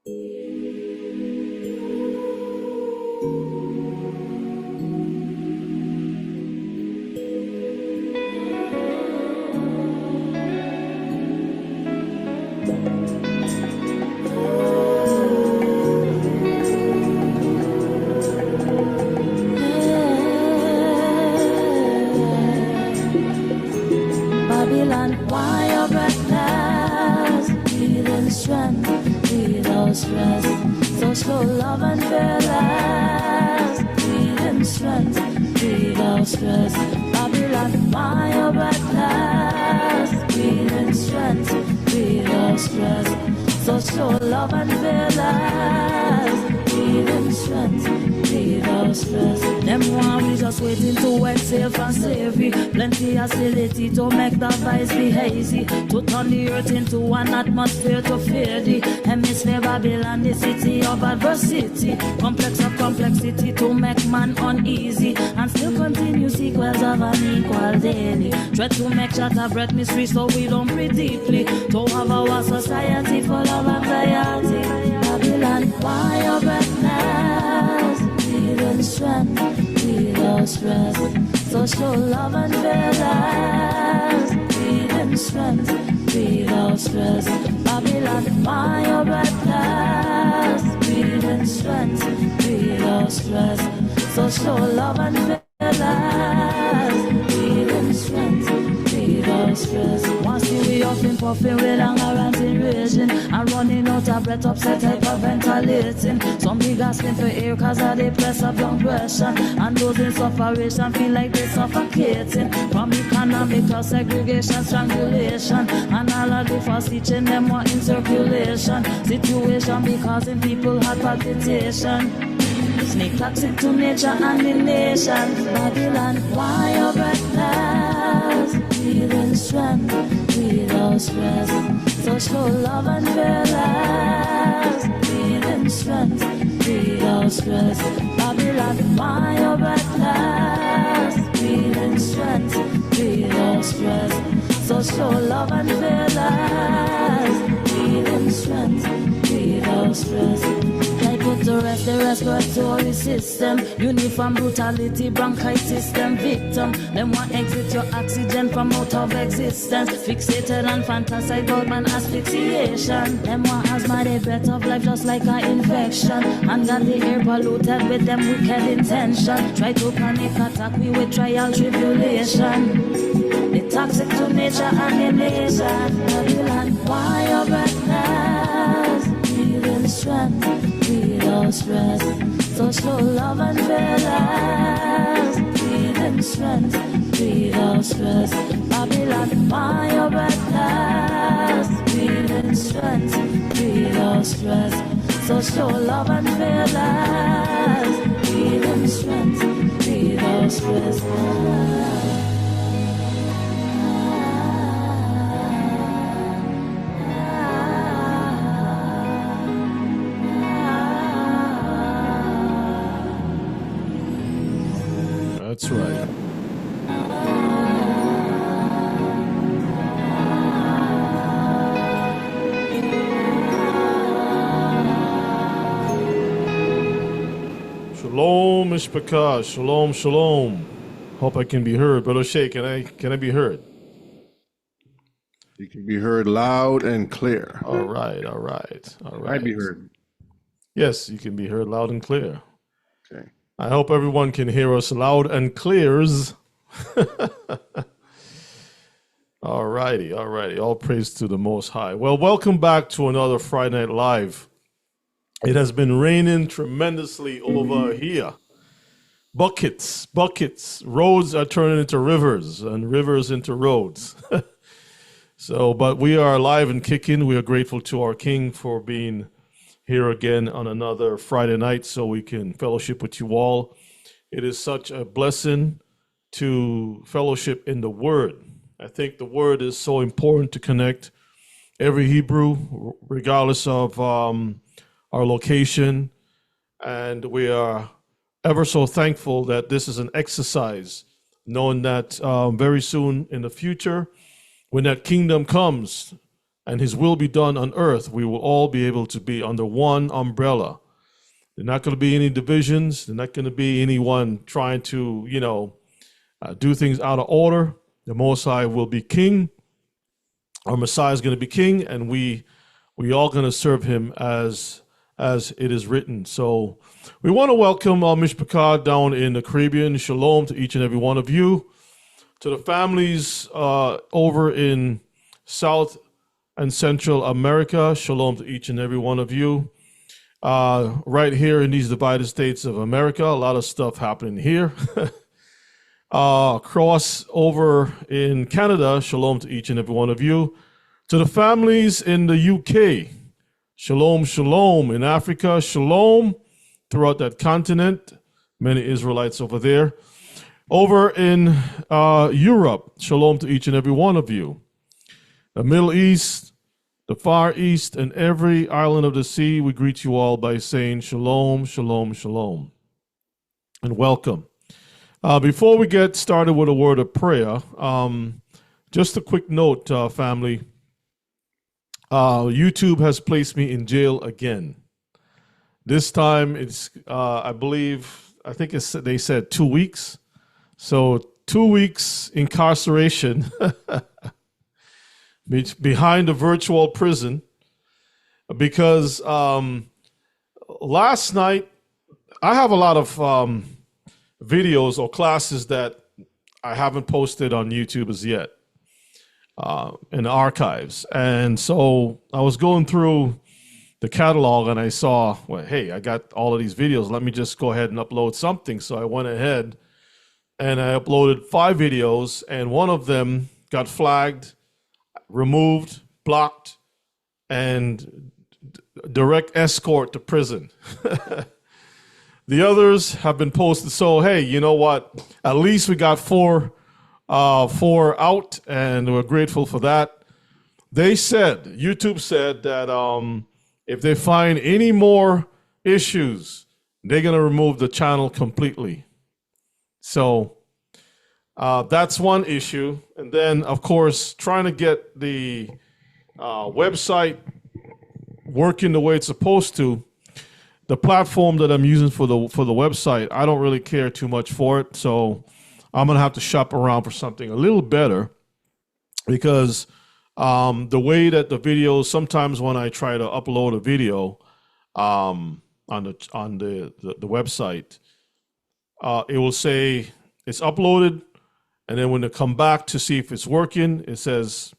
Babylon, why your breathless? Breathe in strength, breathe out stress. So slow love and fearless. Breathe in strength, breathe out stress. Babylon, why your breathless? Breathe in strength, breathe out stress. So slow love and fearless. Breathe in strength, breathe out stress. Them one we just waiting to exhale from slavery. Plenty hostility to make the vibes be hazy. To turn the earth into an atmosphere to fear the hemisphere Babylon, the city of adversity. Complex of complexity to make man uneasy. And still continue sequels of unequal daily. Try to make shatter breath mystery so we don't breathe deeply. To have our society full of anxiety. Babylon, why your breathless? Breathe in strength, breathe out stress. So show love and fearless. Breathe in strength, breathe out stress. Babylon, why your breathless? Breathe in strength, breathe out stress. So show love and fearless. Breathe in strength, breathe out stress. Once we often puffing with anger and raging, and running out of breath, upset, hyperventilating. Some be gasping for air cause of the press of young pressure. And those in sufferation feel like they're suffocating. From economical segregation, strangulation, and all of the fast teaching them what in circulation. Situation be causing people heart palpitation. Snake toxic to nature and the nation. Babylon, why your breathless? Breathe in strength, breathe out stress. So show love and fearless. Breathe in strength, breathe out stress. Babylon, why your breathless? Breathe in strength, breathe out stress. So show love and fearless. Breathe in strength, breathe out stress. Put to rest the respiratory system. Uniform brutality, bronchitis, them victim. Them want exit your oxygen from out of existence. Fixated and fantasize about man asphyxiation. Them want asthma, they breath of life just like an infection. And got the air polluted with them wicked intention. Try to panic attack me with trial tribulation. The toxic to nature and the nation. Babylon, why your breathless? Breathe in strength, breathe out stress. So slow love and fearless. Breathe in strength, breathe out stress. Babylon, why your breathless? Breathe in strength, breathe out stress. So slow love and fearless. Breathe in strength, breathe out stress. That's right. Shalom, Mishpachah. Shalom, shalom. Hope I can be heard. Brother Shay, can I be heard? You can be heard loud and clear. All right. I'd be heard. Yes, you can be heard loud and clear. Okay. I hope everyone can hear us loud and clears. All righty. All praise to the Most High. Well, welcome back to another Friday Night Live. It has been raining tremendously over here. Buckets. Roads are turning into rivers and rivers into roads. But we are alive and kicking. We are grateful to our King for being here again on another Friday night so we can fellowship with you all. It is such a blessing to fellowship in the Word. I think the Word is so important to connect every Hebrew, regardless of our location. And we are ever so thankful that this is an exercise, knowing that very soon in the future, when that kingdom comes, and his will be done on earth, we will all be able to be under one umbrella. There's not going to be any divisions. There's not going to be anyone trying to, do things out of order. The Most High will be king. Our Messiah is going to be king, and we all going to serve him as it is written. So we want to welcome Mishpachah down in the Caribbean. Shalom to each and every one of you. To the families over in South and Central America, shalom to each and every one of you. Right here in these divided states of America, a lot of stuff happening here. Cross over in Canada, shalom to each and every one of you. To the families in the UK, shalom, shalom. In Africa, shalom. Throughout that continent, many Israelites over there. Over in Europe, shalom to each and every one of you. The Middle East, the Far East, and every island of the sea, we greet you all by saying shalom, shalom, shalom, and welcome. Before we get started with a word of prayer, just a quick note, family. YouTube has placed me in jail again. This time it's, I think they said 2 weeks. So 2 weeks incarceration behind a virtual prison because last night I have a lot of videos or classes that I haven't posted on YouTube as yet in the archives. And so I was going through the catalog and I saw, well, hey, I got all of these videos. Let me just go ahead and upload something. So I went ahead and I uploaded 5 videos, and one of them got flagged, removed, blocked, and direct escort to prison. The others have been posted. So, hey, you know what? At least we got four out, and we're grateful for that. YouTube said that if they find any more issues, they're going to remove the channel completely. So that's one issue. And then, of course, trying to get the website working the way it's supposed to. The platform that I'm using for the website, I don't really care too much for it. So I'm going to have to shop around for something a little better because the way that the videos, sometimes when I try to upload a video on the website, it will say it's uploaded, and then when they come back to see if it's working, it says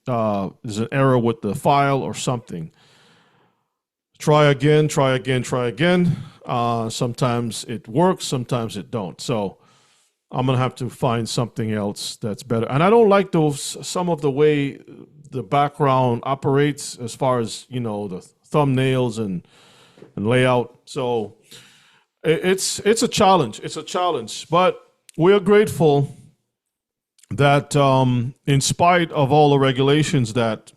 there's an error with the file or something. Try again, try again, try again. Sometimes it works, sometimes it don't. So I'm gonna have to find something else that's better. And I don't like some of the way the background operates as far as, the thumbnails and layout. So it's a challenge. It's a challenge, but we are grateful that in spite of all the regulations that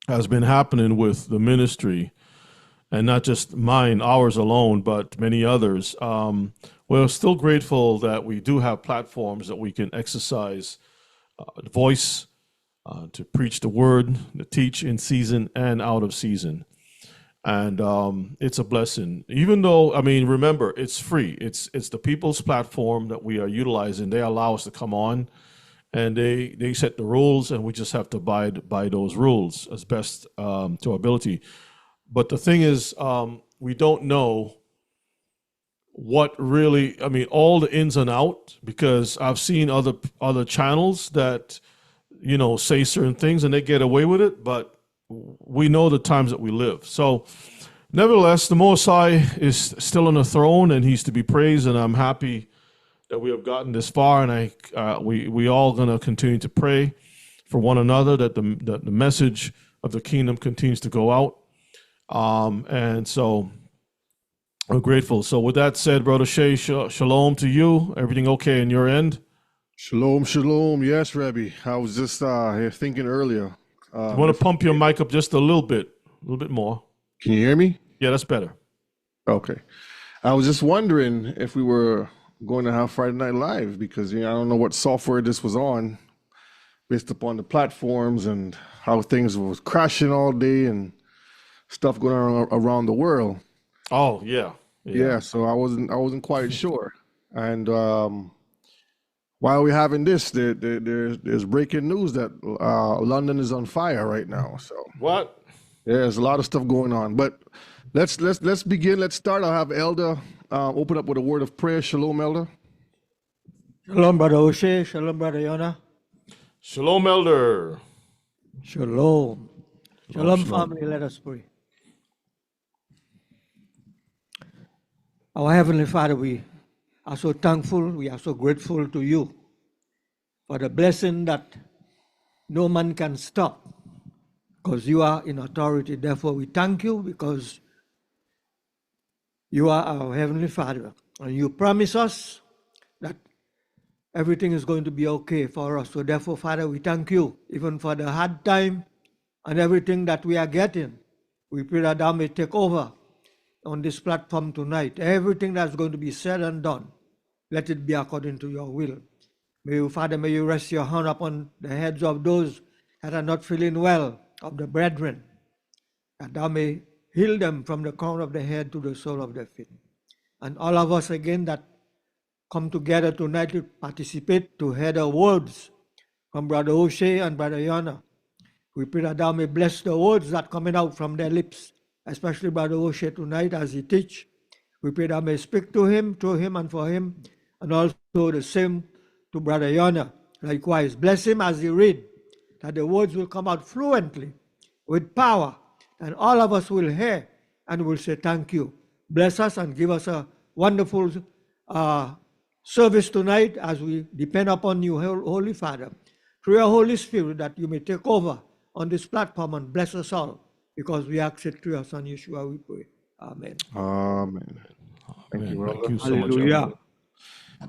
has been happening with the ministry, and not just mine, ours alone, but many others, we're still grateful that we do have platforms that we can exercise voice to preach the word, to teach in season and out of season. And it's a blessing, even though, remember, it's free. It's the people's platform that we are utilizing. They allow us to come on, and they set the rules, and we just have to abide by those rules as best to our ability. But the thing is, we don't know what really, all the ins and outs, because I've seen other channels that, say certain things and they get away with it, but we know the times that we live. So nevertheless, the Most High is still on the throne, and he's to be praised, and I'm happy that we have gotten this far, and we all going to continue to pray for one another, that the message of the kingdom continues to go out. And so I'm grateful. So with that said, Brother Shay, shalom to you. Everything okay in your end? Shalom, shalom. Yes, Rebbe. I was just here thinking earlier. You want to pump your mic up just a little bit more. Can you hear me? Yeah, that's better. Okay. I was just wondering if we were going to have Friday Night Live, because I don't know what software this was on, based upon the platforms and how things was crashing all day and stuff going on around the world. Oh, yeah. Yeah, so I wasn't quite sure. And while we're having this, there's breaking news that London is on fire right now. So What? yeah, there's a lot of stuff going on. But let's begin. Let's start. I'll have Elder open up with a word of prayer. Shalom, Elder. Shalom, Brother O'Shea. Shalom, Brother Yona. Shalom, Elder. Shalom. Shalom, shalom. family. Let us pray. Our Heavenly Father, we are so thankful. We are so grateful to you for the blessing that no man can stop because you are in authority. Therefore, we thank you because you are our Heavenly Father. And you promise us that everything is going to be okay for us. So therefore, Father, we thank you even for the hard time and everything that we are getting. We pray that thou may take over on this platform tonight. Everything that's going to be said and done, let it be according to your will. May you, Father, may you rest your hand upon the heads of those that are not feeling well, of the brethren, that thou may heal them from the crown of the head to the sole of their feet. And all of us again that come together tonight to participate, to hear the words from Brother O'Shea and Brother Yona. We pray that thou may bless the words that coming out from their lips, especially Brother O'Shea tonight as he teach. We pray that may speak to him, through him and for him, and also the same to Brother Yona. Likewise, bless him as he read, that the words will come out fluently, with power, and all of us will hear and will say thank you. Bless us and give us a wonderful service tonight as we depend upon you, Holy Father, through your Holy Spirit, that you may take over on this platform and bless us all, because we ask it through your Son Yeshua, we pray. Amen. Amen. Thank you, Thank Elder. you so much, Hallelujah. Elder.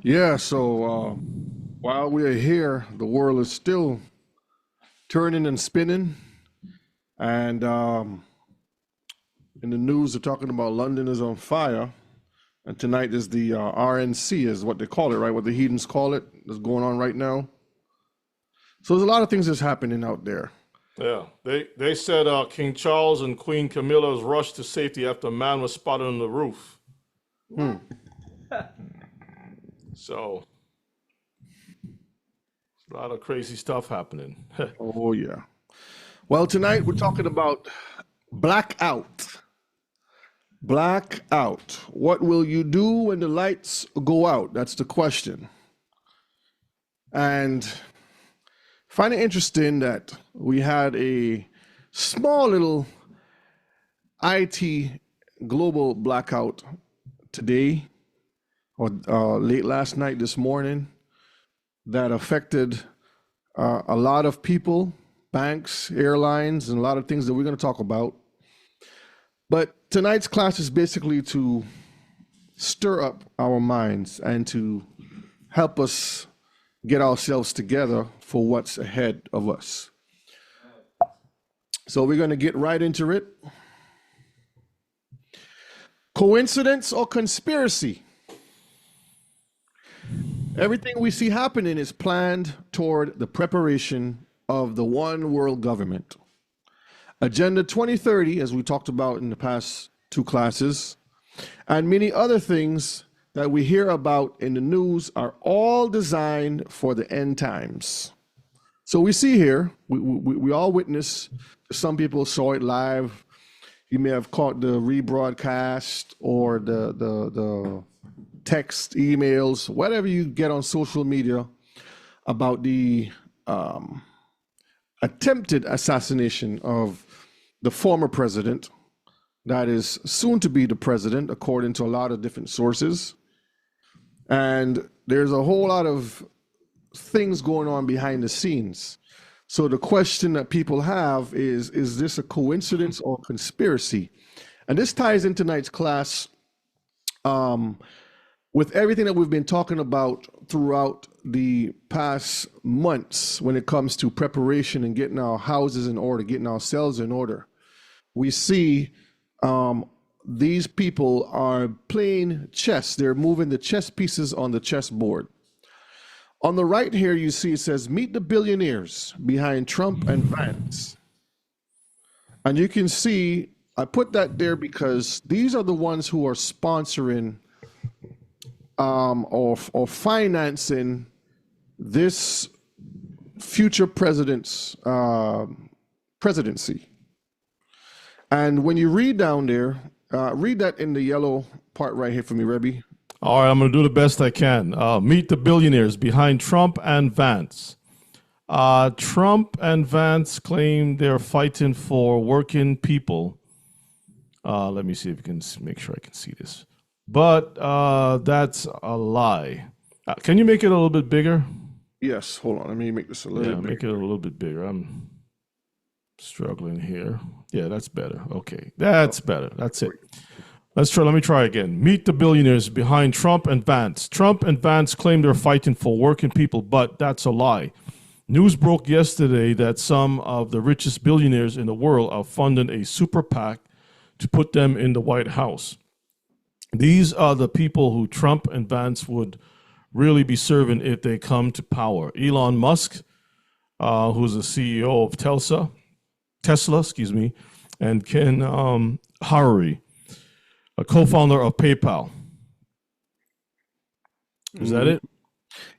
Yeah, so while we are here, the world is still turning and spinning. And in the news, they're talking about London is on fire. And tonight is the RNC, is what they call it, right? What the heathens call it, that's going on right now. So there's a lot of things that's happening out there. Yeah, they said King Charles and Queen Camilla's rushed to safety after a man was spotted on the roof. So, a lot of crazy stuff happening. Oh, yeah. Well, tonight we're talking about blackout. Blackout. What will you do when the lights go out? That's the question. And find it interesting that we had a small little IT global blackout today, or late last night, this morning, that affected a lot of people, banks, airlines, and a lot of things that we're going to talk about. But tonight's class is basically to stir up our minds and to help us get ourselves together for what's ahead of us. So we're going to get right into it. Coincidence or conspiracy? Everything we see happening is planned toward the preparation of the one world government. Agenda 2030, as we talked about in the past two classes, and many other things that we hear about in the news are all designed for the end times. So we see here, we all witness, some people saw it live. You may have caught the rebroadcast or the text, emails, whatever you get on social media about the attempted assassination of the former president, that is soon to be the president, according to a lot of different sources. And there's a whole lot of things going on behind the scenes. So the question that people have is this a coincidence or conspiracy? And this ties in tonight's class with everything that we've been talking about throughout the past months when it comes to preparation and getting our houses in order, getting ourselves in order. We see these people are playing chess. They're moving the chess pieces on the chessboard. On the right here, you see it says, meet the billionaires behind Trump and Vance. And you can see, I put that there because these are the ones who are sponsoring or financing this future president's presidency. And when you read down there, read that in the yellow part right here for me, Rebbe. All right, I'm going to do the best I can. Meet the billionaires behind Trump and Vance. Trump and Vance claim they're fighting for working people. Let me see if you can make sure I can see this. But that's a lie. Can you make it a little bit bigger? Yes, hold on. Let me make this a little bit make it a little bit bigger. I'm struggling here. Yeah, that's better. Okay, that's better. That's it. Let me try again. Meet the billionaires behind Trump and Vance. Trump and Vance claim they're fighting for working people, but that's a lie. News broke yesterday that some of the richest billionaires in the world are funding a super PAC to put them in the White House. These are the people who Trump and Vance would really be serving if they come to power. Elon Musk, who's the CEO of Tesla, and Ken Harary, a co-founder of PayPal. Is that it?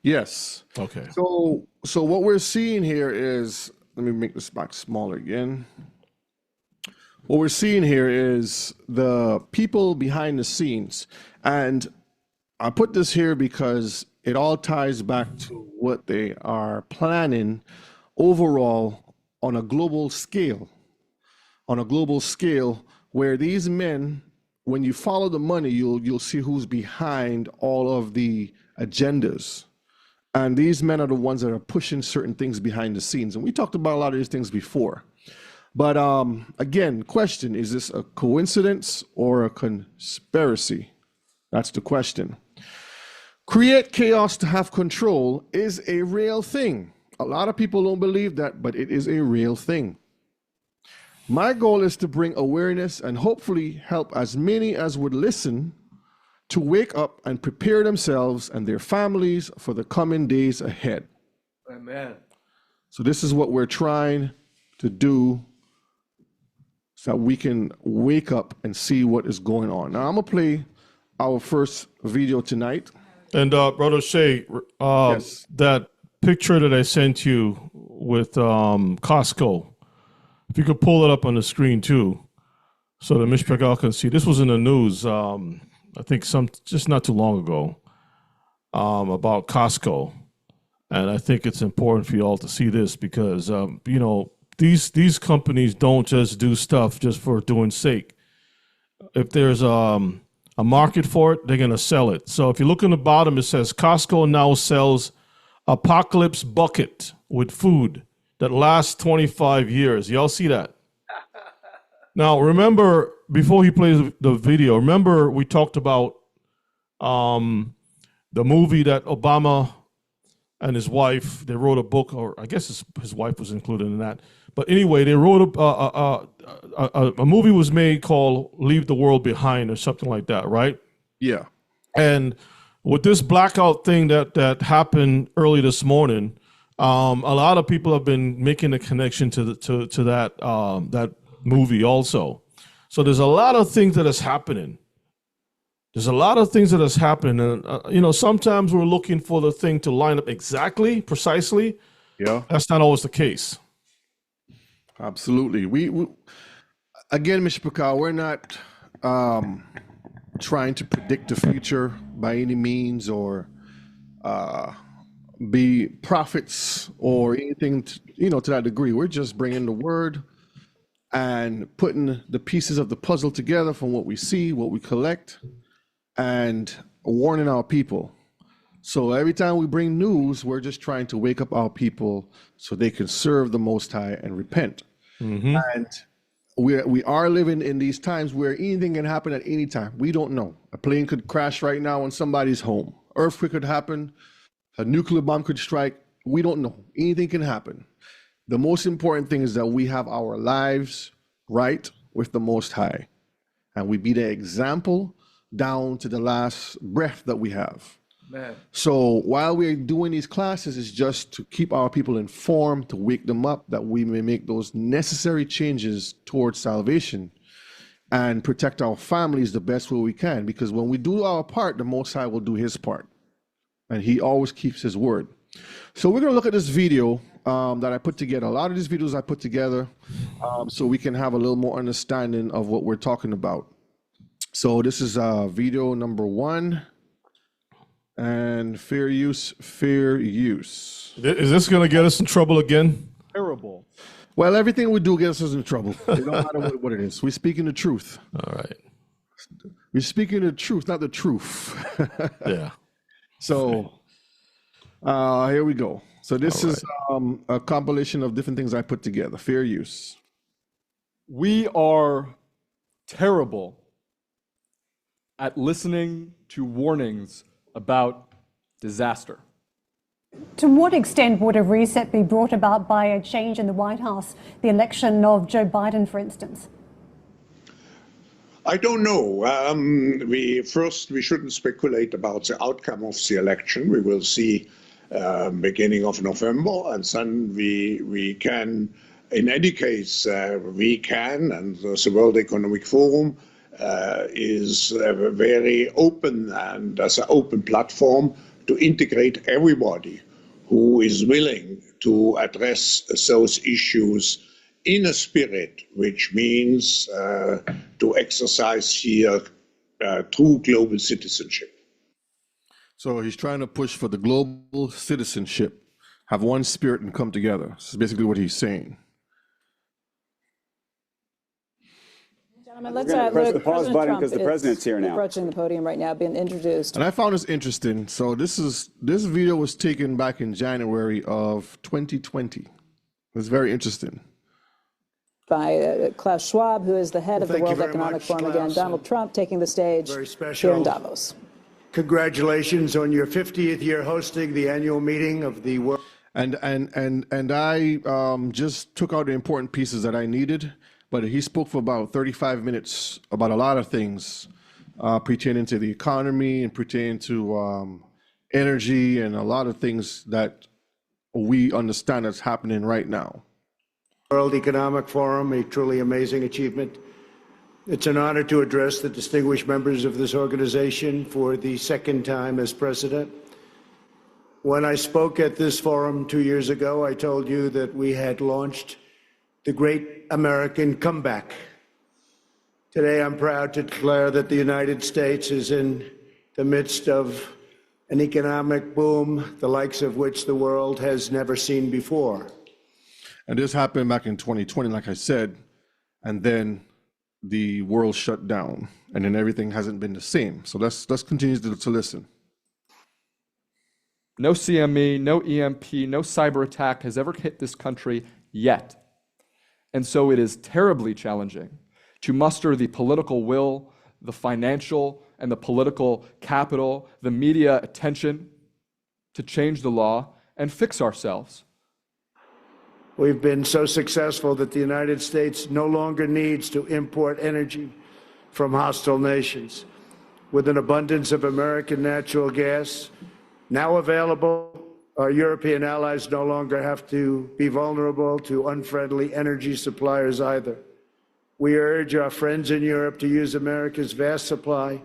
Yes. Okay. So what we're seeing here is, let me make this box smaller again. What we're seeing here is the people behind the scenes. And I put this here because it all ties back to what they are planning overall on a global scale. On a global scale where these men, when you follow the money, you'll see who's behind all of the agendas. And these men are the ones that are pushing certain things behind the scenes. And we talked about a lot of these things before. But again, question, is this a coincidence or a conspiracy? That's the question. Create chaos to have control is a real thing. A lot of people don't believe that, but it is a real thing. My goal is to bring awareness and hopefully help as many as would listen to wake up and prepare themselves and their families for the coming days ahead. Amen. So this is what we're trying to do so that we can wake up and see what is going on. Now I'm gonna play our first video tonight. And Brother Shay, Yes. that picture that I sent you with Costco, if you could pull it up on the screen too, so the Mishpagal can see. This was in the news, I think just not too long ago, about Costco. And I think it's important for you all to see this because, these companies don't just do stuff just for doing sake. If there's a market for it, they're going to sell it. So if you look on the bottom, it says Costco now sells Apocalypse Bucket with food that lasts 25 years. Y'all see that? Now, remember, before he plays the video, remember we talked about the movie that Obama and his wife, they wrote a book, or I guess his wife was included in that. But anyway, they wrote a movie was made called Leave the World Behind or something like that, right? Yeah. And with this blackout thing that happened early this morning, a lot of people have been making a connection to that movie also. So there's a lot of things that is happening. There's a lot of things that is happening, and sometimes we're looking for the thing to line up precisely. Yeah. That's not always the case. Absolutely. We again, Mr. Pakal, we're not trying to predict the future by any means or be prophets or anything to that degree. We're just bringing the word and putting the pieces of the puzzle together from what we see, what we collect, and warning our people. So every time we bring news, we're just trying to wake up our people so they can serve the Most High and repent. Mm-hmm. And we are living in these times where anything can happen at any time. We don't know. A plane could crash right now in somebody's home. Earthquake could happen. A nuclear bomb could strike. We don't know. Anything can happen. The most important thing is that we have our lives right with the Most High. And we be the example down to the last breath that we have. Man. So while we're doing these classes, it's just to keep our people informed, to wake them up, that we may make those necessary changes towards salvation and protect our families the best way we can. Because when we do our part, the Most High will do his part. And he always keeps his word. So we're going to look at this video that I put together. A lot of these videos I put together so we can have a little more understanding of what we're talking about. So this is video number 1. And fair use, fair use. Is this going to get us in trouble again? Terrible. Well, everything we do gets us in trouble. It don't matter what it is. We're speaking the truth. All right. We're speaking the truth, not the truth. Yeah. So here we go. So this is a compilation of different things I put together. Fair use. We are terrible at listening to warnings about disaster. To what extent would a reset be brought about by a change in the White House, the election of Joe Biden, for instance? I don't know. We shouldn't speculate about the outcome of the election. We will see beginning of November, and then we can, in any case, we can, and the World Economic Forum is very open and as an open platform to integrate everybody who is willing to address those issues in a spirit, which means to exercise here true global citizenship. So he's trying to push for the global citizenship, have one spirit and come together. This is basically what he's saying. Gentlemen, let's press the pause button because the president's here now. Approaching the podium right now, being introduced. And I found this interesting. So this video was taken back in January of 2020. It's very interesting. By Klaus Schwab, who is the head of the World Economic Forum. Again, Donald Trump taking the stage here in Davos. Congratulations on your 50th year hosting the annual meeting of the World. And I just took out the important pieces that I needed. But he spoke for about 35 minutes about a lot of things pertaining to the economy and pertaining to energy and a lot of things that we understand that's happening right now. World Economic Forum, a truly amazing achievement. It's an honor to address the distinguished members of this organization for the second time as president. When I spoke at this forum 2 years ago, I told you that we had launched the great American comeback. Today, I'm proud to declare that the United States is in the midst of an economic boom, the likes of which the world has never seen before. And this happened back in 2020, like I said, and then the world shut down, and then everything hasn't been the same. So let's continue to listen. No CME, no EMP, no cyber attack has ever hit this country yet. And so it is terribly challenging to muster the political will, the financial and the political capital, the media attention to change the law and fix ourselves. We've been so successful that the United States no longer needs to import energy from hostile nations. With an abundance of American natural gas now available, our European allies no longer have to be vulnerable to unfriendly energy suppliers either. We urge our friends in Europe to use America's vast supply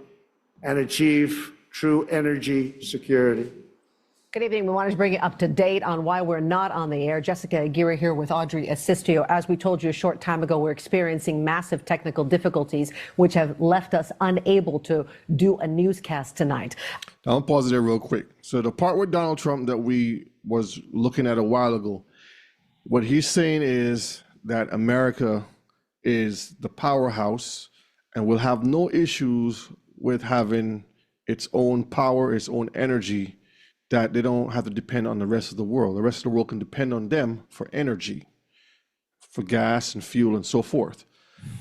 and achieve true energy security. Good evening. We wanted to bring you up to date on why we're not on the air. Jessica Aguirre here with Audrey Assistio. As we told you a short time ago, we're experiencing massive technical difficulties, which have left us unable to do a newscast tonight. I'll pause there real quick. So the part with Donald Trump that we was looking at a while ago, what he's saying is that America is the powerhouse and will have no issues with having its own power, its own energy, that they don't have to depend on the rest of the world. The rest of the world can depend on them for energy, for gas and fuel and so forth.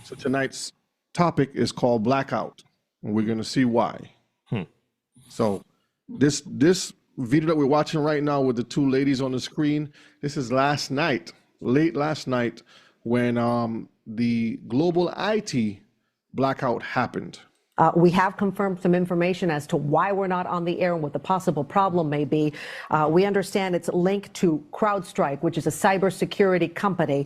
So tonight's topic is called Blackout, and we're going to see why. So this video that we're watching right now with the two ladies on the screen, this is last night, late last night, when the global IT blackout happened. We have confirmed some information as to why we're not on the air and what the possible problem may be. We understand it's linked to CrowdStrike, which is a cybersecurity company.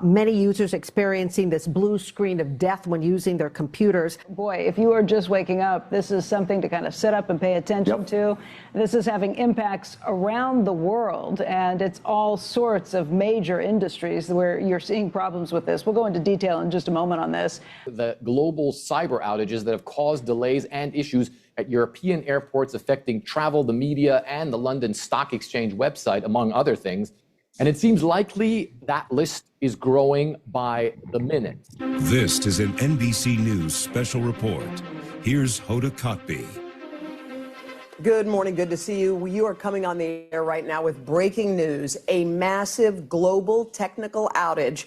Many users experiencing this blue screen of death when using their computers. Boy, if you are just waking up, this is something to kind of sit up and pay attention to. This is having impacts around the world, and it's all sorts of major industries where you're seeing problems with this. We'll go into detail in just a moment on this. The global cyber outages that have caused delays and issues at European airports affecting travel, the media, and the London Stock Exchange website, among other things. And it seems likely that list is growing by the minute. This is an NBC News special report. Here's Hoda Kotb. Good morning. Good to see you. You are coming on the air right now with breaking news. A massive global technical outage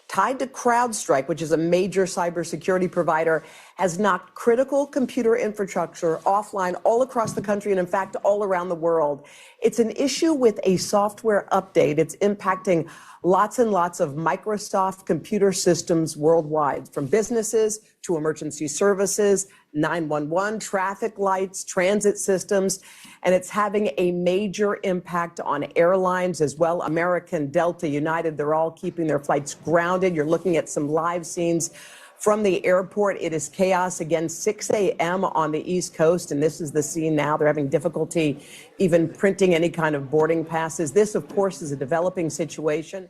tied to CrowdStrike, which is a major cybersecurity provider, has knocked critical computer infrastructure offline all across the country and, in fact, all around the world. It's an issue with a software update. It's impacting lots and lots of Microsoft computer systems worldwide, from businesses to emergency services, 911, traffic lights, transit systems, and it's having a major impact on airlines as well. American, Delta, United, they're all keeping their flights grounded. You're looking at some live scenes from the airport. It is chaos again, 6 a.m. on the East Coast, and this is the scene now. They're having difficulty even printing any kind of boarding passes. This, of course, is a developing situation.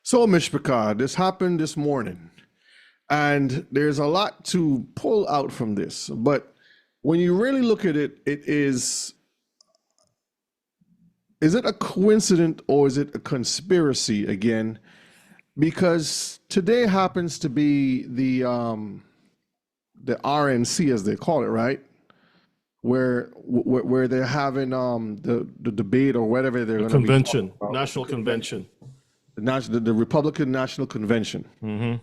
So, Mishpachah, this happened this morning, and there's a lot to pull out from this. But when you really look at it, is it a coincidence or is it a conspiracy again? Because today happens to be the RNC, as they call it, right? Where they're having the debate or whatever they're going to be convention, national convention, the Republican National Convention. Mm-hmm.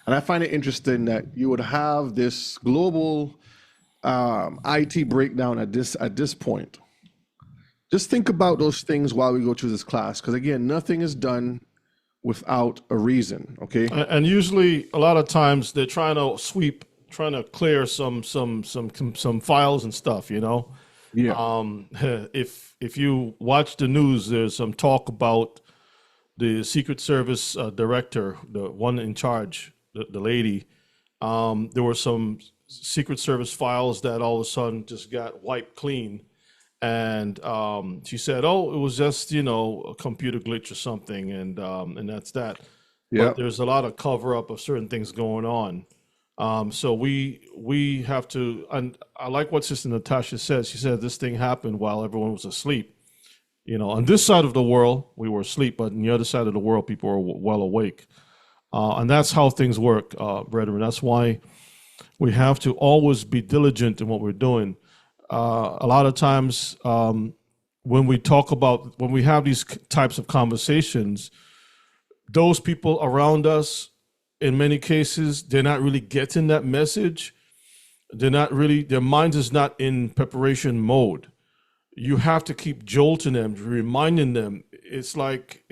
And I find it interesting that you would have this global IT breakdown at this point. Just think about those things while we go through this class, because again, nothing is done without a reason. Okay. And usually, a lot of times, they're trying to clear some files and stuff. You know. Yeah. If you watch the news, there's some talk about the Secret Service director, the one in charge, the lady. There were some Secret Service files that all of a sudden just got wiped clean. And she said, "Oh, it was just a computer glitch or something," and that's that. Yeah. But there's a lot of cover up of certain things going on. So we have to. And I like what Sister Natasha said. She said this thing happened while everyone was asleep. On this side of the world we were asleep, but on the other side of the world people were well awake. And that's how things work, brethren. That's why we have to always be diligent in what we're doing. A lot of times when we have these types of conversations, those people around us, in many cases, they're not really getting that message. Their minds is not in preparation mode. You have to keep jolting them, reminding them. It's like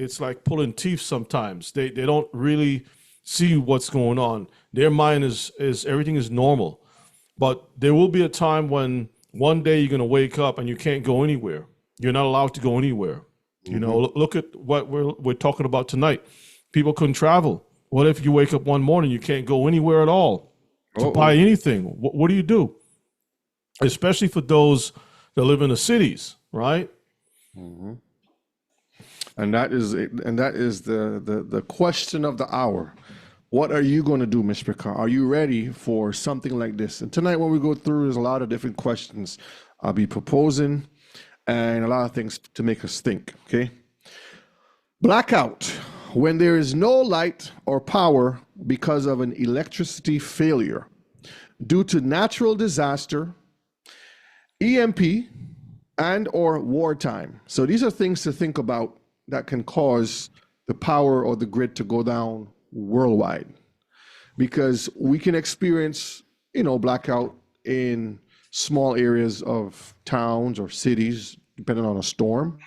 pulling teeth sometimes. They don't really see what's going on. Their mind is everything is normal. But there will be a time when one day you're going to wake up and you can't go anywhere. You're not allowed to go anywhere. Mm-hmm. Look at what we're talking about tonight. People couldn't travel. What if you wake up one morning, you can't go anywhere at all to buy anything? What do you do? Especially for those that live in the cities, right? Mm-hmm. And that is the question of the hour. What are you going to do, Mr. Carr? Are you ready for something like this? And tonight, when we go through, there's a lot of different questions I'll be proposing and a lot of things to make us think, okay? Blackout. When there is no light or power because of an electricity failure due to natural disaster, EMP, and or wartime. So these are things to think about that can cause the power or the grid to go down worldwide, because we can experience, blackout in small areas of towns or cities, depending on a storm.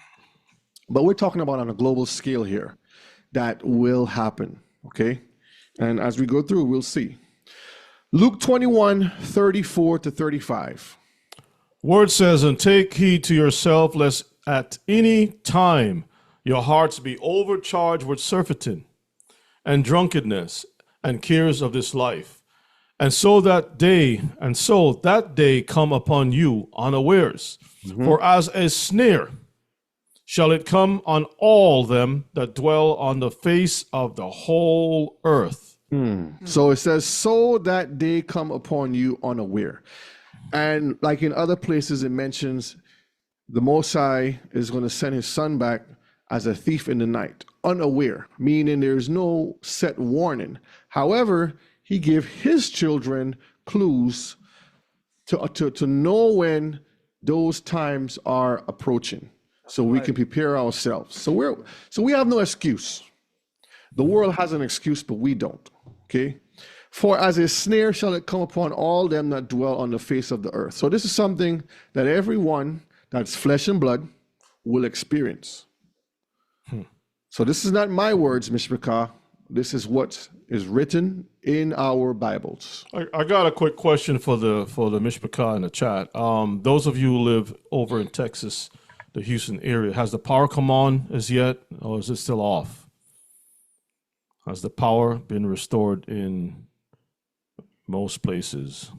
But we're talking about on a global scale here that will happen, okay? And as we go through, we'll see. Luke 21:34-35. Word says, and take heed to yourself, lest at any time your hearts be overcharged with surfeiting and drunkenness and cares of this life. And so that day come upon you unawares. For as a snare shall it come on all them that dwell on the face of the whole earth. So it says, so that day come upon you unaware. And like in other places, it mentions the Most High is going to send his son back as a thief in the night, unaware, meaning there's no set warning. However, he gave his children clues to know when those times are approaching, so we can prepare ourselves. So we have no excuse. The world has an excuse, but we don't. Okay. For as a snare shall it come upon all them that dwell on the face of the earth. So this is something that everyone that's flesh and blood will experience. So this is not my words, Mishpachah. This is what is written in our Bibles. I got a quick question for the Mishpachah in the chat. Those of you who live over in Texas, the Houston area, has the power come on as yet, or is it still off? Has the power been restored in most places?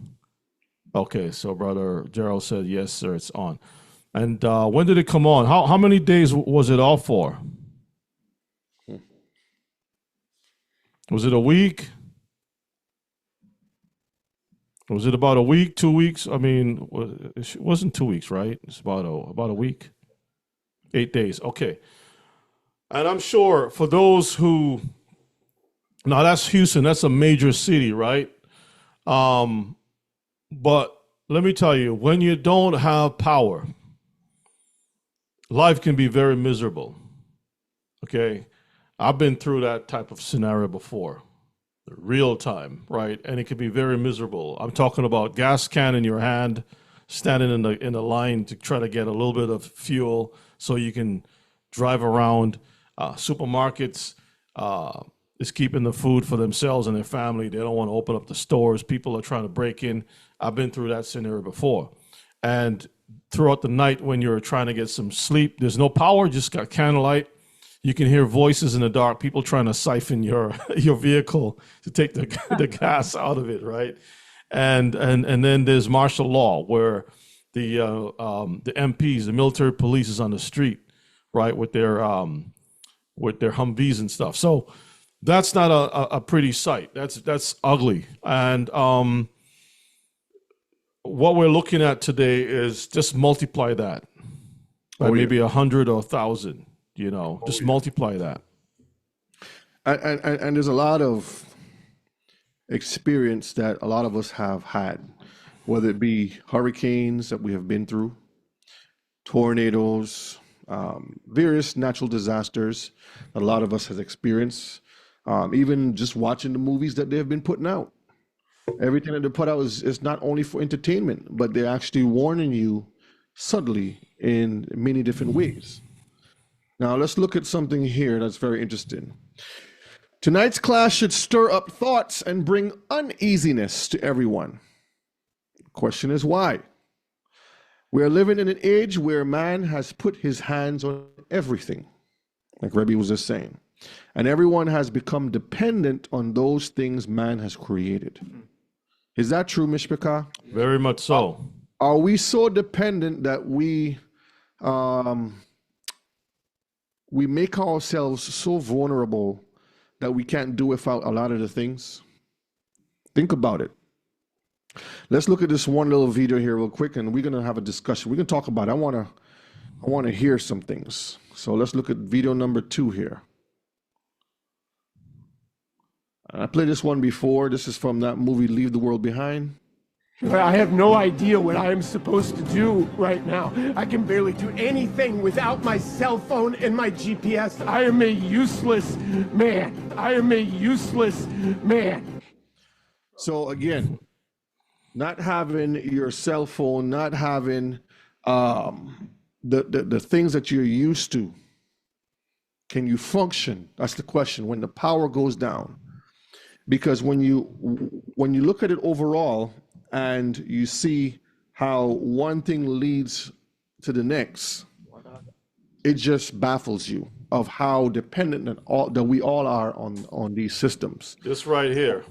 Okay, so Brother Gerald said, yes, sir, it's on. And when did it come on? How many days was it off for? Was it a week? Was it about a week, 2 weeks? I mean, it wasn't 2 weeks, right? It's about a week, 8 days. Okay. And I'm sure for those who, now that's Houston, that's a major city, right? But let me tell you, when you don't have power, life can be very miserable. Okay. I've been through that type of scenario before, real time, right? And it can be very miserable. I'm talking about gas can in your hand, standing in the line to try to get a little bit of fuel so you can drive around. Supermarkets is keeping the food for themselves and their family. They don't want to open up the stores. People are trying to break in. I've been through that scenario before. And throughout the night when you're trying to get some sleep, there's no power, just got candlelight. You can hear voices in the dark, people trying to siphon your vehicle to take the gas out of it, right? And then there's martial law where the MPs, the military police, is on the street, right, with their Humvees and stuff. So that's not a pretty sight. That's ugly. And what we're looking at today is just multiply that by maybe 100 or 1,000. Just multiply that. And there's a lot of experience that a lot of us have had, whether it be hurricanes that we have been through, tornadoes, various natural disasters that a lot of us has experienced, even just watching the movies that they've been putting out. Everything that they put out is not only for entertainment, but they're actually warning you subtly in many different ways. Now, let's look at something here that's very interesting. Tonight's class should stir up thoughts and bring uneasiness to everyone. The question is why? We are living in an age where man has put his hands on everything, like Rebbe was just saying, and everyone has become dependent on those things man has created. Is that true, Mishpachah? Very much so. Are we so dependent that we make ourselves so vulnerable that we can't do without a lot of the things? Think about it. Let's look at this one little video here real quick, and we're going to have a discussion. We're going to talk about it. I want to hear some things. So let's look at video number 2 here. I played this one before. This is from that movie, Leave the World Behind. I have no idea what I am supposed to do right now. I can barely do anything without my cell phone and my GPS. I am a useless man. I am a useless man. So again, not having your cell phone, not having the things that you're used to. Can you function? That's the question. When the power goes down. because when you look at it overall and you see how one thing leads to the next, it just baffles you of how dependent that we all are on these systems. This right here,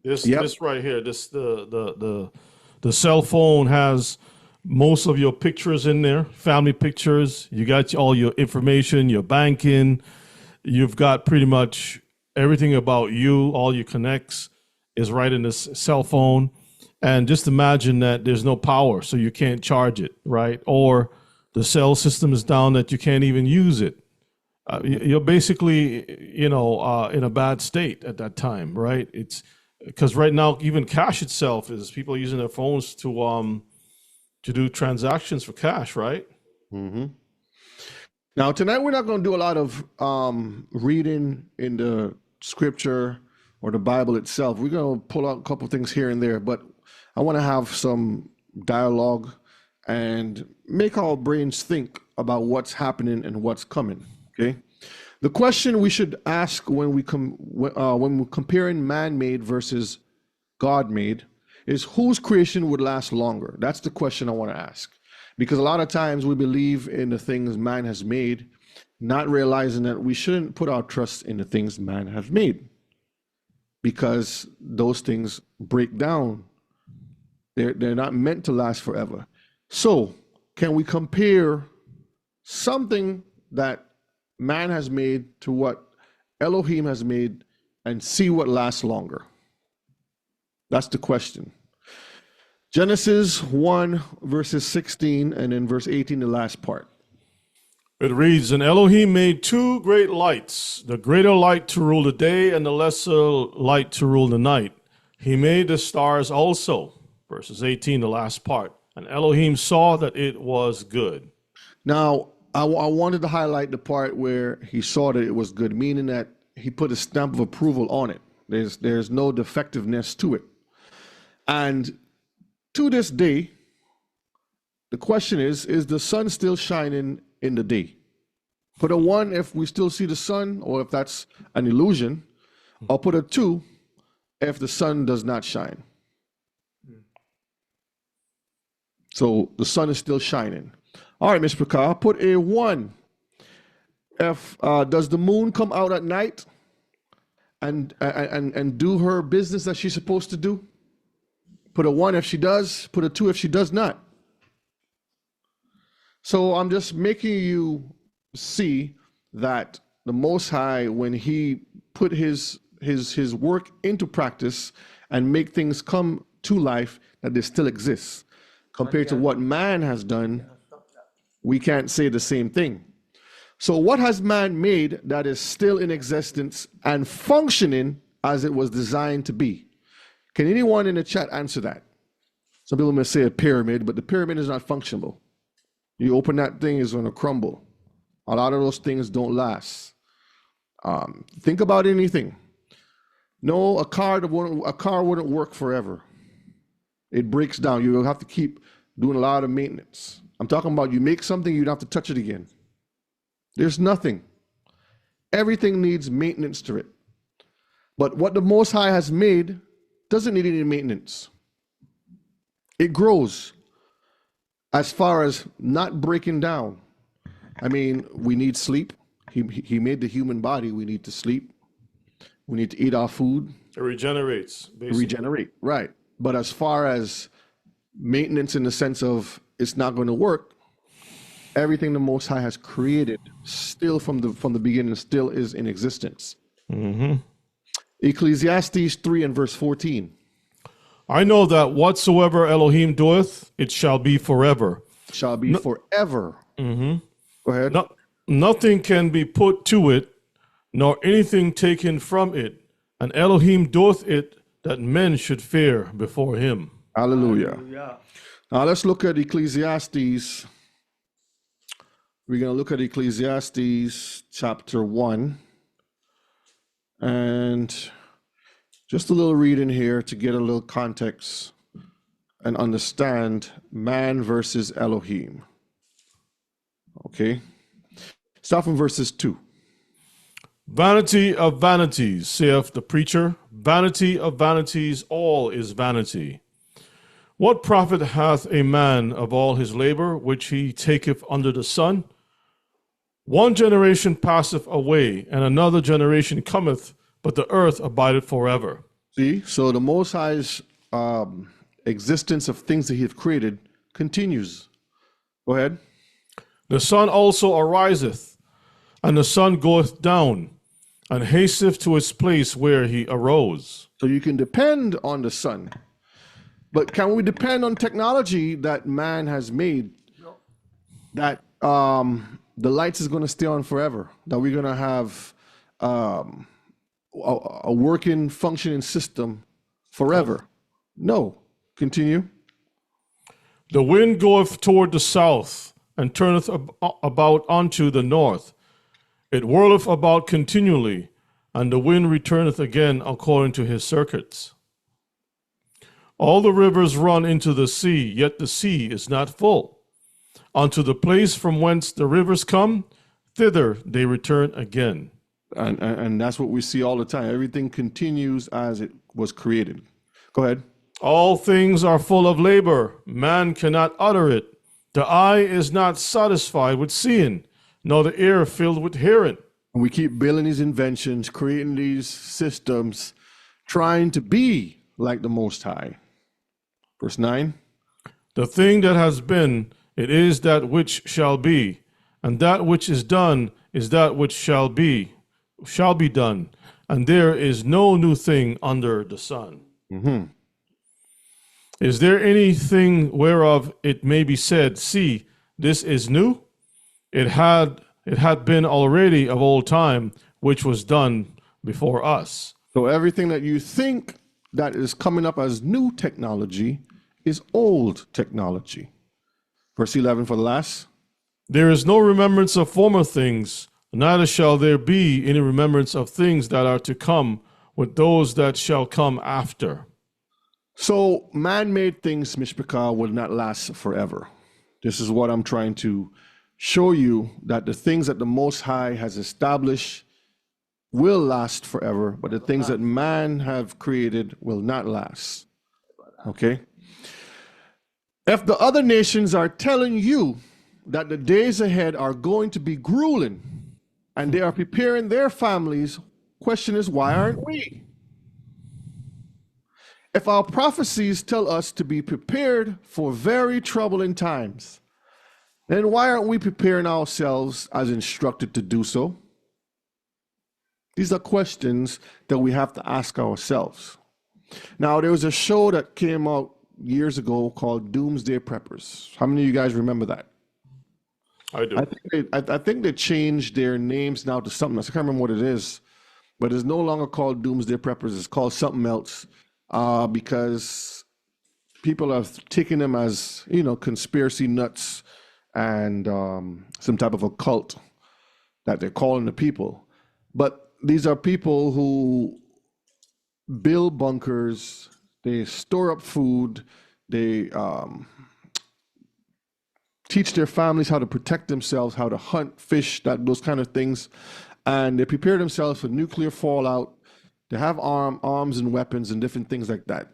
this right here, the cell phone has most of your pictures in there, family pictures. You got all your information, your banking. You've got pretty much everything about you, all your connects is right in this cell phone. And just imagine that there's no power, so you can't charge it, right? Or the cell system is down that you can't even use it. You're basically, in a bad state at that time, right? It's because right now, even cash itself is people are using their phones to do transactions for cash, right? Mm-hmm. Now, tonight we're not going to do a lot of reading in the scripture or the Bible itself. We're going to pull out a couple things here and there, but I want to have some dialogue and make our brains think about what's happening and what's coming. Okay. The question we should ask when we're comparing man-made versus God-made is whose creation would last longer? That's the question I want to ask. Because a lot of times we believe in the things man has made, not realizing that we shouldn't put our trust in the things man has made, because those things break down. They're not meant to last forever. So can we compare something that man has made to what Elohim has made and see what lasts longer? That's the question. Genesis 1, verses 16, and then verse 18, the last part. It reads, and Elohim made two great lights, the greater light to rule the day and the lesser light to rule the night. He made the stars also. Verses 18, the last part. And Elohim saw that it was good. Now, I wanted to highlight the part where he saw that it was good, meaning that he put a stamp of approval on it. There's no defectiveness to it. And to this day, the question is the sun still shining in the day? Put a 1 if we still see the sun, or if that's an illusion, or put a 2 if the sun does not shine. So the sun is still shining. All right, Mr. Prakar, put a 1. If does the moon come out at night and do her business that she's supposed to do? Put a 1 if she does, put a 2 if she does not. So I'm just making you see that the Most High, when he put his work into practice and make things come to life, that they still exist. Compared to what man has done, we can't say the same thing. So what has man made that is still in existence and functioning as it was designed to be? Can anyone in the chat answer that? Some people may say a pyramid, but the pyramid is not functionable. You open that thing, it's going to crumble. A lot of those things don't last. Think about anything. No, a car wouldn't work forever. It breaks down. You have to keep doing a lot of maintenance. I'm talking about you make something, you don't have to touch it again. There's nothing. Everything needs maintenance to it. But what the Most High has made doesn't need any maintenance. It grows as far as not breaking down. I mean, we need sleep. He made the human body. We need to sleep. We need to eat our food. It regenerates, basically. Regenerate, right. But as far as maintenance in the sense of it's not going to work, everything the Most High has created still from the beginning still is in existence. Mm-hmm. Ecclesiastes 3 and verse 14. I know that whatsoever Elohim doeth, it shall be forever. Shall be forever. Mm-hmm. Go ahead. Nothing can be put to it, nor anything taken from it. And Elohim doeth it that men should fear before him. Hallelujah. Now let's look at Ecclesiastes. We're going to look at Ecclesiastes chapter 1. And just a little reading here to get a little context and understand man versus Elohim. Okay. Start from verses 2. Vanity of vanities, saith the preacher. vanity of vanities, all is vanity. What profit hath a man of all his labor, which he taketh under the sun? One generation passeth away, and another generation cometh, but the earth abideth forever. See, so the Most High's existence of things that he hath created continues. Go ahead. The sun also ariseth, and the sun goeth down, and hasteth to its place where he arose. So you can depend on the sun. But can we depend on technology that man has made that the lights is going to stay on forever? That we're going to have a working, functioning system forever? No. Continue. The wind goeth toward the south, and turneth about unto the north. It whirleth about continually, and the wind returneth again according to his circuits. All the rivers run into the sea, yet the sea is not full. Unto the place from whence the rivers come, thither they return again. And that's what we see all the time. Everything continues as it was created. Go ahead. All things are full of labor. Man cannot utter it. The eye is not satisfied with seeing, nor the ear filled with hearing. And we keep building these inventions, creating these systems, trying to be like the Most High. Verse 9. The thing that has been, it is that which shall be, and that which is done is that which shall be done, and there is no new thing under the sun. Mm-hmm. Is there anything whereof it may be said, see, this is new? It had been already of old time, which was done before us. So everything that you think that is coming up as new technology is old technology. Verse 11 for the last. There is no remembrance of former things, neither shall there be any remembrance of things that are to come with those that shall come after. So man-made things, Mishpachah, will not last forever. This is what I'm trying to show you, that the things that the Most High has established will last forever, but the things that man have created will not last. Okay? If the other nations are telling you that the days ahead are going to be grueling and they are preparing their families, question is, why aren't we? If our prophecies tell us to be prepared for very troubling times, then why aren't we preparing ourselves as instructed to do so? These are questions that we have to ask ourselves. Now, there was a show that came out years ago called Doomsday Preppers. How many of you guys remember that? I do. I think they changed their names now to something else. I can't remember what it is, but it's no longer called Doomsday Preppers. It's called something else because people are taking them as, conspiracy nuts and some type of a cult that they're calling the people. But these are people who build bunkers, they store up food, they teach their families how to protect themselves, how to hunt, fish, those kind of things. And they prepare themselves for nuclear fallout. They have arms and weapons and different things like that.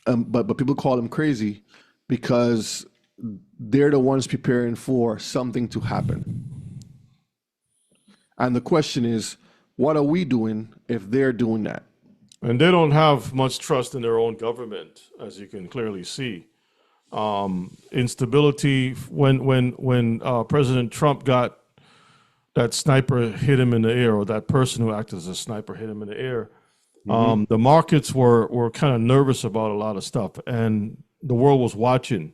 But people call them crazy because they're the ones preparing for something to happen. And the question is, what are we doing if they're doing that? And they don't have much trust in their own government, as you can clearly see. Instability, when President Trump got that sniper hit him in the air, or that person who acted as a sniper hit him in the air, the markets were kind of nervous about a lot of stuff, and the world was watching.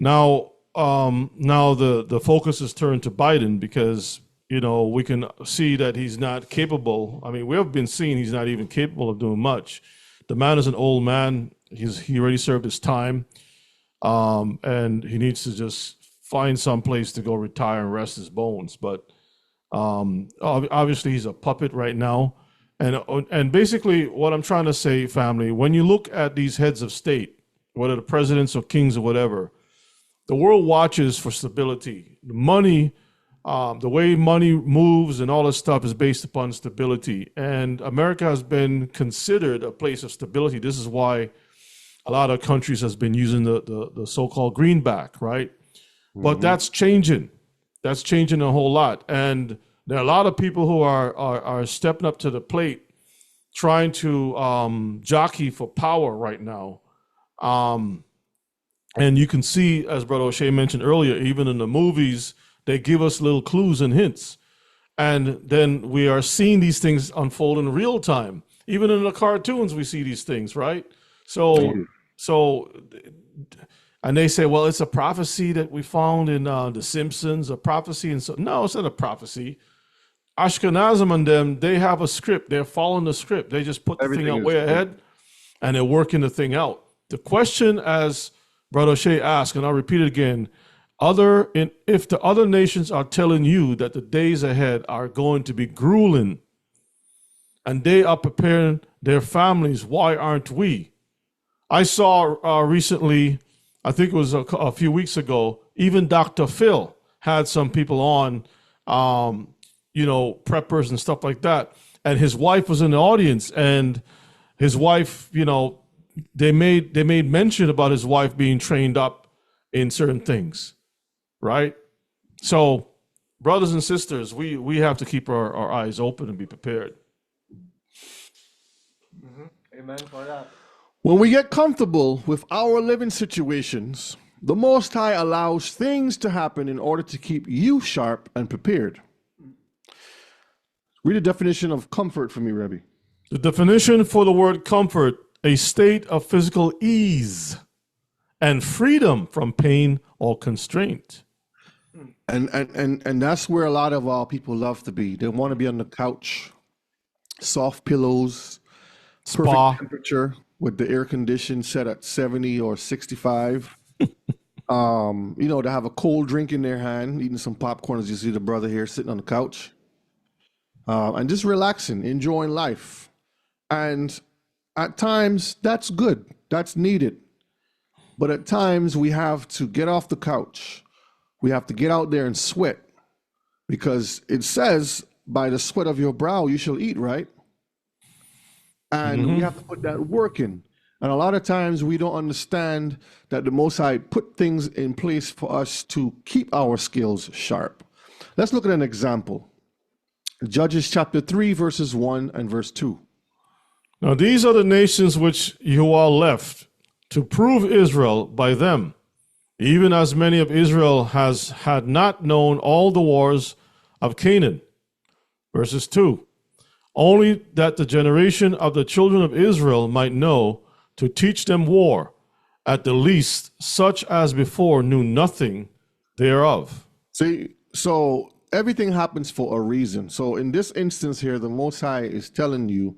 Now the focus is turned to Biden because we can see that he's not capable. I mean, we have been seeing he's not even capable of doing much. The man is an old man. He already served his time, and he needs to just find some place to go retire and rest his bones. But obviously, he's a puppet right now. And basically, what I'm trying to say, family, when you look at these heads of state, whether the presidents or kings or whatever, the world watches for stability. The money The way money moves and all this stuff is based upon stability. And America has been considered a place of stability. This is why a lot of countries has been using the so-called greenback, right? But that's changing. That's changing a whole lot. And there are a lot of people who are stepping up to the plate, trying to jockey for power right now. And you can see, as Brother O'Shea mentioned earlier, even in the movies, they give us little clues and hints. And then we are seeing these things unfold in real time. Even in the cartoons, we see these things, right? So, and they say, well, it's a prophecy that we found in The Simpsons, a prophecy. And so, no, it's not a prophecy. Ashkenazim and them, they have a script. They're following the script. They just put the thing out way ahead, and they're working the thing out. The question, as Brother O'Shea asked, and I'll repeat it again, if the other nations are telling you that the days ahead are going to be grueling, and they are preparing their families, why aren't we? I saw recently, I think it was a few weeks ago, even Dr. Phil had some people on, preppers and stuff like that. And his wife was in the audience, and his wife, they made mention about his wife being trained up in certain things, right? So, brothers and sisters, we have to keep our eyes open and be prepared. Amen for that. When we get comfortable with our living situations, the Most High allows things to happen in order to keep you sharp and prepared. Read a definition of comfort for me, Rebbe. The definition for the word comfort: a state of physical ease and freedom from pain or constraint. And that's where a lot of our people love to be. They want to be on the couch, soft pillows, spa temperature with the air condition set at 70 or 65. To have a cold drink in their hand, eating some popcorn, as you see the brother here sitting on the couch, and just relaxing, enjoying life. And at times, that's good. That's needed. But at times, we have to get off the couch. We have to get out there and sweat, because it says, by the sweat of your brow, you shall eat, right? And we have to put that work in. And a lot of times we don't understand that the Most High put things in place for us to keep our skills sharp. Let's look at an example. Judges chapter 3, verses 1 and verse 2. Now these are the nations which you all left, to prove Israel by them, even as many of Israel had not known all the wars of Canaan. Verses 2. Only that the generation of the children of Israel might know, to teach them war, at the least such as before knew nothing thereof. See, so everything happens for a reason. So in this instance here, the Most High is telling you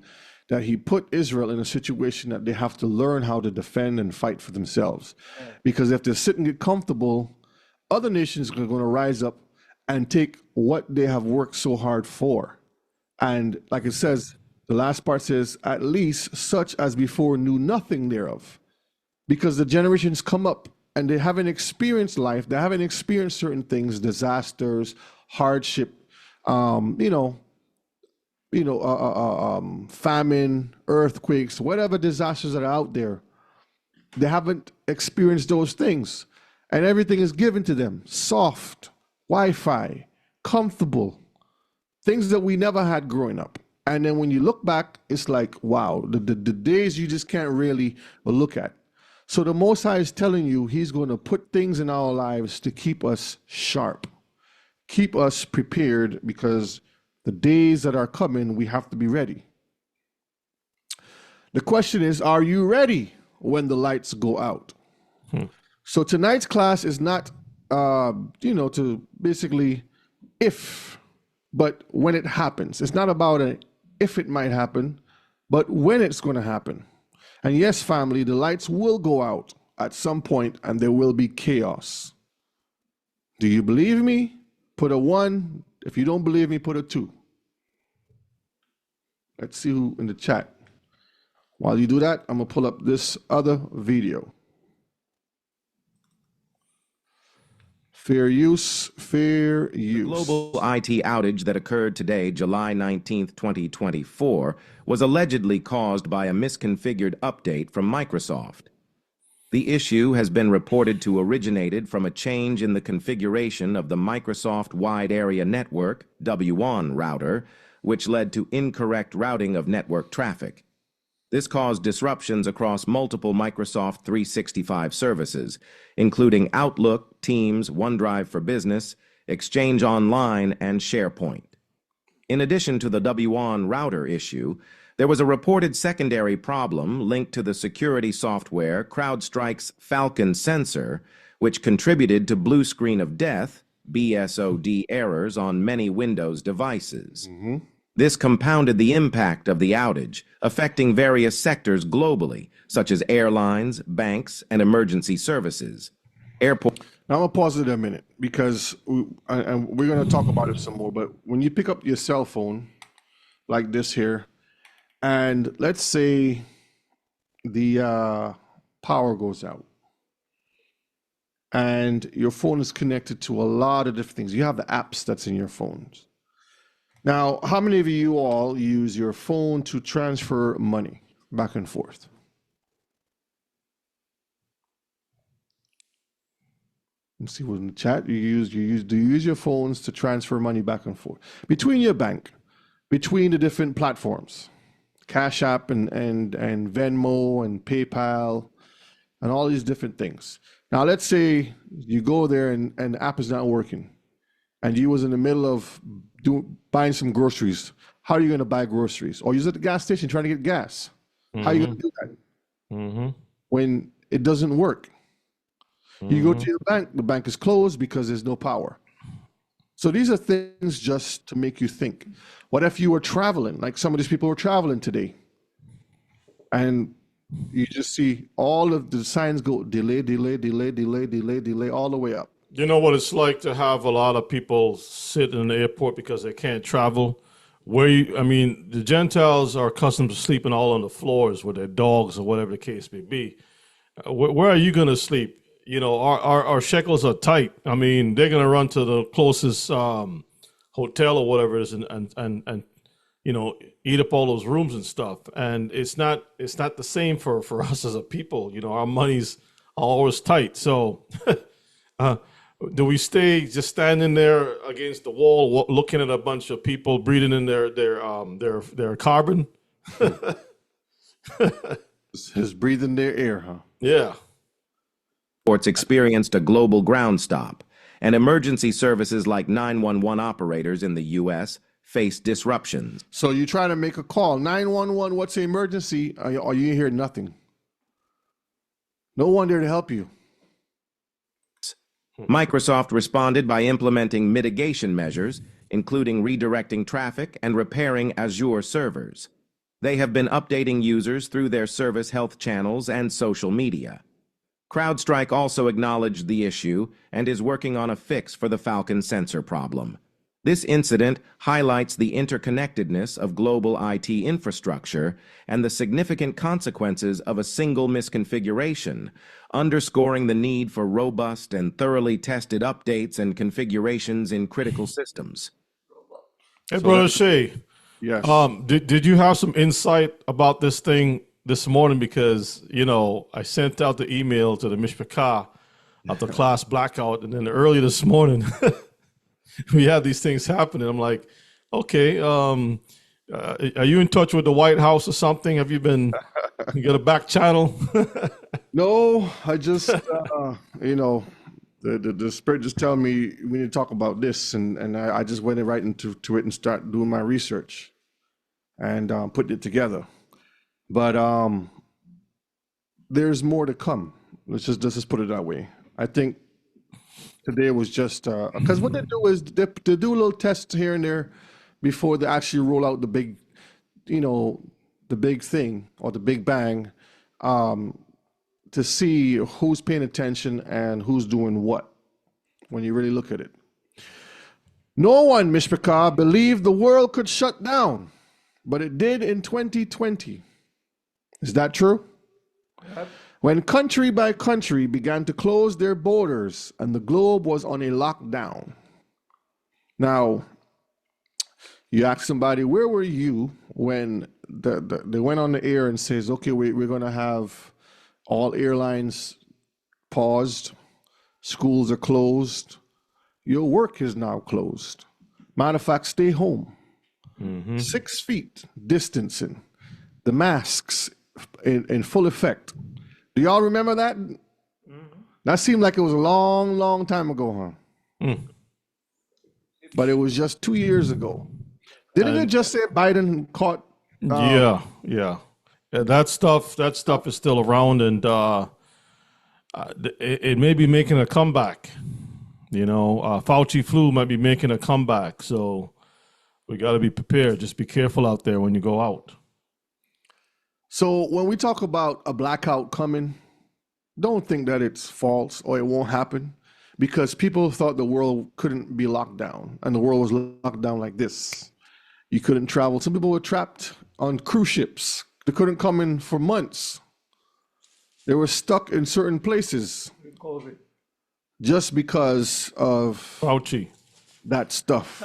that he put Israel in a situation that they have to learn how to defend and fight for themselves. Because if they sit and get comfortable, other nations are going to rise up and take what they have worked so hard for. And like it says, the last part says, at least such as before knew nothing thereof. Because the generations come up and they haven't experienced life. They haven't experienced certain things, disasters, hardship, famine, earthquakes, whatever disasters that are out there. They haven't experienced those things. And everything is given to them. Soft, Wi-Fi, comfortable. Things that we never had growing up. And then when you look back, it's like, wow, the days you just can't really look at. So the Most High is telling you he's going to put things in our lives to keep us sharp, keep us prepared, because the days that are coming, we have to be ready. The question is, are you ready when the lights go out? So tonight's class is not, to basically if, but when it happens. It's not about if it might happen, but when it's going to happen. And yes, family, the lights will go out at some point and there will be chaos. Do you believe me? Put a 1. If you don't believe me, put a 2. Let's see who in the chat. While you do that, I'm going to pull up this other video. Fair use, fair use. The global IT outage that occurred today, July 19th, 2024, was allegedly caused by a misconfigured update from Microsoft. The issue has been reported to originated from a change in the configuration of the Microsoft Wide Area Network, W1 router, which led to incorrect routing of network traffic. This caused disruptions across multiple Microsoft 365 services, including Outlook, Teams, OneDrive for Business, Exchange Online, and SharePoint. In addition to the W1 router issue, there was a reported secondary problem linked to the security software CrowdStrike's Falcon sensor, which contributed to blue screen of death, BSOD errors on many Windows devices. This compounded the impact of the outage, affecting various sectors globally, such as airlines, banks, and emergency services. Now I'm gonna pause it a minute because and we're gonna talk about it some more. But when you pick up your cell phone, like this here, and let's say the power goes out, and your phone is connected to a lot of different things. You have the apps that's in your phones. Now, how many of you all use your phone to transfer money back and forth? Let's see what's in the chat. Do you use your phones to transfer money back and forth between your bank, between the different platforms, Cash App and Venmo and PayPal, and all these different things. Now, let's say you go there and the app is not working, and you was in the middle of buying some groceries. How are you going to buy groceries? Or you're at the gas station trying to get gas. How are you going to do that? When it doesn't work? You go to your bank, the bank is closed because there's no power. So these are things just to make you think. What if you were traveling, like some of these people were traveling today, and you just see all of the signs go delay, delay, delay, delay, delay, delay, all the way up. You know what it's like to have a lot of people sit in the airport because they can't travel. The Gentiles are accustomed to sleeping all on the floors with their dogs or whatever the case may be. Where are you going to sleep? You know, our shekels are tight. I mean, they're going to run to the closest hotel or whatever it is and you know, eat up all those rooms and stuff. And it's not the same for us as a people. You know, our money's always tight. So do we stay just standing there against the wall, looking at a bunch of people breathing in their carbon? Just breathing their air, huh? Yeah. Airports experienced a global ground stop, and emergency services like 911 operators in the U.S. faced disruptions. So you try to make a call, 911, what's the emergency? Or you hear nothing. No one there to help you. Microsoft responded by implementing mitigation measures, including redirecting traffic and repairing Azure servers. They have been updating users through their service health channels and social media. CrowdStrike also acknowledged the issue and is working on a fix for the Falcon sensor problem. This incident highlights the interconnectedness of global IT infrastructure and the significant consequences of a single misconfiguration, underscoring the need for robust and thoroughly tested updates and configurations in critical systems. Hey, Brother Shay. Yes. Did you have some insight about this thing this morning? Because, you know, I sent out the email to the Mishpachah of the class Blackout, and then early this morning, we had these things happening. I'm like, okay, are you in touch with the White House or something? Have you got a back channel? No, I just, you know, the Spirit just tell me we need to talk about this, and I just went right into it and start doing my research and putting it together. But there's more to come. Let's just put it that way. I think today was just because what they do is they do little tests here and there before they actually roll out the big, you know, the big thing or the big bang, to see who's paying attention and who's doing what when you really look at it. No one, Mishpachah, believed the world could shut down, but it did in 2020. Is that true? Yep. when country by country began to close their borders and the globe was on a lockdown. Now, you ask somebody, where were you when they went on the air and says, okay, we're going to have all airlines paused, schools are closed, your work is now closed. Matter of fact, stay home. 6 feet distancing, the masks in full effect. Do y'all remember that? That seemed like it was a long, long time ago, huh? But it was just 2 years ago. Didn't it just say Biden caught? Yeah. That stuff is still around, and it may be making a comeback. Fauci flu might be making a comeback, so we got to be prepared. Just be careful out there when you go out. So when we talk about a blackout coming, don't think that it's false or it won't happen, because people thought the world couldn't be locked down, and the world was locked down like this. You couldn't travel. Some people were trapped on cruise ships. They couldn't come in for months. They were stuck in certain places just because of Fauci, that stuff.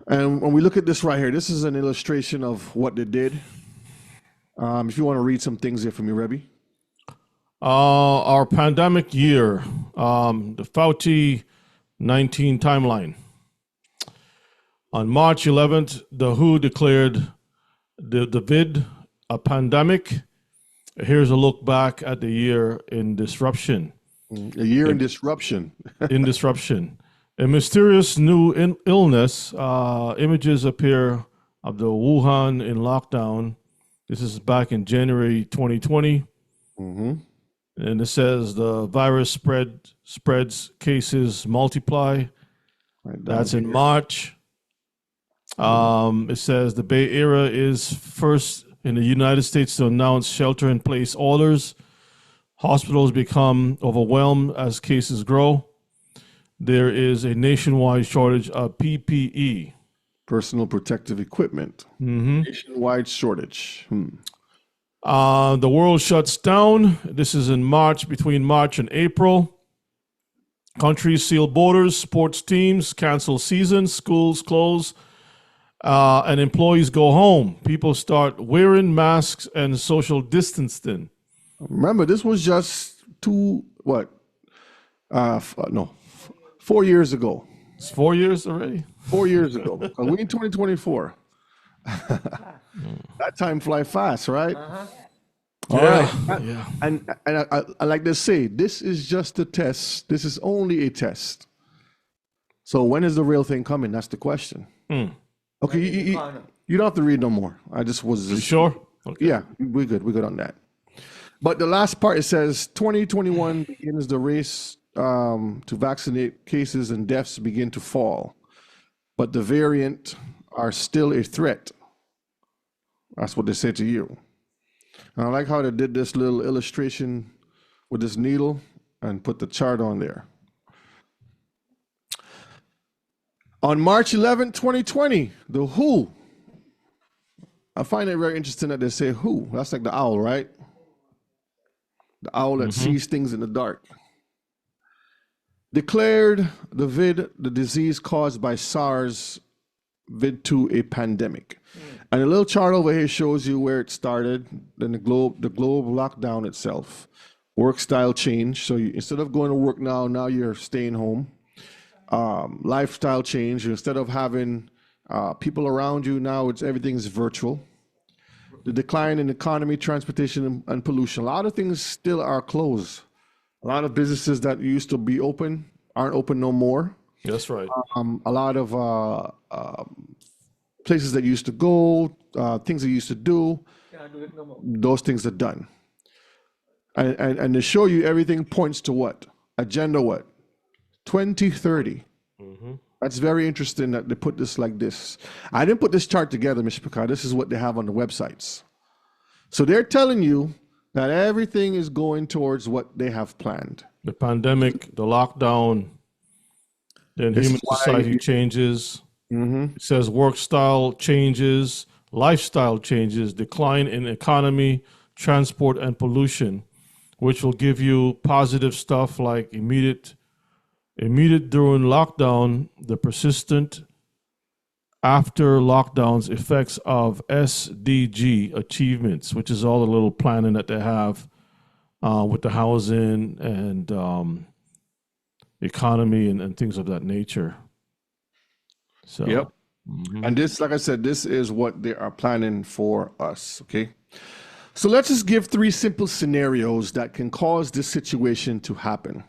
And when we look at this right here, this is an illustration of what they did. If you want to read some things here for me, Rebbe. Our pandemic year, the Fauci 19 timeline. On March 11th, the WHO declared the vid a pandemic. Here's a look back at the year in disruption. A year in disruption. In disruption. A mysterious new illness. Images appear of the Wuhan in lockdown. This is back in January 2020. And it says the virus spreads, cases multiply. That's in March. It says the Bay Area is first in the United States to announce shelter-in-place orders. Hospitals become overwhelmed as cases grow. There is a nationwide shortage of PPE. Personal protective equipment. Nationwide shortage. The world shuts down. This is in March, between March and April. Countries seal borders, sports teams cancel seasons, schools close, and employees go home. People start wearing masks and social distancing. Remember, this was just 4 years ago. It's 4 years already? 4 years ago. We in 2024. That time fly fast, right? All right. And I like to say, this is just a test. This is only a test. So when is the real thing coming? That's the question. Okay, you don't have to read no more. I just was. You sure? Okay. Yeah, we're good. We're good on that. But the last part, it says 2021 begins the race to vaccinate. Cases and deaths begin to fall, but the variant are still a threat. That's what they say to you. And I like how they did this little illustration with this needle and put the chart on there. On March 11, 2020, the WHO, I find it very interesting that they say WHO. That's like the owl, right? The owl that sees things in the dark. Declared the disease caused by SARS-CoV-2 a pandemic. And a little chart over here shows you where it started, then the globe lockdown itself. Work style change. So instead of going to work now you're staying home. Lifestyle change. Instead of having people around you, now everything's virtual. The decline in economy, transportation, and pollution. A lot of things still are closed. A lot of businesses that used to be open aren't open no more. That's right. A lot of places that used to go, things that used to do, those things are done. And to show you, everything points to what? Agenda what? 2030. That's very interesting that they put this like this. I didn't put this chart together, Mr. Picard. This is what they have on the websites. So they're telling you that everything is going towards what they have planned. The pandemic, the lockdown, then human society changes. It says work style changes, lifestyle changes, decline in economy, transport, and pollution, which will give you positive stuff like immediate during lockdown, the persistent after lockdowns effects of SDG achievements, which is all the little planning that they have with the housing and economy and things of that nature. So, Yep. And this, like I said, this is what they are planning for us. Okay. So let's just give 3 simple scenarios that can cause this situation to happen.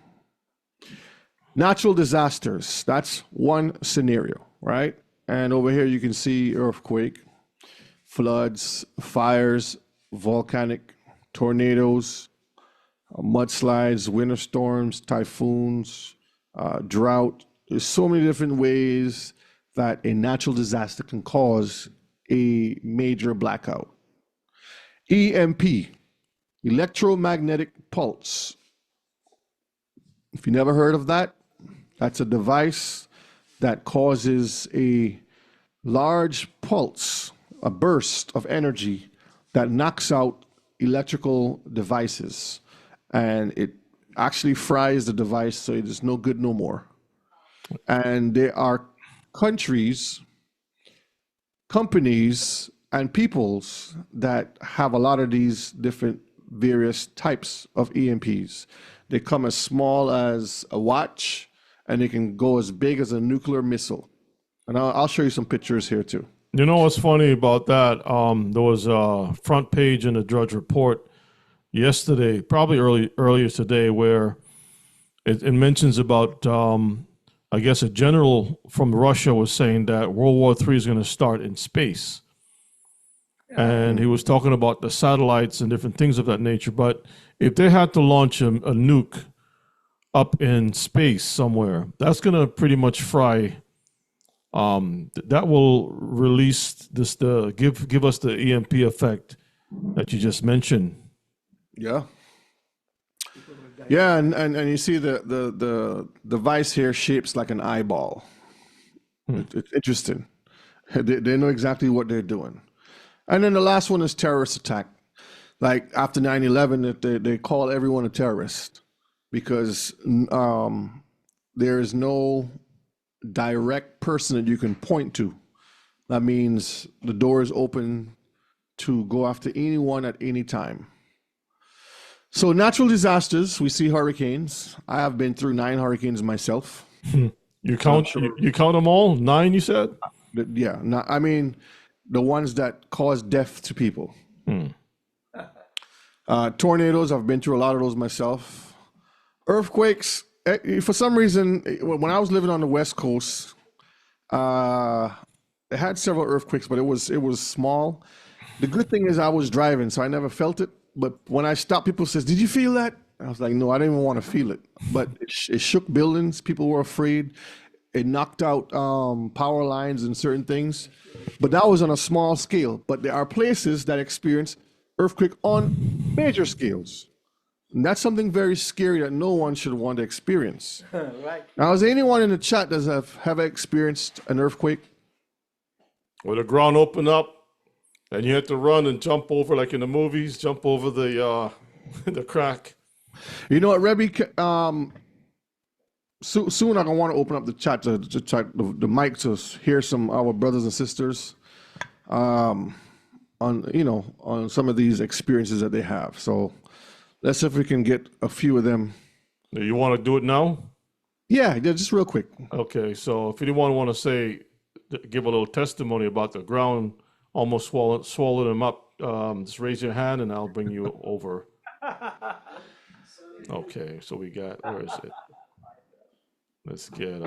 Natural disasters, that's one scenario, right? And over here you can see earthquake, floods, fires, volcanic, tornadoes, mudslides, winter storms, typhoons, drought. There's so many different ways that a natural disaster can cause a major blackout. EMP, electromagnetic pulse. If you never heard of that, that's a device that causes a large pulse, a burst of energy that knocks out electrical devices. And it actually fries the device so it is no good no more. And there are countries, companies, and peoples that have a lot of these different various types of EMPs. They come as small as a watch, and they can go as big as a nuclear missile. And I'll show you some pictures here too. You know what's funny about that? There was a front page in the Drudge Report yesterday, probably earlier today, where it mentions about, I guess, a general from Russia was saying that World War III is going to start in space. And he was talking about the satellites and different things of that nature. But if they had to launch a nuke up in space somewhere, that's going to pretty much fry. That will release this, give us the EMP effect that you just mentioned. Yeah. Yeah, and you see the device here shapes like an eyeball. It's interesting. They know exactly what they're doing. And then the last one is terrorist attack. Like after 9/11, they call everyone a terrorist because there is no direct person that you can point to. That means the door is open to go after anyone at any time. So natural disasters, we see hurricanes. I have been through 9 hurricanes myself. You count you count them all? 9, you said? Yeah. I mean, the ones that cause death to people. Tornadoes, I've been through a lot of those myself. Earthquakes, for some reason, when I was living on the West Coast, it had several earthquakes, but it was small. The good thing is I was driving, so I never felt it. But when I stopped, people says, "Did you feel that?" I was like, "No, I didn't even want to feel it." But it shook buildings. People were afraid. It knocked out power lines and certain things. But that was on a small scale. But there are places that experience earthquake on major scales. And that's something very scary that no one should want to experience. Right. Now, is anyone in the chat that have experienced an earthquake? Where the ground opened up and you had to run and jump over, like in the movies, jump over the the crack. You know what, Rebbe? Soon I'm gonna want to open up the chat to the mic to hear some of our brothers and sisters on some of these experiences that they have. So let's see if we can get a few of them. You want to do it now? Yeah, just real quick. Okay, so if anyone want to give a little testimony about the ground almost swallowed them up, just raise your hand and I'll bring you over. Okay, so we got, where is it? Let's get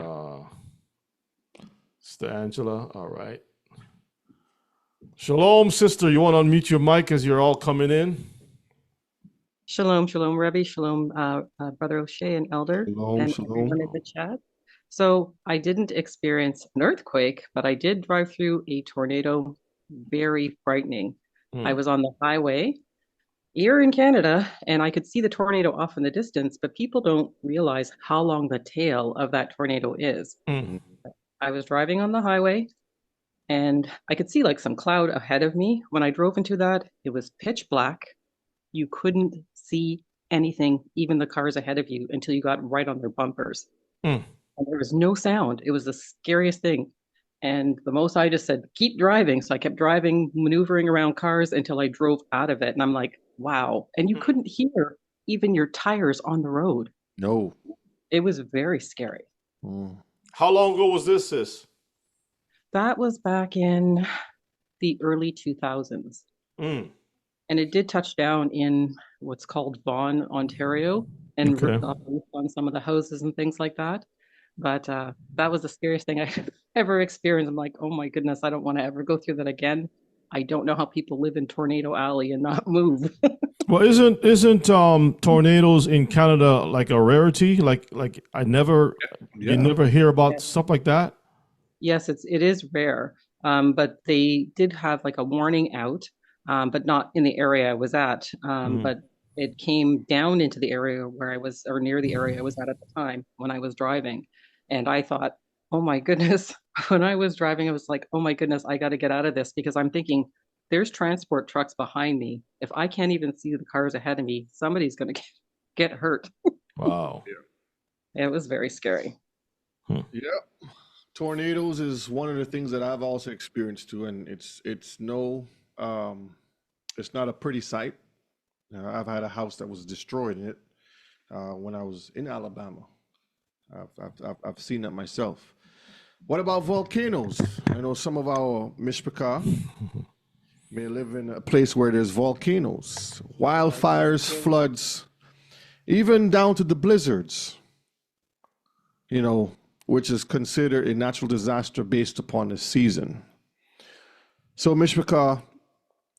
Sister Angela. All right. Shalom, sister. You want to unmute your mic as you're all coming in? Shalom, shalom, Rebbe. Shalom, Brother O'Shea and Elder. Shalom, and shalom. everyone in the chat. So I didn't experience an earthquake, but I did drive through a tornado. Very frightening. I was on the highway here in Canada, and I could see the tornado off in the distance, but people don't realize how long the tail of that tornado is. I was driving on the highway, and I could see like some cloud ahead of me. When I drove into that, it was pitch black. you couldn't see anything, even the cars ahead of you, until you got right on their bumpers. Mm. And there was no sound. It was the scariest thing. And the most I just said, keep driving. So I kept driving, maneuvering around cars until I drove out of it. And I'm like, wow. And you couldn't hear even your tires on the road. No. It was very scary. How long ago was this, sis? That was back in the early 2000s. Mm. And it did touch down in what's called Vaughan, Ontario, and ripped off the roof on some of the houses and things like that. But that was the scariest thing I ever experienced. I'm like, oh my goodness, I don't want to ever go through that again. I don't know how people live in Tornado Alley and not move. Well, isn't tornadoes in Canada like a rarity? Like you never hear about stuff like that. Yes, it is rare. But they did have like a warning out, but not in the area I was at. But it came down into the area where I was, or near the area I was at the time when I was driving. And I thought, oh my goodness, when I was driving, I was like, oh my goodness, I got to get out of this, because I'm thinking there's transport trucks behind me. If I can't even see the cars ahead of me, somebody's going to get hurt. Wow. It was very scary. Yeah. Tornadoes is one of the things that I've also experienced too, and it's not a pretty sight. I've had a house that was destroyed in it when I was in Alabama. I've seen that myself. What about volcanoes? I know some of our Mishpachah may live in a place where there's volcanoes, wildfires, floods, even down to the blizzards, which is considered a natural disaster based upon the season. So, Mishpachah,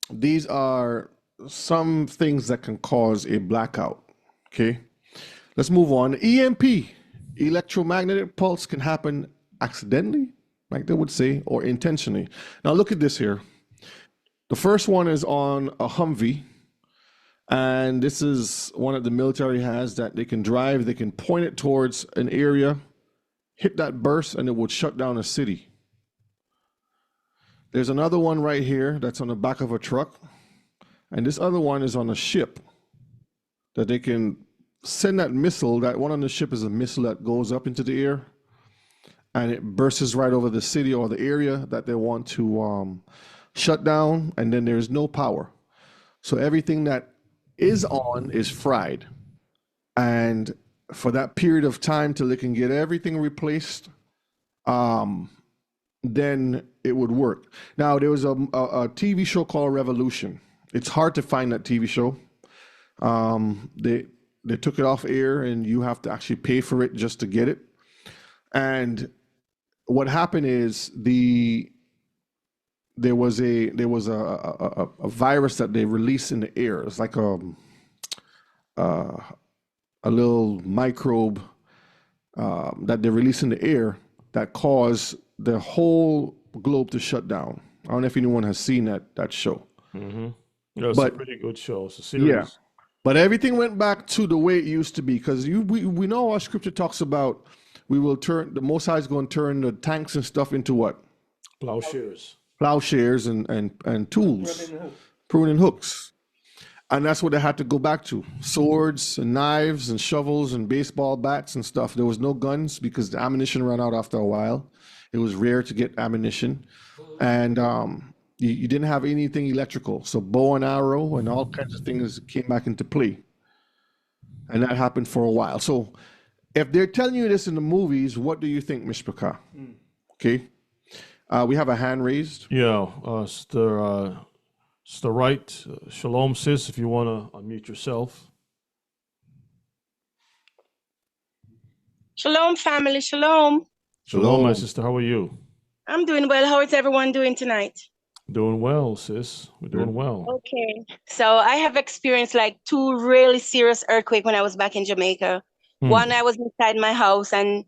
these are some things that can cause a blackout. Okay, let's move on. EMP, electromagnetic pulse, can happen accidentally, like they would say, or intentionally. Now, look at this here. The first one is on a Humvee, and this is one that the military has that they can drive. They can point it towards an area, hit that burst, and it would shut down a city. There's another one right here that's on the back of a truck, and this other one is on a ship that they can send that missile. That one on the ship is a missile that goes up into the air, and it bursts right over the city or the area that they want to shut down, and then there's no power. So everything that is on is fried. And for that period of time till they can get everything replaced, then it would work. Now, there was a TV show called Revolution. It's hard to find that TV show. They took it off air, and you have to actually pay for it just to get it. And what happened is there was a virus that they released in the air. It's like a little microbe that they released in the air that caused the whole globe to shut down. I don't know if anyone has seen that show. Mm-hmm. Yeah, it's a pretty good show. It's a series. Yeah, but everything went back to the way it used to be, because we know our scripture talks about the Most High is going to turn the tanks and stuff into what? Plowshares and tools, pruning hooks. And that's what they had to go back to. Swords and knives and shovels and baseball bats and stuff. There was no guns because the ammunition ran out after a while. It was rare to get ammunition. And you didn't have anything electrical. So bow and arrow and all kinds of things came back into play. And that happened for a while. So if they're telling you this in the movies, what do you think, Mishpachah? Okay. We have a hand raised. Yeah, it's the right. Shalom, sis, if you want to unmute yourself. Shalom, family. Shalom. Shalom, my sister. How are you? I'm doing well. How is everyone doing tonight? Doing well, sis. We're doing well. Okay. So I have experienced like 2 really serious earthquakes when I was back in Jamaica. One, I was inside my house, and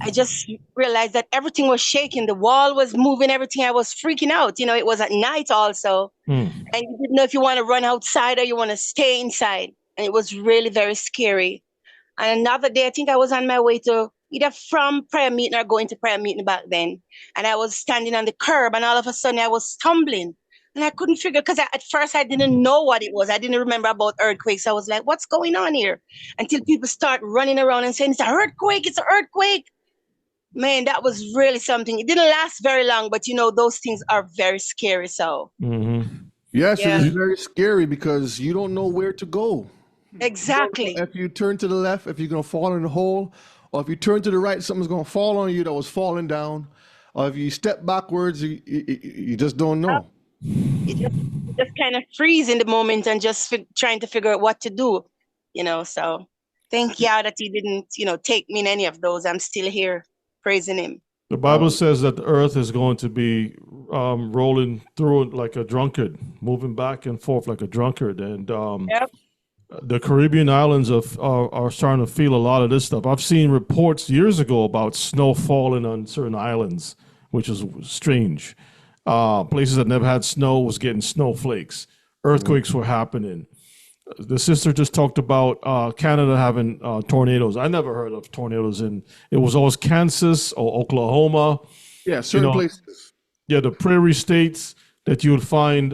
I just realized that everything was shaking. The wall was moving, everything. I was freaking out. It was at night also. And you didn't know if you want to run outside or you want to stay inside. And it was really very scary. And another day, I think I was on my way to either from prayer meeting or going to prayer meeting back then. And I was standing on the curb, and all of a sudden I was stumbling. And I couldn't figure, because at first I didn't know what it was. I didn't remember about earthquakes. I was like, what's going on here? Until people start running around and saying, it's an earthquake, it's an earthquake. Man, that was really something. It didn't last very long, but those things are very scary. So, Yes, it yeah, is very scary because you don't know where to go. exactly. If you turn to the left, if you're going to fall in a hole, or if you turn to the right, something's going to fall on you that was falling down. Or if you step backwards, you just don't know. You just kind of freeze in the moment and just trying to figure out what to do, So thank God that he didn't, take me in any of those. I'm still here praising him. The Bible says that the earth is going to be rolling through it like a drunkard, moving back and forth like a drunkard. And Yep. the Caribbean islands are starting to feel a lot of this stuff. I've seen reports years ago about snow falling on certain islands, which is strange. Places that never had snow was getting snowflakes. Earthquakes were happening. The sister just talked about Canada having tornadoes. I never heard of tornadoes it was always Kansas or Oklahoma. Yeah, certain places. Yeah, the prairie states that you would find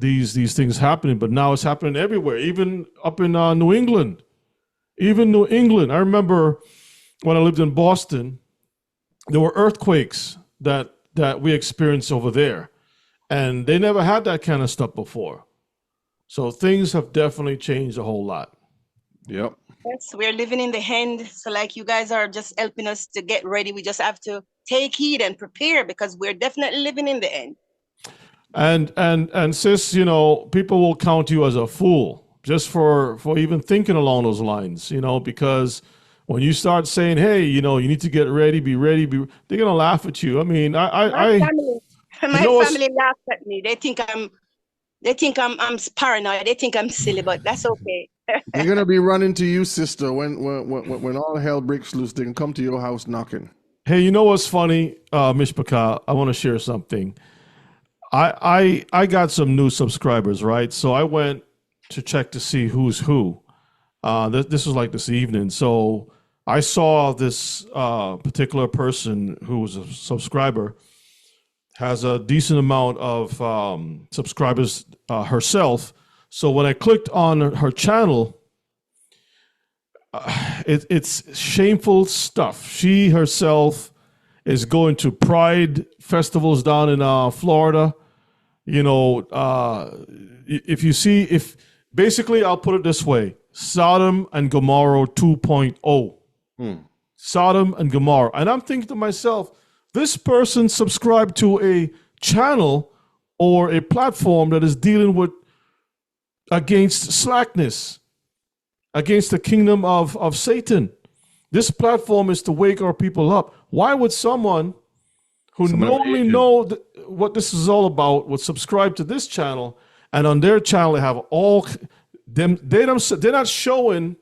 these things happening, but now it's happening everywhere, even up in New England. Even New England. I remember when I lived in Boston, there were earthquakes that we experienced over there, and they never had that kind of stuff before. So things have definitely changed a whole lot. Yep. Yes, we're living in the end. So like you guys are just helping us to get ready. We just have to take heed and prepare because we're definitely living in the end. And sis, people will count you as a fool just for even thinking along those lines, because when you start saying, hey, you need to get ready, be ready, they're going to laugh at you. I mean, My family laughs at me. They think I'm paranoid. They think I'm silly, but that's okay. They're gonna be running to you, sister. When all hell breaks loose, they can come to your house knocking. Hey, you know what's funny, Mishpaka? I want to share something. I got some new subscribers, right? So I went to check to see who's who. This was like this evening. So I saw this particular person who was a subscriber has a decent amount of subscribers herself. So when I clicked on her channel, it's shameful stuff. She herself is going to pride festivals down in Florida. If basically, I'll put it this way: Sodom and Gomorrah 2.0. Sodom and Gomorrah. And I'm thinking to myself, this person subscribed to a channel or a platform that is dealing with against slackness, against the kingdom of Satan. This platform is to wake our people up. Why would someone who normally know what this is all about would subscribe to this channel, and on their channel they have all them? They're not showing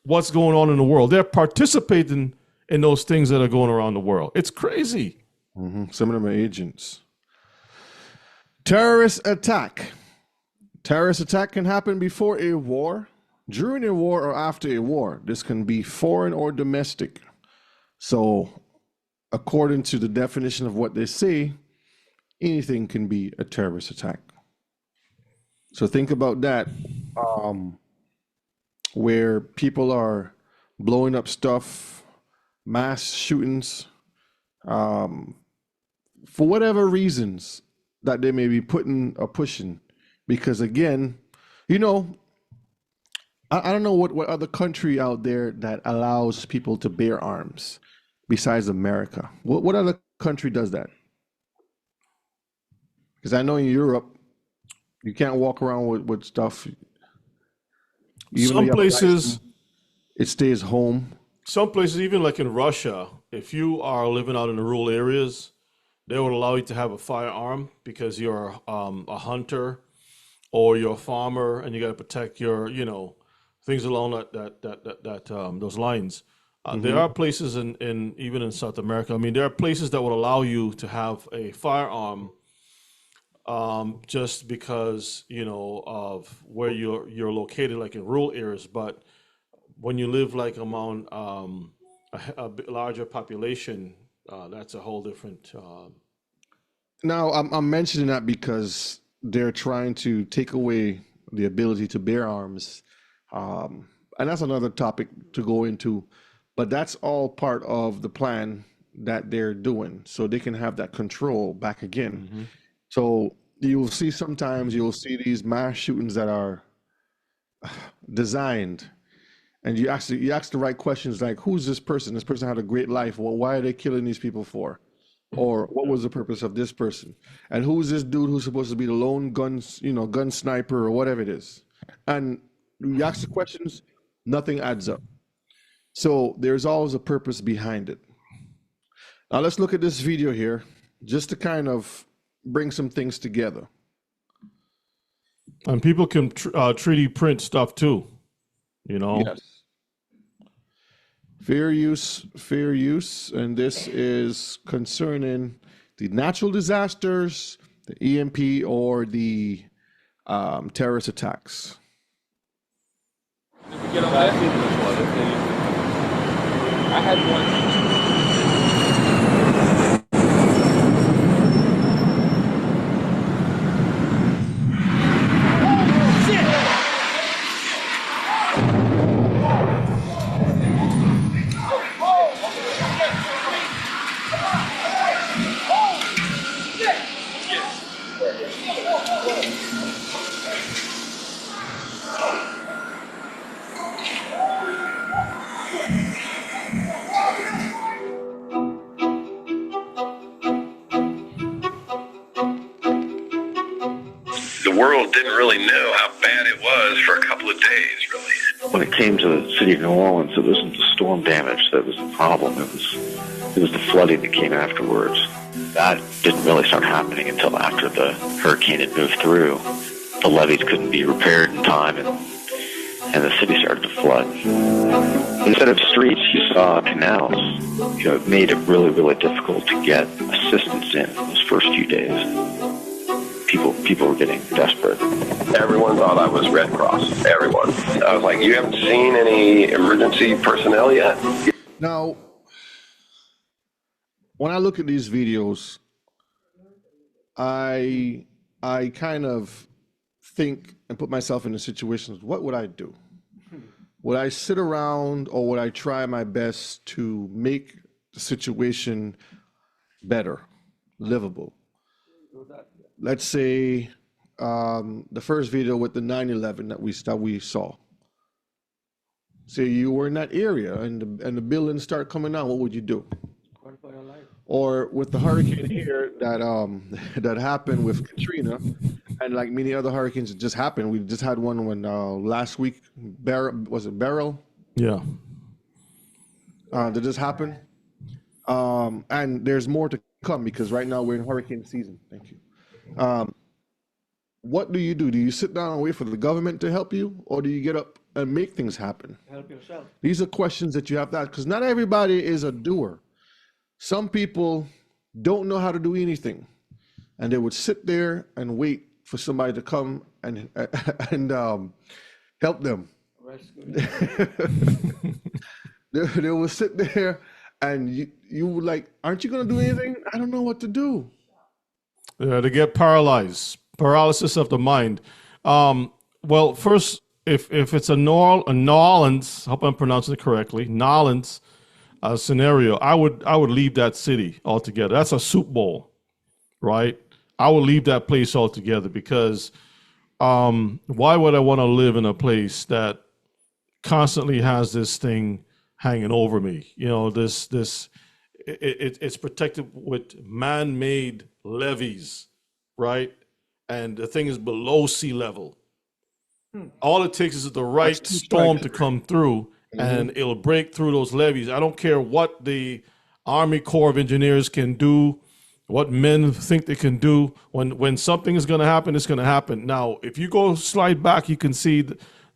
what's going on in the world. They're participating in those things that are going around the world. It's crazy. Some of them are agents. Terrorist attack. Terrorist attack can happen before a war, during a war, or after a war. This can be foreign or domestic. So, according to the definition of what they say, anything can be a terrorist attack. So think about that, where people are blowing up stuff, mass shootings, for whatever reasons that they may be putting or pushing. Because again, I don't know what other country out there that allows people to bear arms besides America. What other country does that? Because I know in Europe, you can't walk around with stuff. Even Some places, it stays home. Some places, even like in Russia, if you are living out in the rural areas, they would allow you to have a firearm because you're a hunter or you're a farmer and you got to protect your, things along those lines. There are places in even in South America. I mean, there are places that would allow you to have a firearm just because of where you're located, like in rural areas. But when you live like among a larger population, that's a whole different. Now, I'm mentioning that because they're trying to take away the ability to bear arms. And that's another topic to go into, but that's all part of the plan that they're doing so they can have that control back again. So you'll see these mass shootings that are designed, and you ask the right questions like, who's this person? This person had a great life. Well, why are they killing these people for? Or what was the purpose of this person? And who's this dude who's supposed to be the lone gun sniper or whatever it is? And you ask the questions, nothing adds up. So there's always a purpose behind it. Now let's look at this video here, just to kind of bring some things together. And people can 3D print stuff too, Yes. Fair use, and this is concerning the natural disasters, the EMP, or the terrorist attacks. Did we get on that? I had one. The world didn't really know how bad it was for a couple of days, really. When it came to the city of New Orleans, it wasn't the storm damage that was the problem. It was the flooding that came afterwards. That didn't really start happening until after the hurricane had moved through. The levees couldn't be repaired in time, and the city started to flood. Instead of streets, you saw canals. It made it really, really difficult to get assistance in those first few days. People were getting desperate. Everyone thought I was Red Cross. Everyone. I was like, you haven't seen any emergency personnel yet? Now, when I look at these videos, I kind of think and put myself in a situation, what would I do? Would I sit around, or would I try my best to make the situation better, livable? Let's say the first video with the 9/11 that we saw. Say you were in that area and the buildings start coming down, what would you do? Or with the hurricane here that happened with Katrina, and like many other hurricanes that just happened. We just had one when last week, Beryl? Yeah. Did this happen? And there's more to come because right now we're in hurricane season. Thank you. What do? Do you sit down and wait for the government to help you, or do you get up and make things happen? Help yourself. These are questions that you have to ask, because not everybody is a doer. Some people don't know how to do anything, and they would sit there and wait for somebody to come and help them. They will sit there, and you would like, aren't you going to do anything? I don't know what to do. They get paralysis of the mind. Well, first, if it's a New Orleans, I hope I'm pronouncing it correctly, New Orleans scenario, I would leave that city altogether. That's a soup bowl, right? I would leave that place altogether because why would I want to live in a place that constantly has this thing hanging over me? It's protected with man-made levees, right? And the thing is below sea level. All it takes is the right storm to come through, and it'll break through those levees. I don't care what the Army Corps of Engineers can do, what men think they can do. When something is going to happen, it's going to happen. Now, if you go slide back, you can see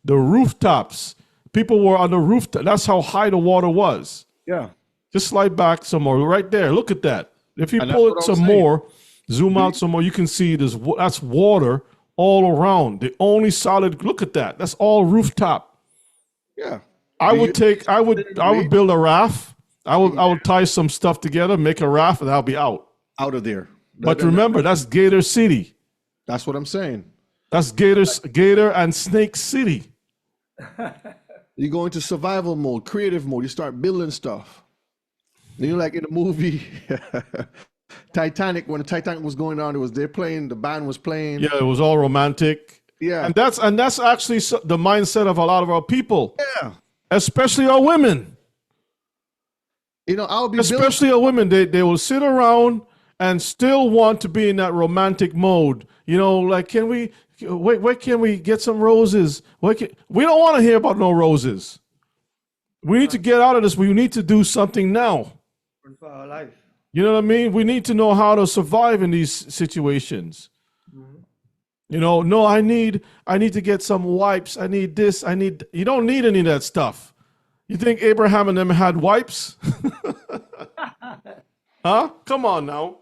the rooftops. People were on the rooftop. That's how high the water was. Yeah. Just slide back some more. Right there. Look at that. If you pull it some more, zoom out some more, you can see that's water all around. The only solid, look at that. That's all rooftop. Yeah. I would build a raft. I would tie some stuff together, make a raft, and I'll be out. Out of there. But remember, that's Gator City. That's what I'm saying. That's Gator and Snake City. You go into survival mode, creative mode. You start building stuff. You know, like in the movie Titanic, when the Titanic was going on, the band was playing. Yeah, it was all romantic. Yeah, and that's actually the mindset of a lot of our people. Yeah, especially our women. You know, especially our women. They will sit around and still want to be in that romantic mode. You know, like, where can we get some roses? We don't want to hear about no roses. We need to get out of this. We need to do something now. For our life. You know what I mean? We need to know how to survive in these situations. You know, no, I need to get some wipes. I need this. You don't need any of that stuff. You think Abraham and them had wipes? Huh? Come on now.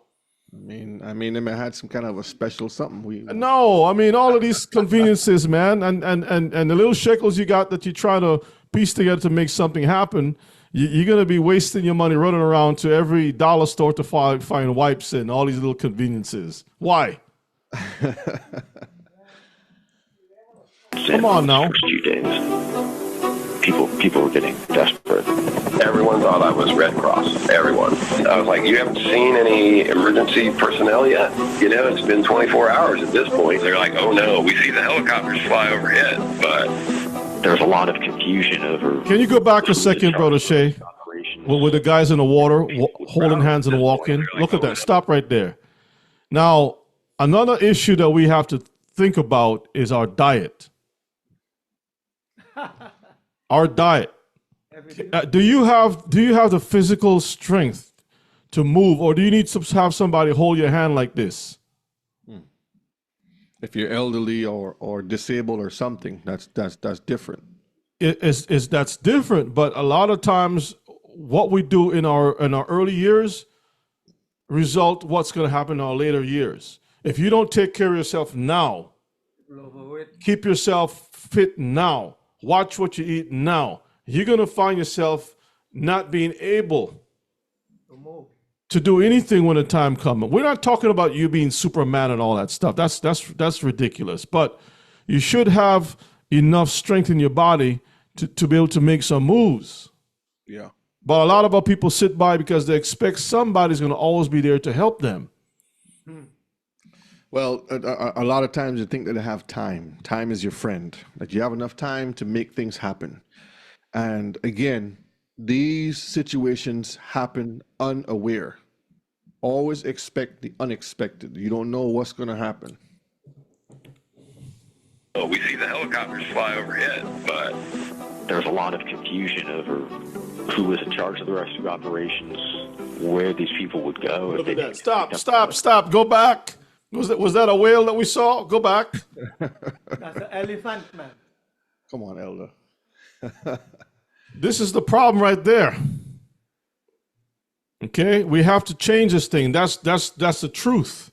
I mean, they may have had some kind of a special something. No, I mean, all of these conveniences, man, and the little shekels you got that you try to piece together to make something happen, you're going to be wasting your money running around to every dollar store to find wipes and all these little conveniences. Why? Come on now. First few days, people were getting desperate. Everyone thought I was Red Cross. Everyone. I was like, you haven't seen any emergency personnel yet? You know, it's been 24 hours at this point. They're like, oh no, we see the helicopters fly overhead. But there's a lot of confusion over. Can you go back a second, Brother Shea? With the guys in the water holding hands and walking. Look at that. Stop right there. Now, another issue that we have to think about is our diet. Our diet. Do you have the physical strength to move, or do you need to have somebody hold your hand like this? If you're elderly or disabled or something, that's different. That's different, but a lot of times what we do in our early years result what's going to happen in our later years. If you don't take care of yourself now, keep yourself fit now, watch what you eat now, you're going to find yourself not being able to do anything when the time comes. We're not talking about you being Superman and all that stuff. That's ridiculous. But you should have enough strength in your body to be able to make some moves. Yeah. But a lot of our people sit by because they expect somebody's going to always be there to help them. Well, a lot of times you think that they have time. Time is your friend. That you have enough time to make things happen. And again, these situations happen unaware. Always expect the unexpected. You don't know what's going to happen. well, we see the helicopters fly overhead, but there's a lot of confusion over who was in charge of the rescue operations, where these people would go. Look at that. Stop. Go back. Was that a whale that we saw? Go back. That's an elephant, man. Come on, Elder. This is the problem right there. Okay, we have to change this thing. That's the truth.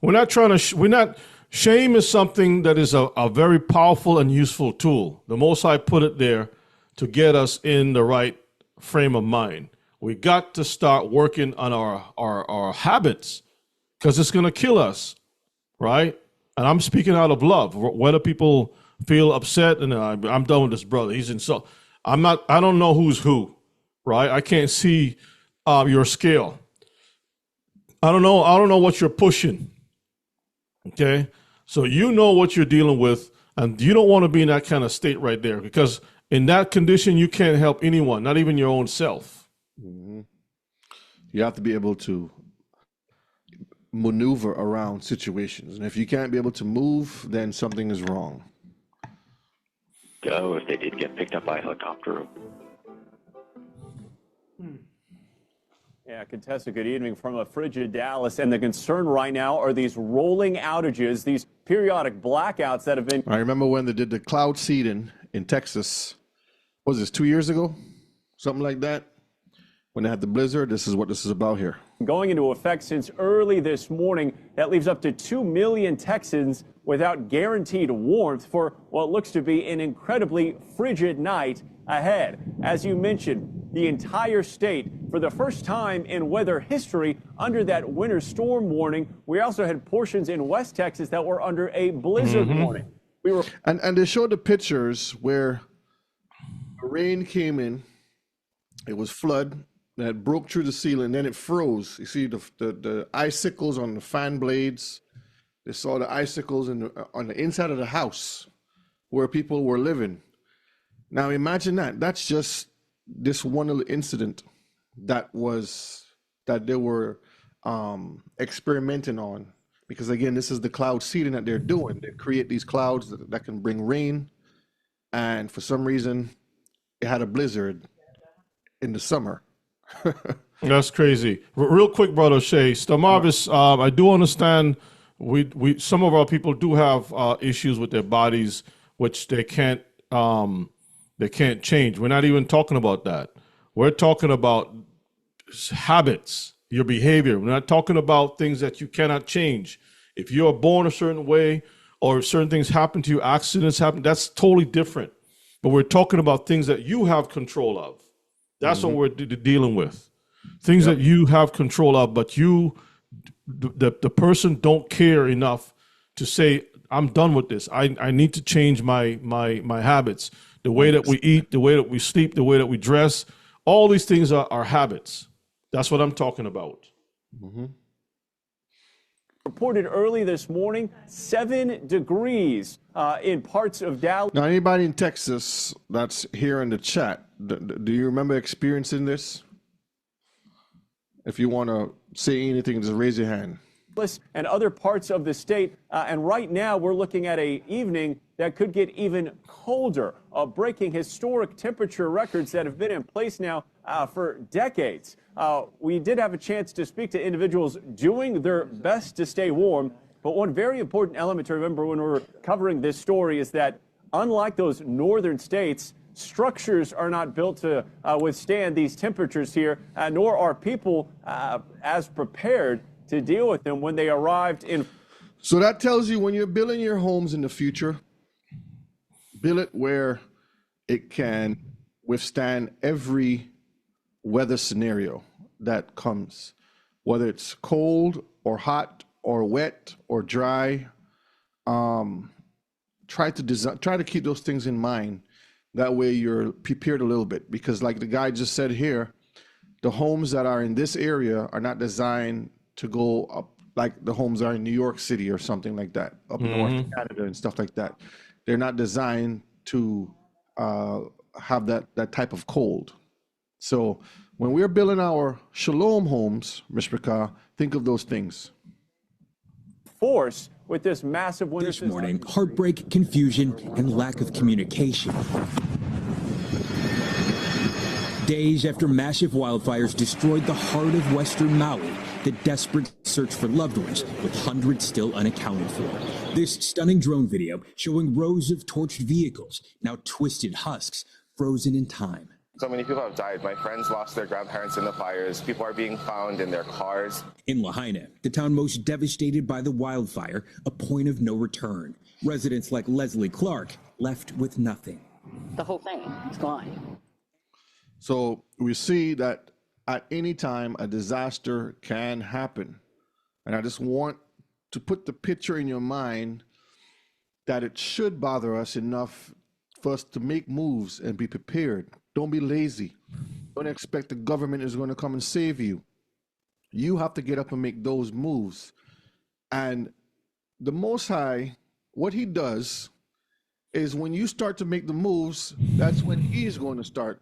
We're not trying to. Shame is something that is a very powerful and useful tool. The Most High put it there to get us in the right frame of mind. We got to start working on our habits, because it's going to kill us, right? And I'm speaking out of love. Whether people feel upset, and I'm done with this brother, he's insult. I don't know who's who, right? I can't see your scale. I don't know what you're pushing. Okay, so you know what you're dealing with, and you don't want to be in that kind of state right there, because in that condition you can't help anyone, not even your own self. Mm-hmm. You have to be able to maneuver around situations, and if you can't be able to move, then something is wrong. Go if they did get picked up by a helicopter. Yeah, Contessa, good evening from a frigid Dallas. And the concern right now are these rolling outages, these periodic blackouts that have been. I remember when they did the cloud seeding in Texas. What was this, 2 years ago? Something like that? When they had the blizzard, this is what this is about here. Going into effect since early this morning. That leaves up to 2 million Texans without guaranteed warmth for what looks to be an incredibly frigid night ahead. As you mentioned, the entire state for for the first time in weather history under that winter storm warning. We also had portions in West Texas that were under a blizzard warning. And they showed the pictures where the rain came in, it was flood that broke through the ceiling, then it froze. You see the icicles on the fan blades. They saw the icicles on the inside of the house where people were living. Now imagine that. That's just this one little incident that they were experimenting on. Because again, this is the cloud seeding that they're doing. They create these clouds that can bring rain. And for some reason, it had a blizzard in the summer. That's crazy. Real quick, Brother Shay, Stamarvis, I do understand we some of our people do have issues with their bodies, which they can't change. We're not even talking about that. We're talking about habits, your behavior. We're not talking about things that you cannot change. If you're born a certain way or certain things happen to you, accidents happen, that's totally different. But we're talking about things that you have control of. That's what we're dealing with. Things that you have control of, but the person don't care enough to say, I'm done with this. I need to change my habits. The way that we eat, the way that we sleep, the way that we dress, all these things are habits. That's what I'm talking about. Reported early this morning, 7 degrees in parts of Dallas. Now, anybody in Texas that's here in the chat, do you remember experiencing this? If you want to say anything, just raise your hand. And other parts of the state. And right now, we're looking at an evening that could get even colder, breaking historic temperature records that have been in place now for decades. We did have a chance to speak to individuals doing their best to stay warm. But one very important element to remember when we're covering this story is that unlike those northern states, structures are not built to withstand these temperatures here, nor are people as prepared to deal with them when they arrived in. So that tells you when you're building your homes in the future, build it where it can withstand every weather scenario that comes, whether it's cold or hot or wet or dry. Try to keep those things in mind. That way you're prepared a little bit, because like the guy just said here, the homes that are in this area are not designed to go up like the homes are in New York City or something like that, up north in Canada and stuff like that. They're not designed to have that type of cold. So when we're building our Shalom homes, Mishpachah, think of those things. Force with this massive winter this morning, heartbreak, confusion, and lack of communication. Days after massive wildfires destroyed the heart of western Maui, the desperate search for loved ones, with hundreds still unaccounted for. This stunning drone video showing rows of torched vehicles, now twisted husks, frozen in time. So many people have died. My friends lost their grandparents in the fires. People are being found in their cars. In Lahaina, the town most devastated by the wildfire, a point of no return. Residents like Leslie Clark left with nothing. The whole thing is gone. So we see that at any time a disaster can happen. And I just want to put the picture in your mind that it should bother us enough for us to make moves and be prepared. Don't be lazy. Don't expect the government is going to come and save you. You have to get up and make those moves. And the Most High, what he does is when you start to make the moves, that's when he's going to start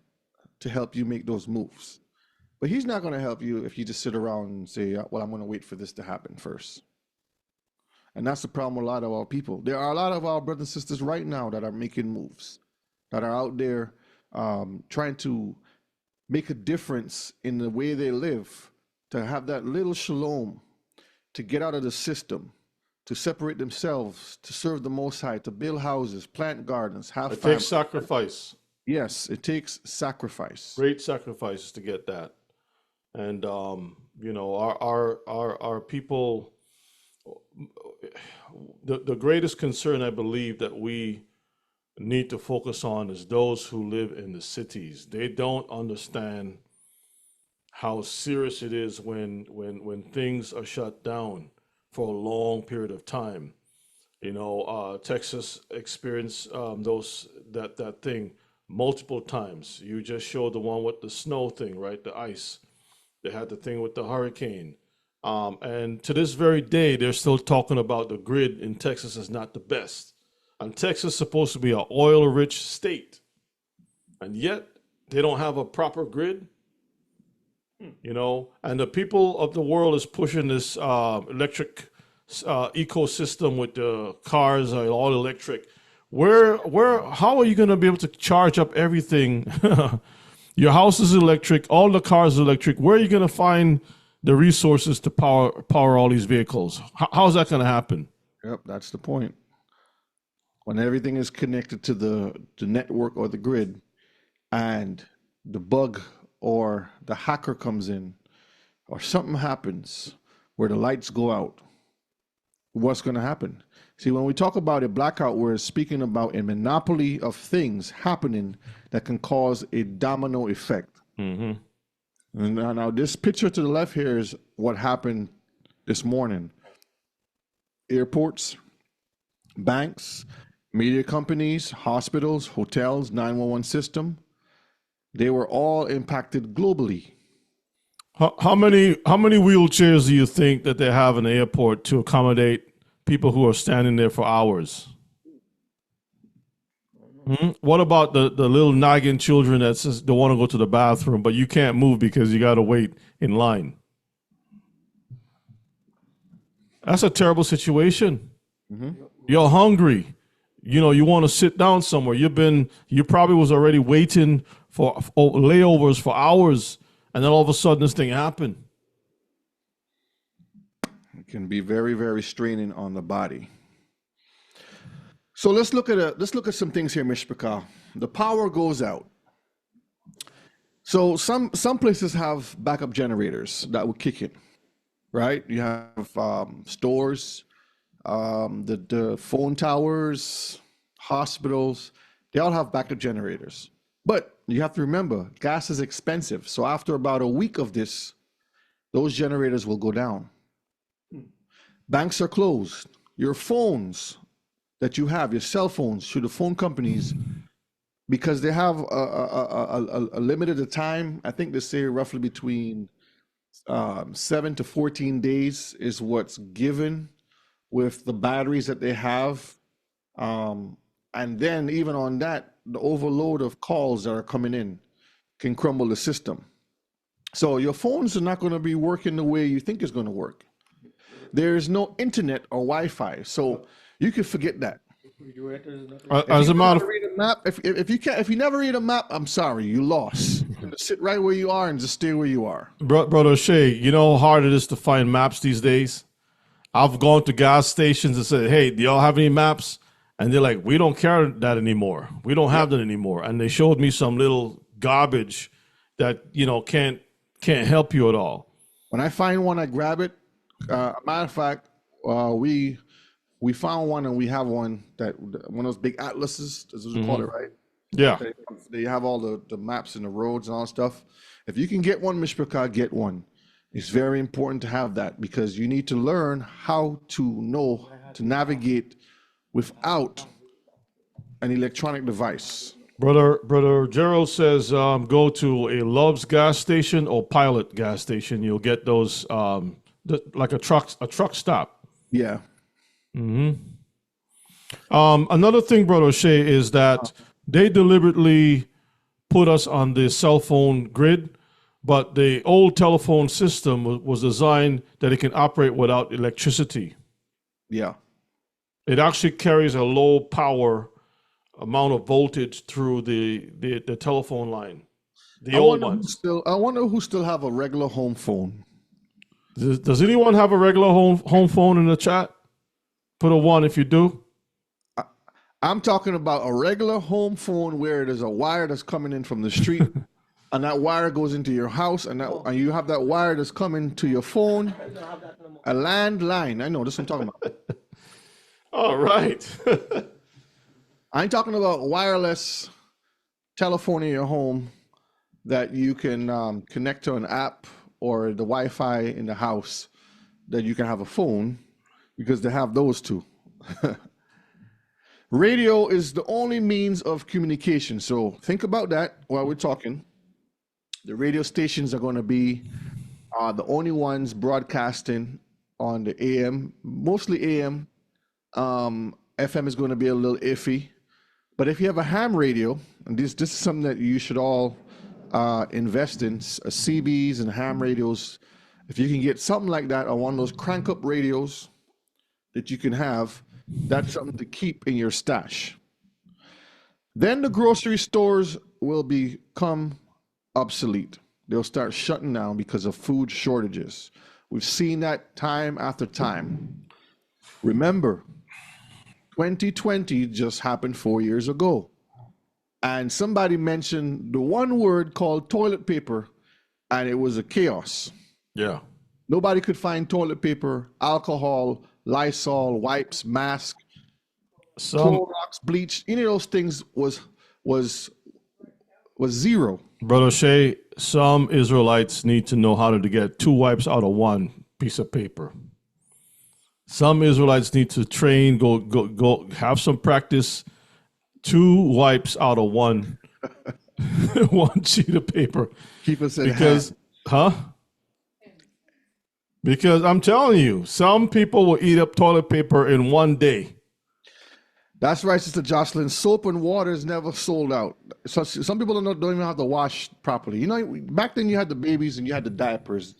to help you make those moves. But he's not going to help you if you just sit around and say, well, I'm going to wait for this to happen first. And that's the problem with a lot of our people. There are a lot of our brothers and sisters right now that are making moves, that are out there trying to make a difference in the way they live, to have that little shalom, to get out of the system, to separate themselves, to serve the Most High, to build houses, plant gardens, have It takes sacrifice. Yes, it takes sacrifice. Great sacrifices to get that. And you know, our people, the greatest concern I believe that we need to focus on is those who live in the cities. They don't understand how serious it is when things are shut down for a long period of time. Texas experienced that thing multiple times. You just showed the one with the snow thing, right? The ice. They had the thing with the hurricane. And to this very day, they're still talking about the grid in Texas is not the best. And Texas is supposed to be an oil-rich state. And yet, they don't have a proper grid. And the people of the world is pushing this electric ecosystem with the cars all electric. How are you going to be able to charge up everything? Your house is electric, all the cars are electric. Where are you going to find the resources to power all these vehicles? How's that going to happen? Yep, that's the point. When everything is connected to the network or the grid, and the bug or the hacker comes in, or something happens where the lights go out, what's going to happen? See, when we talk about a blackout, we're speaking about a monopoly of things happening that can cause a domino effect. Mm-hmm. And now this picture to the left here is what happened this morning. Airports, banks, media companies, hospitals, hotels, 911 system, they were all impacted globally. How many wheelchairs do you think that they have in the airport to accommodate people who are standing there for hours? What about the little nagging children that says they want to go to the bathroom, but you can't move because you got to wait in line? That's a terrible situation. Mm-hmm. You're hungry. You want to sit down somewhere. You probably was already waiting for layovers for hours, and then all of a sudden this thing happened. It can be very, very straining on the body. So let's look at some things here, Mishpaka. The power goes out. So some places have backup generators that will kick in, right? You have stores, the phone towers, hospitals. They all have backup generators. But you have to remember, gas is expensive. So after about a week of this, those generators will go down. Banks are closed. Your phones that you have, your cell phones, through the phone companies, because they have a limited time. I think they say roughly between 7 to 14 days is what's given with the batteries that they have. And then even on that, the overload of calls that are coming in can crumble the system. So your phones are not going to be working the way you think it's going to work. There's no internet or Wi-Fi, so you can forget that. As a matter of if you never read a map, I'm sorry, you lost. You can sit right where you are and just stay where you are. Brother Shea, you know how hard it is to find maps these days? I've gone to gas stations and said, hey, do y'all have any maps? And they're like, we don't carry that anymore. We don't have that anymore. And they showed me some little garbage that, can't help you at all. When I find one, I grab it. Matter of fact, we found one and we have one one of those big atlases, as we call it, right? Yeah. They have all the maps and the roads and all that stuff. If you can get one, Mishpaka, get one. It's very important to have that because you need to learn how to navigate without an electronic device. Brother Gerald says go to a Love's gas station or Pilot gas station. You'll get those like a truck stop. Yeah. Mm-hmm. Another thing, Brother Shea, is that they deliberately put us on the cell phone grid, but the old telephone system was designed that it can operate without electricity. Yeah. It actually carries a low power amount of voltage through the telephone line. The old ones. I wonder who still have a regular home phone. Does anyone have a regular home phone in the chat? Put a 1 if you do. I'm talking about a regular home phone where there's a wire that's coming in from the street, and that wire goes into your house, and you have that wire that's coming to your phone. A landline. I know this is what I'm talking about. All right. I ain't talking about wireless telephone in your home that you can connect to an app or the Wi-Fi in the house that you can have a phone, because they have those too. Radio is the only means of communication. So think about that while we're talking. The radio stations are going to be the only ones broadcasting on the AM, mostly AM. FM is going to be a little iffy. But if you have a ham radio, and this is something that you should all invest in, CBs and ham radios. If you can get something like that on one of those crank-up radios that you can have, that's something to keep in your stash. Then the grocery stores will become obsolete. They'll start shutting down because of food shortages. We've seen that time after time. Remember, 2020 just happened 4 years ago. And somebody mentioned the one word called toilet paper, and it was a chaos. Yeah. Nobody could find toilet paper, alcohol, Lysol, wipes, mask, Clorox, bleach. Any of those things was zero. Brother Shay, some Israelites need to know how to get 2 wipes out of 1 piece of paper. Some Israelites need to train, go have some practice. 2 wipes out of 1 one sheet of paper. Keep us in because, Because I'm telling you, some people will eat up toilet paper in 1 day. That's right, Sister Jocelyn. Soap and water is never sold out. So some people don't even have to wash properly. You know, back then you had the babies and you had the diapers.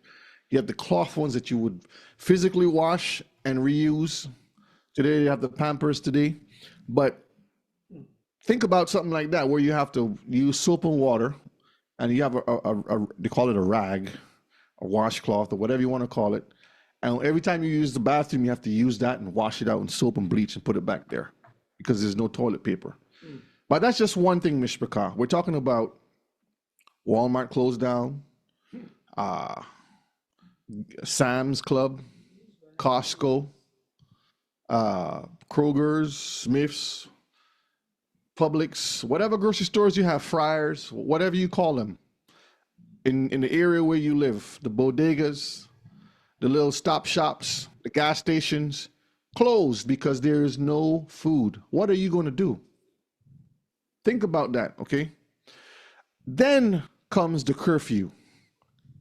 You had the cloth ones that you would physically wash and reuse. Today you have the Pampers today. But think about something like that where you have to use soap and water and you have they call it a rag, a washcloth or whatever you want to call it. And every time you use the bathroom, you have to use that and wash it out in soap and bleach and put it back there because there's no toilet paper. But that's just one thing, Mishpachah. We're talking about Walmart closed down, Sam's Club, Costco, Kroger's, Smith's, Publix, whatever grocery stores you have, Fryers, whatever you call them, in the area where you live, the bodegas, the little stop shops, the gas stations, closed because there is no food. What are you going to do? Think about that, okay? Then comes the curfew,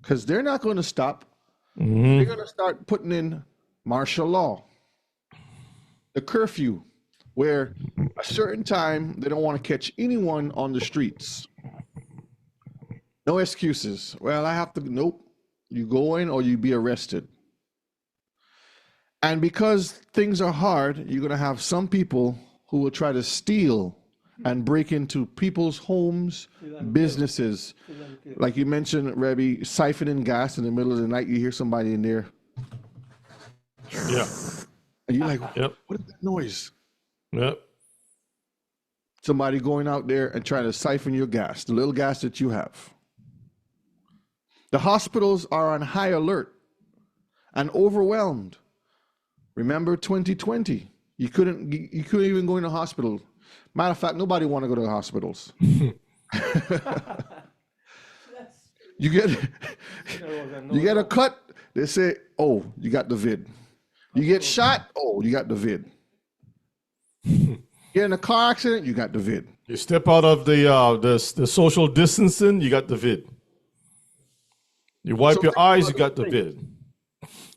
because they're not going to stop. They're going to start putting in martial law. The curfew, where a certain time they don't want to catch anyone on the streets. No excuses. Well, I have to, nope. You go in or you be arrested. And because things are hard, you're going to have some people who will try to steal and break into people's homes, businesses. Like you mentioned, Rebbe, siphoning gas in the middle of the night. You hear somebody in there. Yeah. And you're like, what is that noise? Yep. Somebody going out there and trying to siphon your gas, the little gas that you have. The hospitals are on high alert and overwhelmed. Remember 2020? You couldn't even go in the hospital. Matter of fact, nobody want to go to the hospitals. You get a cut, they say, oh, you got the vid. You get shot, oh, you got the vid. Get in a car accident, you got the vid. You step out of the social distancing, you got the vid. You wipe your eyes, you got the vid.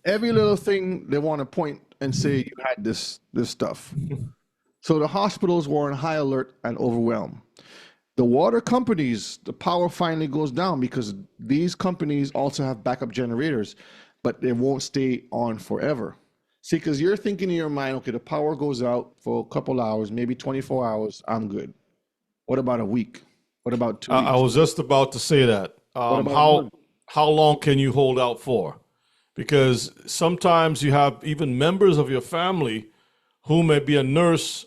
Every little thing they want to point and say you had this stuff. So the hospitals were on high alert and overwhelmed. The water companies, the power finally goes down because these companies also have backup generators, but they won't stay on forever. See, because you're thinking in your mind, okay, the power goes out for a couple hours, maybe 24 hours, I'm good. What about a week? What about 2 weeks? I was just about to say that. How long can you hold out for? Because sometimes you have even members of your family who may be a nurse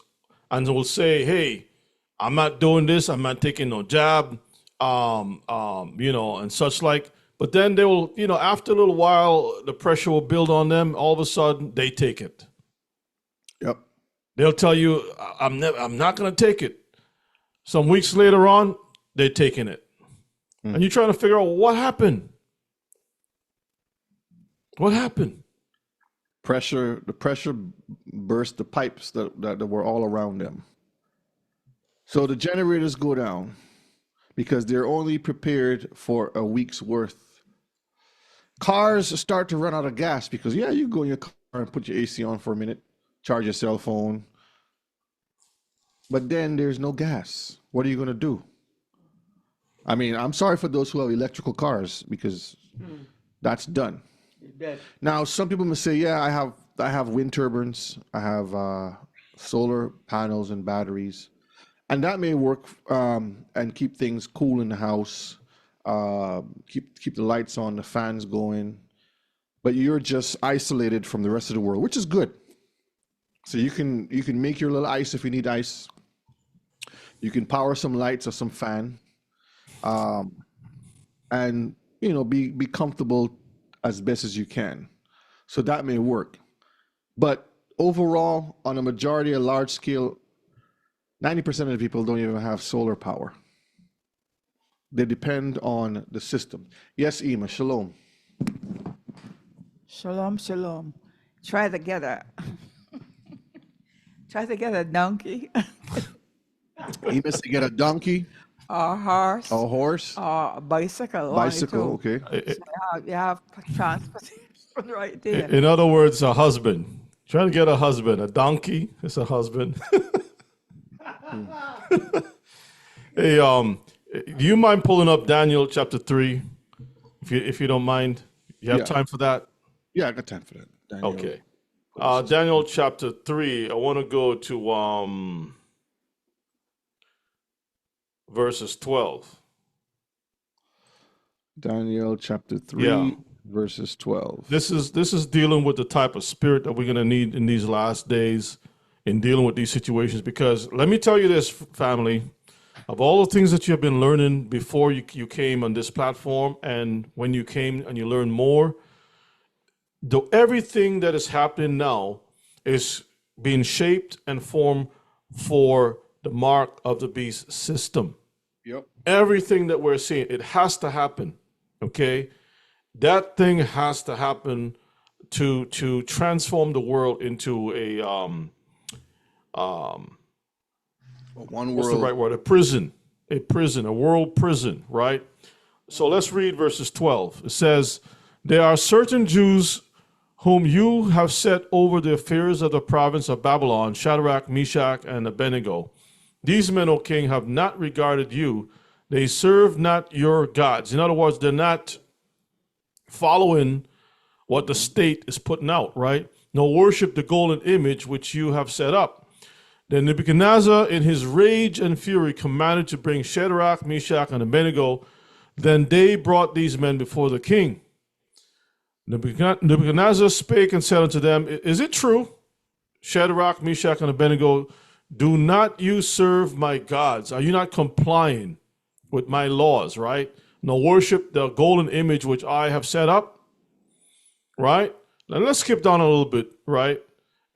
and will say, hey, I'm not doing this, I'm not taking no jab, and such like. But then they will, after a little while, the pressure will build on them. All of a sudden, they take it. Yep. They'll tell you, I'm not going to take it. Some weeks later on, they're taking it. And you're trying to figure out what happened. What happened? The pressure burst the pipes that were all around them. So the generators go down because they're only prepared for a week's worth. Cars start to run out of gas because, you go in your car and put your AC on for a minute, charge your cell phone. But then there's no gas. What are you going to do? I mean, I'm sorry for those who have electrical cars because that's done. Now, some people may say, I have wind turbines, I have solar panels and batteries, and that may work and keep things cool in the house, keep the lights on, the fans going, but you're just isolated from the rest of the world, which is good. So you can make your little ice if you need ice. You can power some lights or some fan, and be comfortable as best as you can. So that may work. But overall, on a majority, a large scale, 90% of the people don't even have solar power. They depend on the system. Yes, Ima, shalom. Shalom, shalom. Try to get a donkey. Ima said get a donkey. Or a horse. A horse. Or a bicycle. Bicycle, okay. So you have transportation right there. In other words, a husband. Try to get a husband. A donkey is a husband. Hey, do you mind pulling up Daniel chapter 3? If you don't mind. You have time for that? Yeah, I got time for that. Daniel. Okay. Daniel chapter 3. I want to go to verses 12. Daniel chapter 3, verses 12. This is dealing with the type of spirit that we're going to need in these last days in dealing with these situations. Because let me tell you this, family, of all the things that you have been learning before you came on this platform and when you came and you learned more, everything that is happening now is being shaped and formed for the mark of the beast system. Yep. Everything that we're seeing, it has to happen. Okay, that thing has to happen to transform the world into a one what's world. the right word? A prison, a world prison, right? So let's read verses 12. It says, "There are certain Jews whom you have set over the affairs of the province of Babylon, Shadrach, Meshach, and Abednego. These men, O king, have not regarded you. They serve not your gods." In other words, they're not following what the state is putting out, right? "Nor worship the golden image which you have set up." Then Nebuchadnezzar, in his rage and fury, commanded to bring Shadrach, Meshach, and Abednego. Then they brought these men before the king. Nebuchadnezzar spake and said unto them, "Is it true, Shadrach, Meshach, and Abednego, do not you serve my gods? Are you not complying with my laws, right? Nor worship the golden image which I have set up," right? Now let's skip down a little bit, right?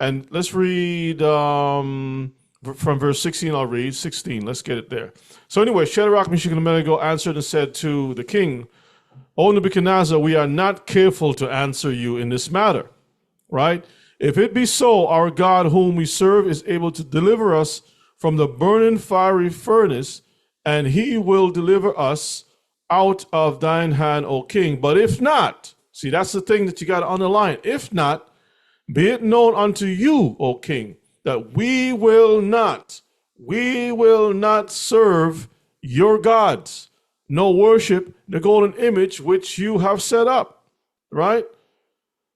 And let's read from verse 16. I'll read 16. Let's get it there. So anyway, Shadrach, Meshach, and Abednego answered and said to the king, "O Nebuchadnezzar, we are not careful to answer you in this matter," right? "If it be so, our God whom we serve is able to deliver us from the burning fiery furnace, and he will deliver us out of thine hand, O king. But if not," see, that's the thing that you got to underline. "If not, be it known unto you, O king, that we will not serve your gods, nor worship the golden image which you have set up," right?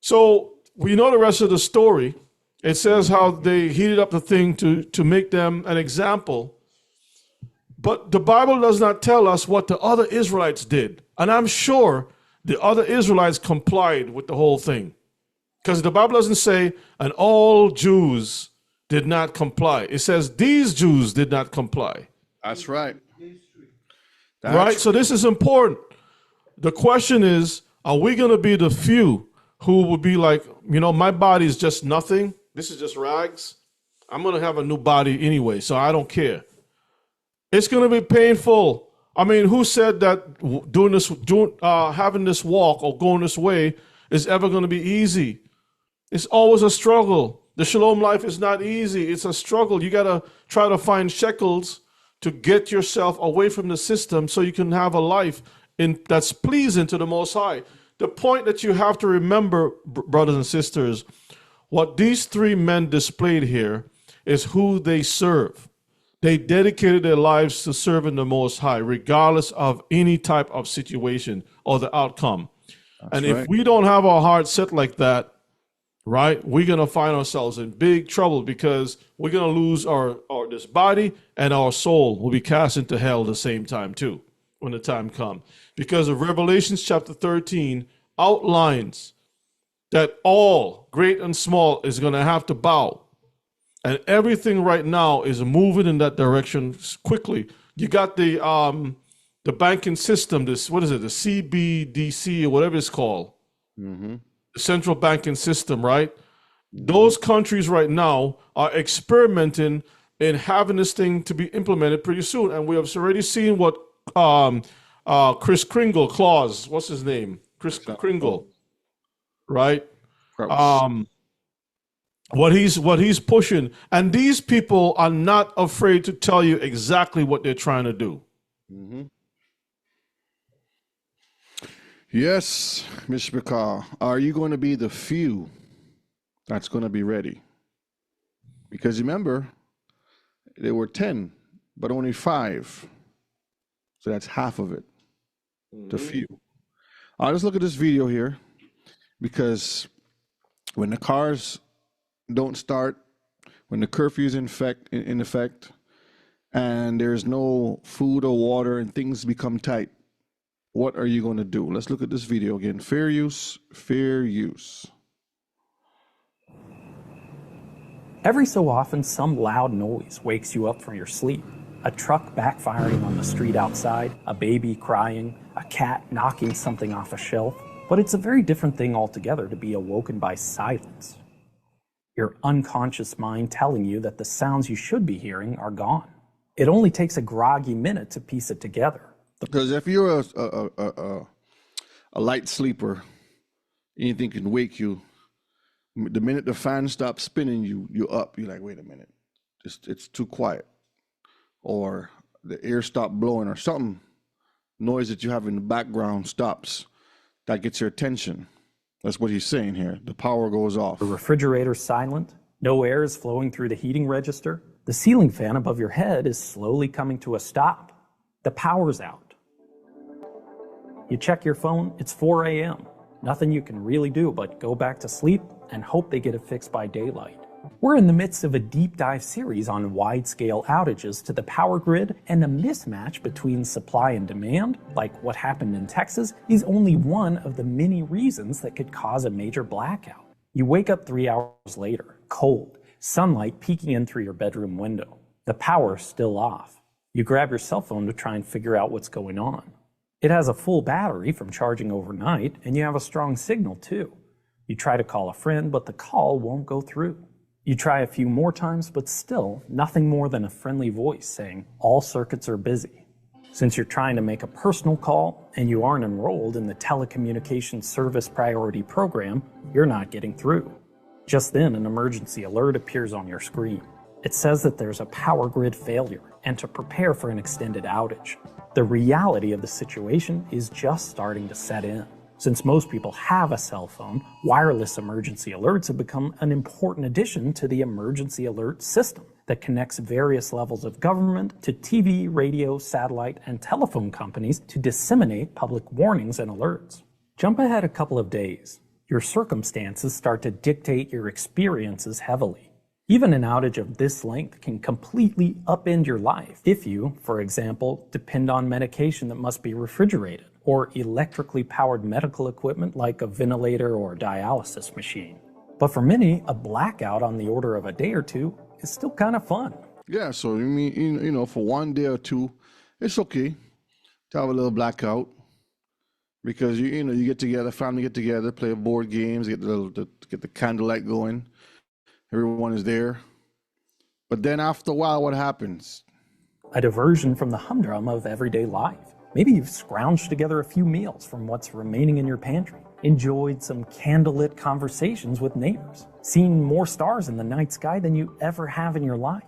So we know the rest of the story. It says how they heated up the thing to make them an example. But the Bible does not tell us what the other Israelites did. And I'm sure the other Israelites complied with the whole thing. Because the Bible doesn't say, and all Jews did not comply. It says these Jews did not comply. That's right. Right? So this is important. The question is, are we going to be the few who will be like, my body is just nothing. This is just rags. I'm going to have a new body anyway, so I don't care. It's going to be painful. I mean, who said that having this walk or going this way is ever going to be easy? It's always a struggle. The shalom life is not easy. It's a struggle. You got to try to find shekels to get yourself away from the system so you can have a life that's pleasing to the Most High. The point that you have to remember, brothers and sisters, what these three men displayed here is who they serve. They dedicated their lives to serving the Most High, regardless of any type of situation or the outcome. And if we don't have our hearts set like that, right, we're going to find ourselves in big trouble, because we're going to lose our this body, and our soul will be cast into hell at the same time too, when the time comes. Because of Revelations chapter 13 outlines that all, great and small, is going to have to bow. And everything right now is moving in that direction quickly. You got the banking system, the CBDC or whatever it's called. Mm-hmm. Central banking system, right? Those countries right now are experimenting in having this thing to be implemented pretty soon, and we have already seen what Chris Kringle, what's his name? Chris Kringle, right? What he's pushing, and these people are not afraid to tell you exactly what they're trying to do. Mm-hmm. Yes, Mishpachah, are you going to be the few that's going to be ready? Because remember, there were 10, but only 5. So that's half of it, the few. Let's look at this video here, because when the cars don't start, when the curfew is in effect, and there's no food or water and things become tight, what are you going to do? Let's look at this video again. Fair use, fair use. Every so often, some loud noise wakes you up from your sleep. A truck backfiring on the street outside, a baby crying, a cat knocking something off a shelf. But it's a very different thing altogether to be awoken by silence. Your unconscious mind telling you that the sounds you should be hearing are gone. It only takes a groggy minute to piece it together. Because if you're a light sleeper, anything can wake you. The minute the fan stops spinning, you're up. You're like, wait a minute, it's too quiet, or the air stopped blowing, or something noise that you have in the background stops. That gets your attention. That's what he's saying here. The power goes off. The refrigerator's silent. No air is flowing through the heating register. The ceiling fan above your head is slowly coming to a stop. The power's out. You check your phone, it's 4 a.m. Nothing you can really do but go back to sleep and hope they get it fixed by daylight. We're in the midst of a deep dive series on wide-scale outages to the power grid, and the mismatch between supply and demand, like what happened in Texas, is only one of the many reasons that could cause a major blackout. You wake up 3 hours later, cold, sunlight peeking in through your bedroom window. The power's still off. You grab your cell phone to try and figure out what's going on. It has a full battery from charging overnight, and you have a strong signal too. You try to call a friend, but the call won't go through. You try a few more times, but still nothing more than a friendly voice saying, all circuits are busy. Since you're trying to make a personal call and you aren't enrolled in the Telecommunications Service Priority Program, you're not getting through. Just then, an emergency alert appears on your screen. It says that there's a power grid failure and to prepare for an extended outage. The reality of the situation is just starting to set in. Since most people have a cell phone, wireless emergency alerts have become an important addition to the emergency alert system that connects various levels of government to TV, radio, satellite, and telephone companies to disseminate public warnings and alerts. Jump ahead a couple of days. Your circumstances start to dictate your experiences heavily. Even an outage of this length can completely upend your life if you, for example, depend on medication that must be refrigerated, or electrically powered medical equipment like a ventilator or dialysis machine. But for many, a blackout on the order of a day or two is still kind of fun. Yeah, so I mean, for 1 day or two, it's okay to have a little blackout, because you get together, family get together, play board games, get the candlelight going. Everyone is there. But then after a while, what happens? a diversion from the humdrum of everyday life. Maybe you've scrounged together a few meals from what's remaining in your pantry, enjoyed some candlelit conversations with neighbors, seen more stars in the night sky than you ever have in your life.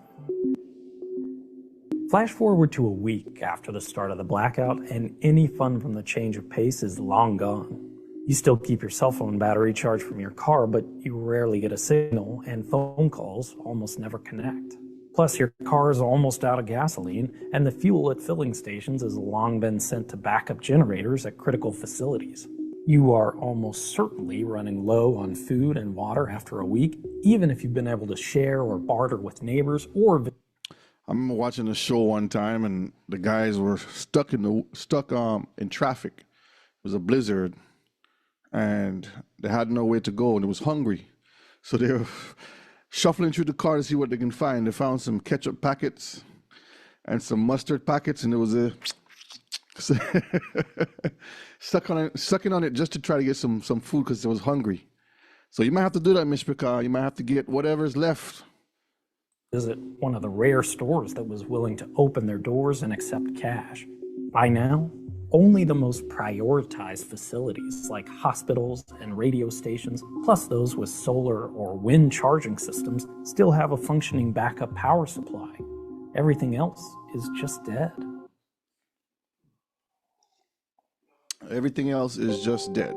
Flash forward to a week after the start of the blackout, and any fun from the change of pace is long gone. You still keep your cell phone battery charged from your car, but you rarely get a signal, and phone calls almost never connect. Plus, your car is almost out of gasoline, and the fuel at filling stations has long been sent to backup generators at critical facilities. You are almost certainly running low on food and water after a week, even if you've been able to share or barter with neighbors or... I remember watching a show one time, and the guys were stuck in traffic. It was a blizzard, and they had nowhere to go, and they was hungry. So they were shuffling through the car to see what they can find. They found some ketchup packets and some mustard packets, and it was sucking on it just to try to get some food because they was hungry. So you might have to do that, Miss Picard. You might have to get whatever's left. Visit one of the rare stores that was willing to open their doors and accept cash. By now, only the most prioritized facilities like hospitals and radio stations, plus those with solar or wind charging systems, still have a functioning backup power supply. Everything else is just dead. Everything else is just dead.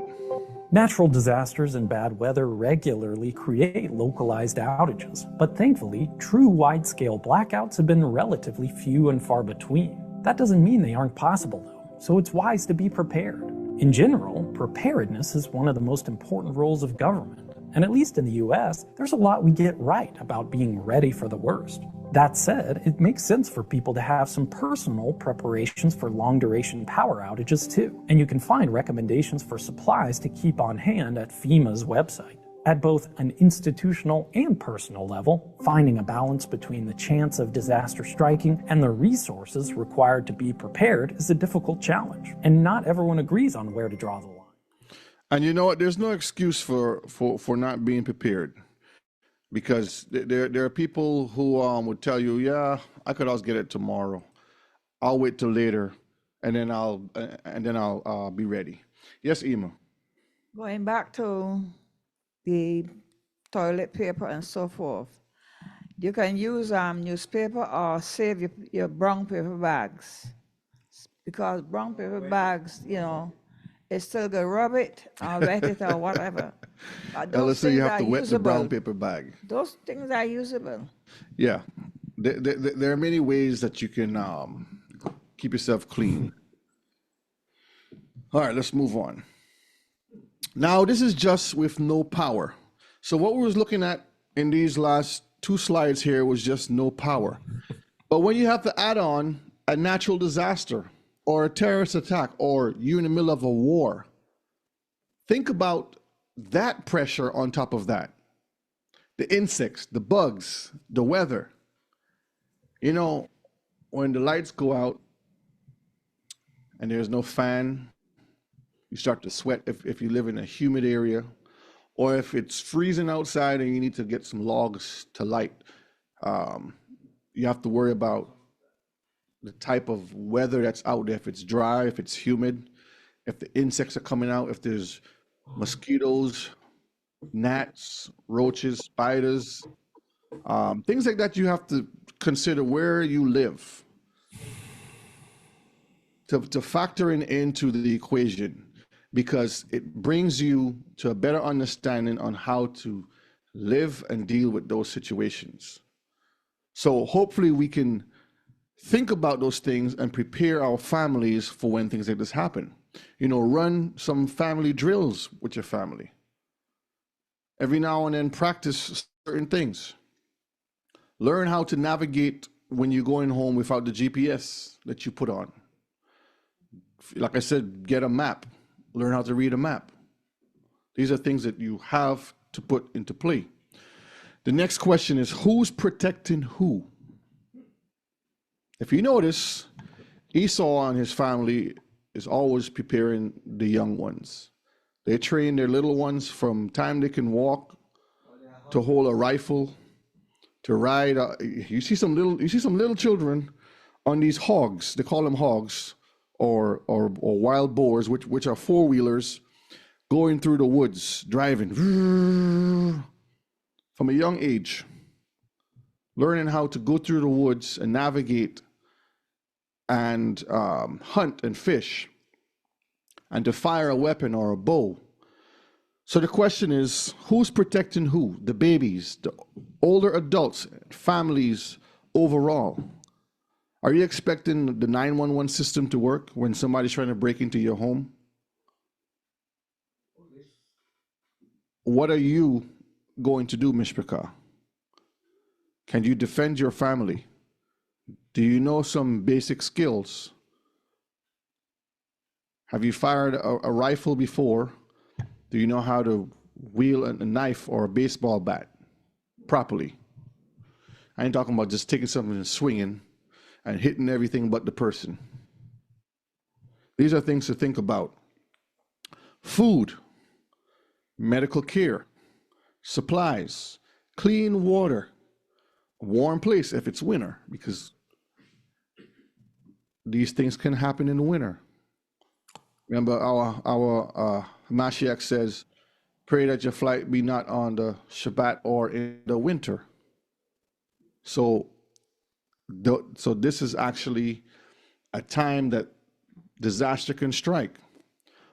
Natural disasters and bad weather regularly create localized outages, but thankfully, true wide-scale blackouts have been relatively few and far between. That doesn't mean they aren't possible, though, so it's wise to be prepared. In general, preparedness is one of the most important roles of government, and at least in the US, there's a lot we get right about being ready for the worst. That said, it makes sense for people to have some personal preparations for long-duration power outages too, and you can find recommendations for supplies to keep on hand at FEMA's website. At both an institutional and personal level, finding a balance between the chance of disaster striking and the resources required to be prepared is a difficult challenge, and not everyone agrees on where to draw the line. And you know what? There's no excuse for not being prepared. Because there are people who would tell you, yeah, I could always get it tomorrow. I'll wait till later, and then I'll be ready. Yes, Ema. Going back to the toilet paper and so forth, you can use newspaper or save your brown paper bags, because brown paper bags, it's still gonna rub it or wet it or whatever. Let's say you have to wet the brown paper bag. Those things are usable. Yeah, there are many ways that you can keep yourself clean. All right, let's move on. Now, this is just with no power. So what we was looking at in these last two slides here was just no power. But when you have to add on a natural disaster or a terrorist attack, or you're in the middle of a war, think about that pressure on top of that. The insects, the bugs, the weather. When the lights go out and there's no fan, you start to sweat if you live in a humid area, or if it's freezing outside and you need to get some logs to light. You have to worry about the type of weather that's out there, if it's dry, if it's humid, if the insects are coming out, if there's mosquitoes, gnats, roaches, spiders, things like that. You have to consider where you live to factor into the equation, because it brings you to a better understanding on how to live and deal with those situations. So hopefully we can think about those things and prepare our families for when things like this happen. Run some family drills with your family. Every now and then practice certain things. Learn how to navigate when you're going home without the GPS that you put on. Like I said, get a map. Learn how to read a map. These are things that you have to put into play. The next question is, who's protecting who? If you notice, Esau and his family is always preparing the young ones. They train their little ones from time they can walk to hold a rifle, to ride. You see some little children on these hogs. They call them hogs or wild boars, which are four-wheelers going through the woods, driving from a young age, learning how to go through the woods and navigate and hunt and fish and to fire a weapon or a bow. So the question is, who's protecting who? The babies, the older adults, families overall. Are you expecting the 911 system to work when somebody's trying to break into your home? What are you going to do, Mishpachah? Can you defend your family? Do you know some basic skills? Have you fired a rifle before? Do you know how to wield a knife or a baseball bat properly? I ain't talking about just taking something and swinging and hitting everything but the person. These are things to think about. Food, medical care, supplies, clean water, a warm place if it's winter, because these things can happen in the winter. Remember, our Mashiach says, pray that your flight be not on the Shabbat or in the winter. So this is actually a time that disaster can strike.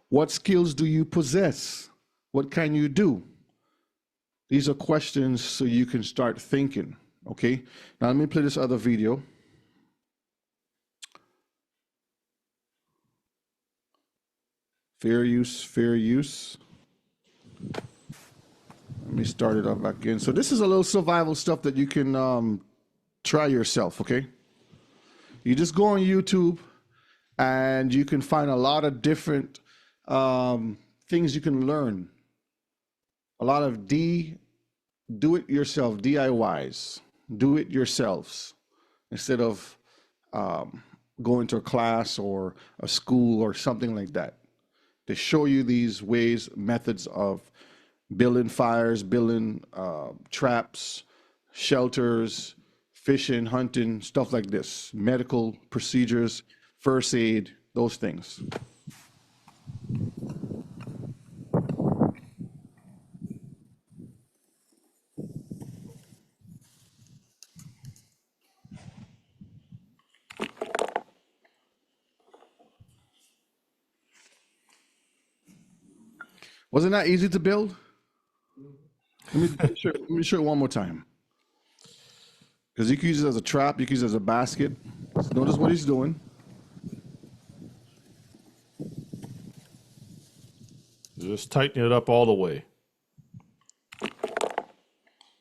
What skills do you possess? What can you do? These are questions so you can start thinking, okay? Now let me play this other video. Fair use, fair use. Let me start it up again. So this is a little survival stuff that you can try yourself, okay? You just go on YouTube and you can find a lot of different things you can learn. A lot of do-it-yourself, DIYs, do-it-yourselves, instead of going to a class or a school or something like that. They show you these ways, methods of building fires, building traps, shelters, fishing, hunting, stuff like this, medical procedures, first aid, those things. Wasn't that easy to build? Let me show it one more time. Because you can use it as a trap, you can use it as a basket. So notice what he's doing. Just tighten it up all the way.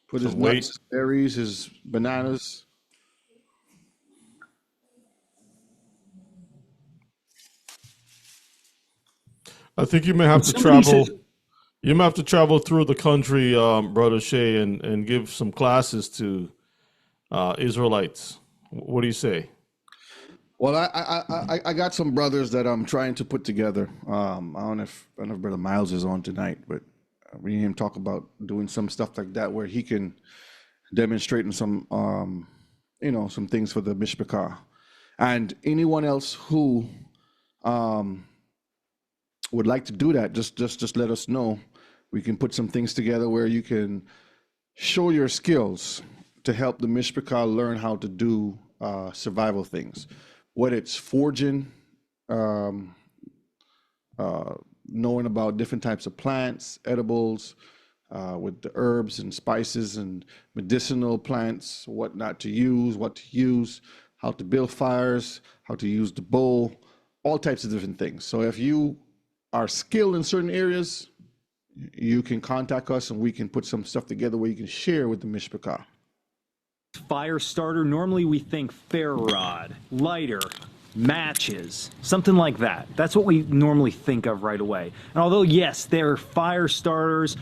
Put his nuts, his berries, his bananas. I think you may have to travel. You may have to travel through the country, Brother Shea, and give some classes to Israelites. What do you say? Well, I got some brothers that I'm trying to put together. I don't know if Brother Miles is on tonight, but we need him talk about doing some stuff like that where he can demonstrate in some some things for the Mishpachah, and anyone else who would like to do that, just let us know. We can put some things together where you can show your skills to help the Mishpachah learn how to do survival things. Whether it's forging, knowing about different types of plants, edibles, with the herbs and spices and medicinal plants, what not to use, what to use, how to build fires, how to use the bow, all types of different things. So if you are skilled in certain areas, you can contact us and we can put some stuff together where you can share with the Mishpachah. Fire starter, normally we think ferro rod, lighter, matches, something like that. That's what we normally think of right away. And although, yes, they're fire starters,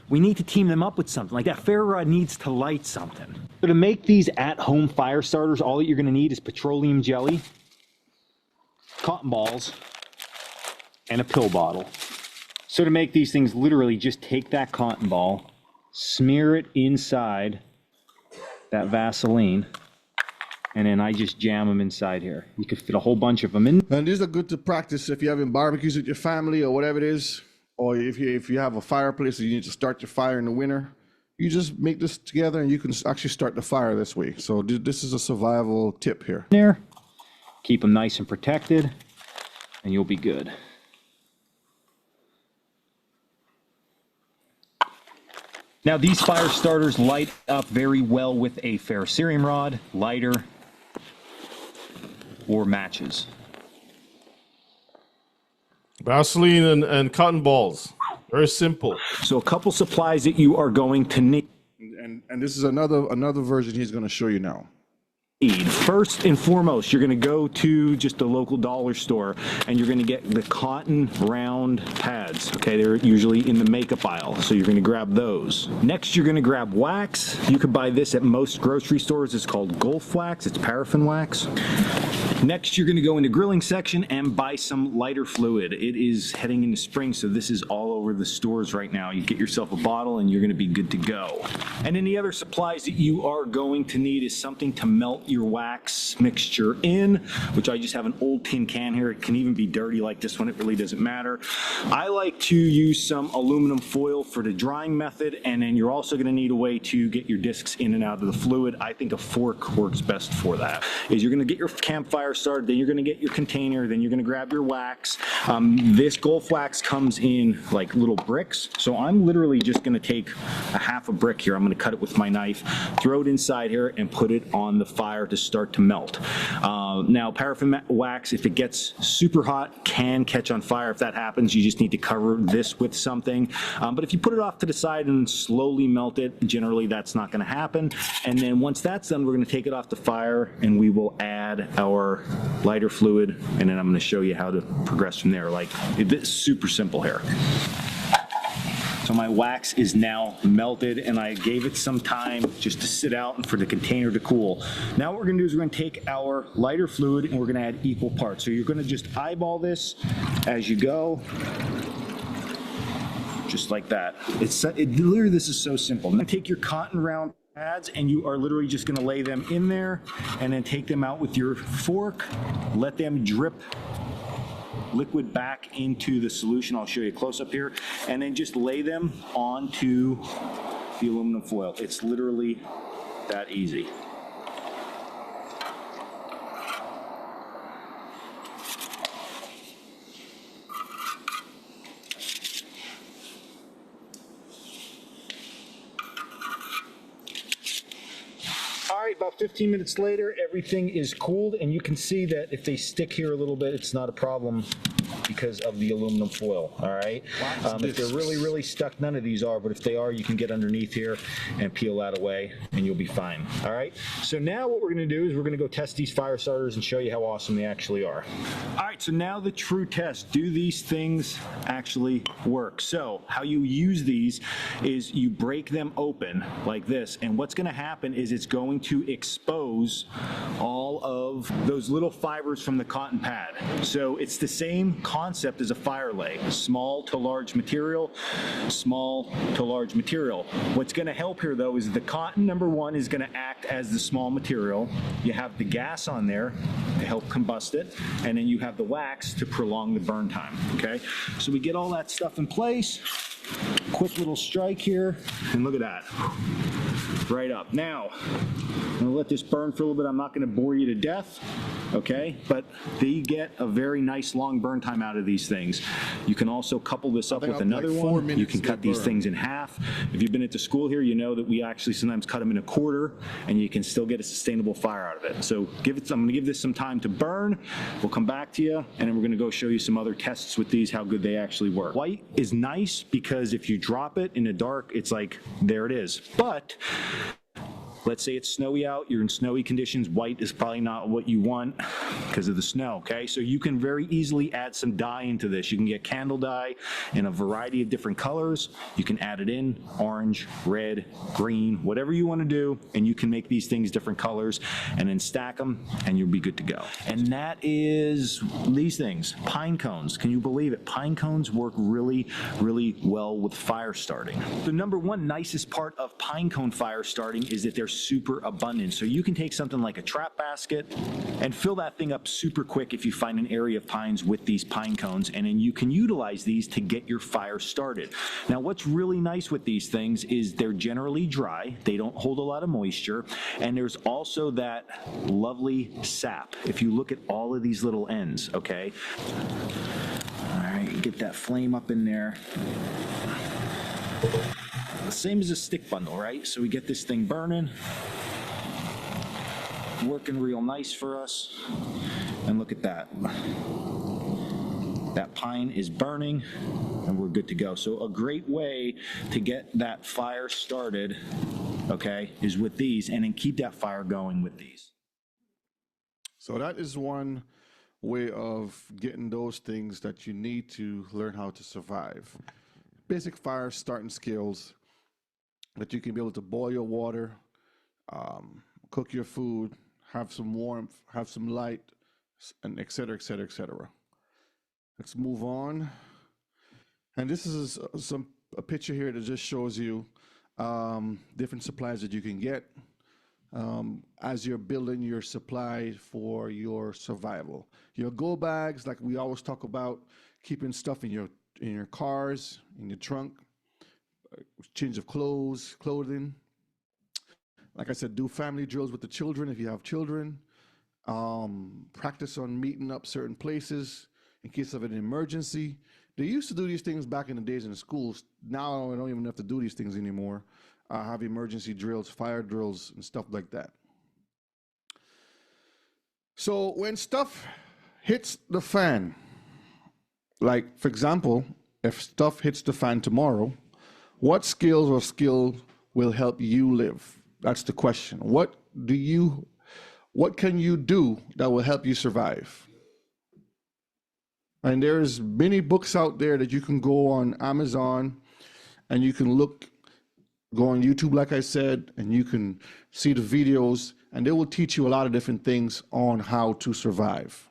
we need to team them up with something. Like that ferro rod needs to light something. So to make these at-home fire starters, all that you're going to need is petroleum jelly, cotton balls, and a pill bottle. So to make these things, literally just take that cotton ball, smear it inside that Vaseline, and then I just jam them inside here. You could fit a whole bunch of them in. And these are good to practice if you're having barbecues with your family or whatever it is, or if you have a fireplace and you need to start your fire in the winter. You just make this together and you can actually start the fire this way. So this is a survival tip here. There, keep them nice and protected, and you'll be good. Now these fire starters light up very well with a ferrocerium rod, lighter, or matches. Vaseline and cotton balls. Very simple. So a couple supplies that you are going to need. And this is another version he's going to show you now. First and foremost, you're going to go to just a local dollar store and you're going to get the cotton round pads. Okay, they're usually in the makeup aisle, so you're going to grab those. Next, you're going to grab wax. You could buy this at most grocery stores. It's called Gulf wax. It's paraffin wax. Next, you're going to go in the grilling section and buy some lighter fluid. It is heading into spring, so this is all over the stores right now. You get yourself a bottle and you're going to be good to go. And then the other supplies that you are going to need is something to melt your wax mixture in, which I just have an old tin can here. It can even be dirty like this one. It really doesn't matter. I like to use some aluminum foil for the drying method, and then you're also going to need a way to get your discs in and out of the fluid. I think a fork works best for that. Is you're going to get your campfire started, then you're going to get your container, then you're going to grab your wax. This Gulf wax comes in like little bricks, so I'm literally just going to take a half a brick here. I'm going to cut it with my knife, throw it inside here, and put it on the fire to start to melt. Now, paraffin wax, if it gets super hot, can catch on fire. If that happens, you just need to cover this with something. But if you put it off to the side and slowly melt it, generally that's not going to happen. And then once that's done, we're going to take it off the fire and we will add our lighter fluid, and then I'm going to show you how to progress from there. Like, it's super simple here. So my wax is now melted, and I gave it some time just to sit out and for the container to cool. Now what we're going to do is we're going to take our lighter fluid and we're going to add equal parts. So you're going to just eyeball this as you go, just like that. Literally, this is so simple. Now take your cotton round pads and you are literally just going to lay them in there and then take them out with your fork, let them drip liquid back into the solution. I'll show you a close up here, and then just lay them onto the aluminum foil. It's literally that easy. All right, about 15 minutes later, everything is cooled, and you can see that if they stick here a little bit, it's not a problem because of the aluminum foil. All right. If they're really stuck, none of these are, but if they are, you can get underneath here and peel that away and you'll be fine. All right. So now what we're going to do is we're going to go test these fire starters and show you how awesome they actually are. All right. So now the true test. Do these things actually work? So how you use these is you break them open like this, and what's going to happen is it's going to expose all of those little fibers from the cotton pad. So it's the same concept as a fire lay. Small to large material, small to large material. What's going to help here though is the cotton, number one, is going to act as the small material. You have the gas on there to help combust it, and then you have the wax to prolong the burn time. Okay, so we get all that stuff in place. Quick little strike here, and look at that. Right up. Now, I'm going to let this burn for a little bit. I'm not going to bore you to death, okay? But they get a very nice long burn time out of these things. You can also couple this up with another one. You can cut these things in half. If you've been at the school here, you know that we actually sometimes cut them in a quarter, and you can still get a sustainable fire out of it. So I'm going to give this some time to burn. We'll come back to you, and then we're going to go show you some other tests with these, how good they actually work. White is nice because if you drop it in the dark, it's like, there it is. But let's say it's snowy out, you're in snowy conditions, white is probably not what you want because of the snow, okay? So you can very easily add some dye into this. You can get candle dye in a variety of different colors. You can add it in, orange, red, green, whatever you want to do, and you can make these things different colors and then stack them and you'll be good to go. And that is these things, pine cones. Can you believe it? Pine cones work really well with fire starting. The number one nicest part of pine cone fire starting is that they're super abundant. So you can take something like a trap basket and fill that thing up super quick if you find an area of pines with these pine cones, and then you can utilize these to get your fire started. Now, what's really nice with these things is they're generally dry. They don't hold a lot of moisture, and there's also that lovely sap. If you look at all of these little ends, okay? All right, get that flame up in there. The same as a stick bundle, right? So we get this thing burning, working real nice for us. And look at that. That pine is burning and we're good to go. So a great way to get that fire started, okay, is with these, and then keep that fire going with these. So that is one way of getting those things that you need to learn how to survive. Basic fire starting skills that you can be able to boil your water, cook your food, have some warmth, have some light, and et cetera, et cetera, et cetera. Let's move on. And this is a picture here that just shows you different supplies that you can get as you're building your supply for your survival. Your go bags, like we always talk about, keeping stuff in your cars, in your trunk, change of clothing. Like I said, do family drills with the children if you have children. Practice on meeting up certain places in case of an emergency. They used to do these things back in the days in the schools. Now I don't even have to do these things anymore. Have emergency drills, fire drills, and stuff like that. So when stuff hits the fan, like for example, if stuff hits the fan tomorrow, what skills or skill will help you live? That's the question. What can you do that will help you survive? And there's many books out there that you can go on Amazon and you can go on YouTube, like I said, and you can see the videos, and they will teach you a lot of different things on how to survive.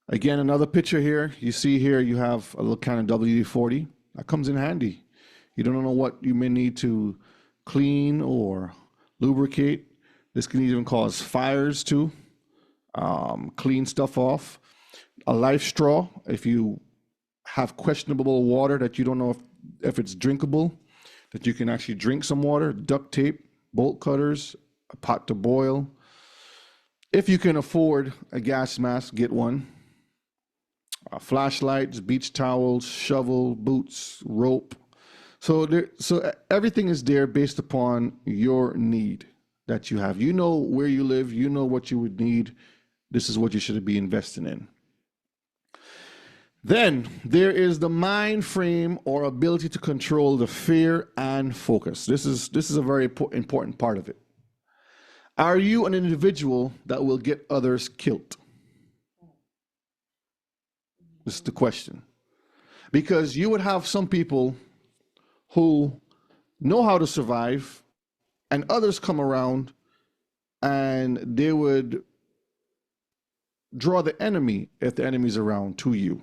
Again, another picture here. You see here you have a little can of WD-40. That comes in handy. You don't know what you may need to clean or lubricate. This can even cause fires too. Clean stuff off. A life straw, if you have questionable water that you don't know if it's drinkable, that you can actually drink some water. Duct tape, bolt cutters, a pot to boil. If you can afford a gas mask, get one. Flashlights, beach towels, shovel, boots, rope. So everything is there based upon your need that you have. You know where you live. You know what you would need. This is what you should be investing in. Then there is the mind frame or ability to control the fear and focus. This is a very important part of it. Are you an individual that will get others killed? This is the question. Because you would have some people who know how to survive, and others come around and they would draw the enemy if the enemy's around to you.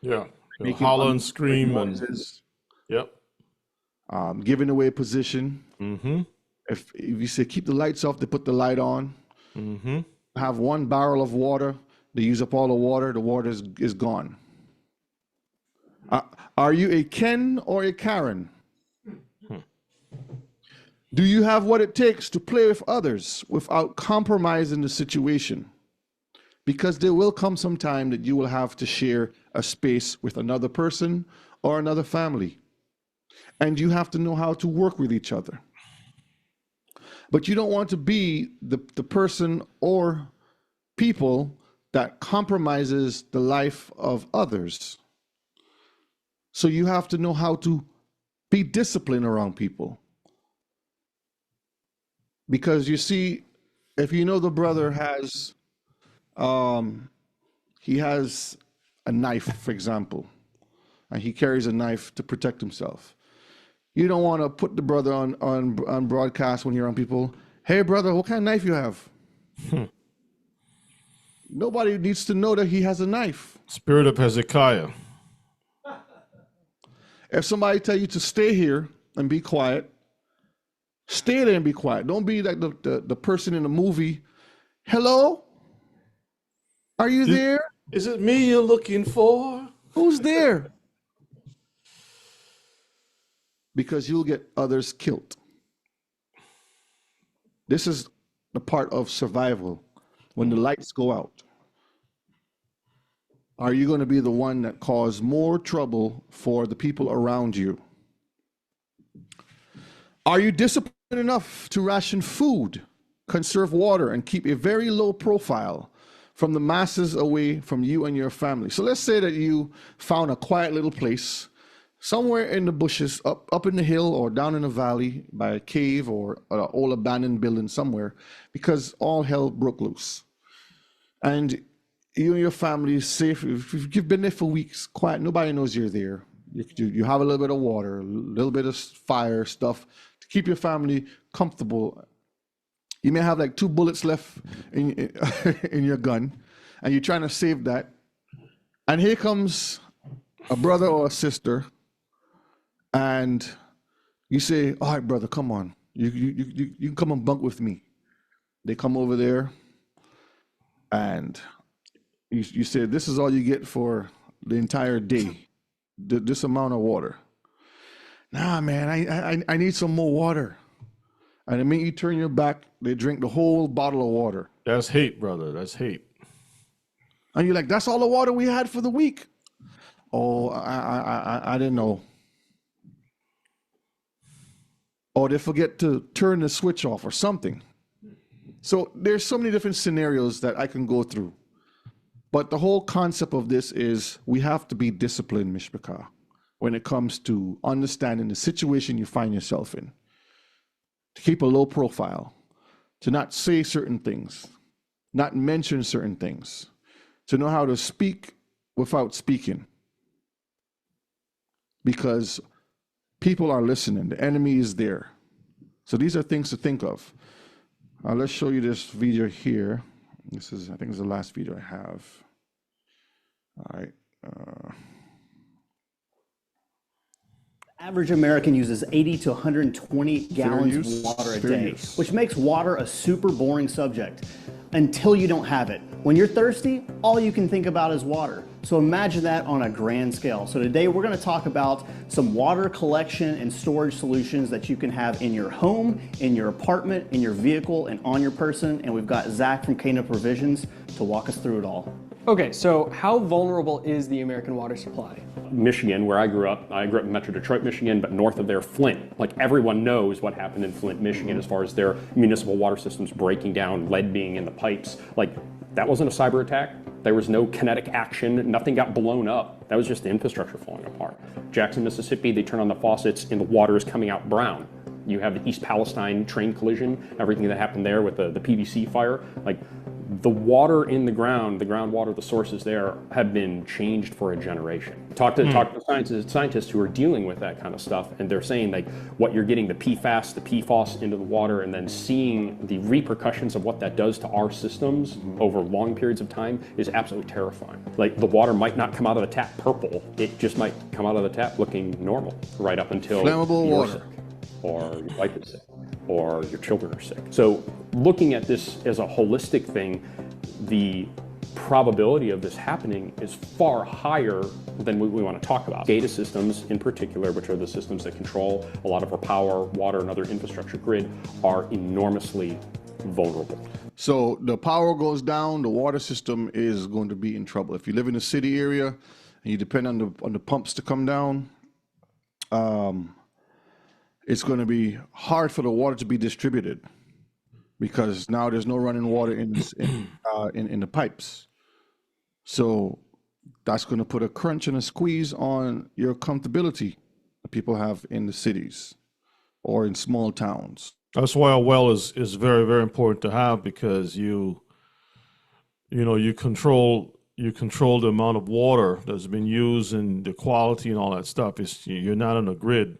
Yeah, holler and scream noises. Yep. Giving away position. Mm-hmm. If you say keep the lights off, they put the light on. Mm-hmm. Have one barrel of water, they use up all the water is gone. Are you a Ken or a Karen? Do you have what it takes to play with others without compromising the situation? Because there will come some time that you will have to share a space with another person or another family. And you have to know how to work with each other. But you don't want to be the person or people that compromises the life of others. So you have to know how to be disciplined around people. Because you see, if you know the brother has he has a knife, for example, and he carries a knife to protect himself. You don't want to put the brother on broadcast when you're on people. Hey, brother, what kind of knife you have? Nobody needs to know that he has a knife. Spirit of Hezekiah. If somebody tell you to stay here and be quiet, Stay there and be quiet. Don't be like the person in the movie. Hello? Are you there? Is it me you're looking for? Who's there? Because you'll get others killed. This is the part of survival. When the lights go out, are you going to be the one that cause more trouble for the people around you? Are you disciplined enough to ration food, conserve water, and keep a very low profile from the masses away from you and your family? So let's say that you found a quiet little place somewhere in the bushes, up in the hill or down in the valley by a cave or an old abandoned building somewhere, because all hell broke loose. And you and your family is safe. If you've been there for weeks, quiet, nobody knows you're there. You have a little bit of water, a little bit of fire stuff to keep your family comfortable. You may have like 2 bullets left in your gun, and you're trying to save that. And here comes a brother or a sister, and you say, all right, brother, come on. You can come and bunk with me. They come over there, and you say, this is all you get for the entire day, this amount of water. Nah, man, I need some more water. And the minute you turn your back, they drink the whole bottle of water. That's hate, brother. That's hate. And you're like, that's all the water we had for the week. Oh, I didn't know. Or they forget to turn the switch off or something. So there's so many different scenarios that I can go through. But the whole concept of this is we have to be disciplined, Mishpachah, when it comes to understanding the situation you find yourself in. To keep a low profile, to not say certain things, not mention certain things, to know how to speak without speaking. Because people are listening, the enemy is there. So these are things to think of. Let's show you this video here. This is, I think, it's the last video I have. All right. Average American uses 80 to 120 gallons of water a day, which makes water a super boring subject until you don't have it. When you're thirsty, all you can think about is water. So imagine that on a grand scale. So today we're going to talk about some water collection and storage solutions that you can have in your home, in your apartment, in your vehicle, and on your person. And we've got Zach from Cana Provisions to walk us through it all. Okay, so how vulnerable is the American water supply? Michigan, where I grew up in Metro Detroit, Michigan, but north of there, Flint. Like, everyone knows what happened in Flint, Michigan, as far as their municipal water systems breaking down, lead being in the pipes. Like, that wasn't a cyber attack. There was no kinetic action. Nothing got blown up. That was just the infrastructure falling apart. Jackson, Mississippi, they turn on the faucets and the water is coming out brown. You have the East Palestine train collision, everything that happened there with the PVC fire. Like, the water in the groundwater, the sources there have been changed for a generation. Talk to scientists who are dealing with that kind of stuff, and they're saying, like, what you're getting, the PFAS, the PFOS into the water, and then seeing the repercussions of what that does to our systems over long periods of time is absolutely terrifying. Like, the water might not come out of the tap purple, it just might come out of the tap looking normal right up until flammable you're water. sick, or your wife is sick, or your children are sick. So looking at this as a holistic thing, the probability of this happening is far higher than we want to talk about. SCADA systems in particular, which are the systems that control a lot of our power, water, and other infrastructure grid, are enormously vulnerable. So the power goes down, the water system is going to be in trouble. If you live in a city area and you depend on the pumps to come down, it's going to be hard for the water to be distributed because now there's no running water in the pipes. So that's going to put a crunch and a squeeze on your comfortability that people have in the cities or in small towns. That's why a well is very, very important to have, because you control the amount of water that's been used and the quality and all that stuff. You're not on a grid.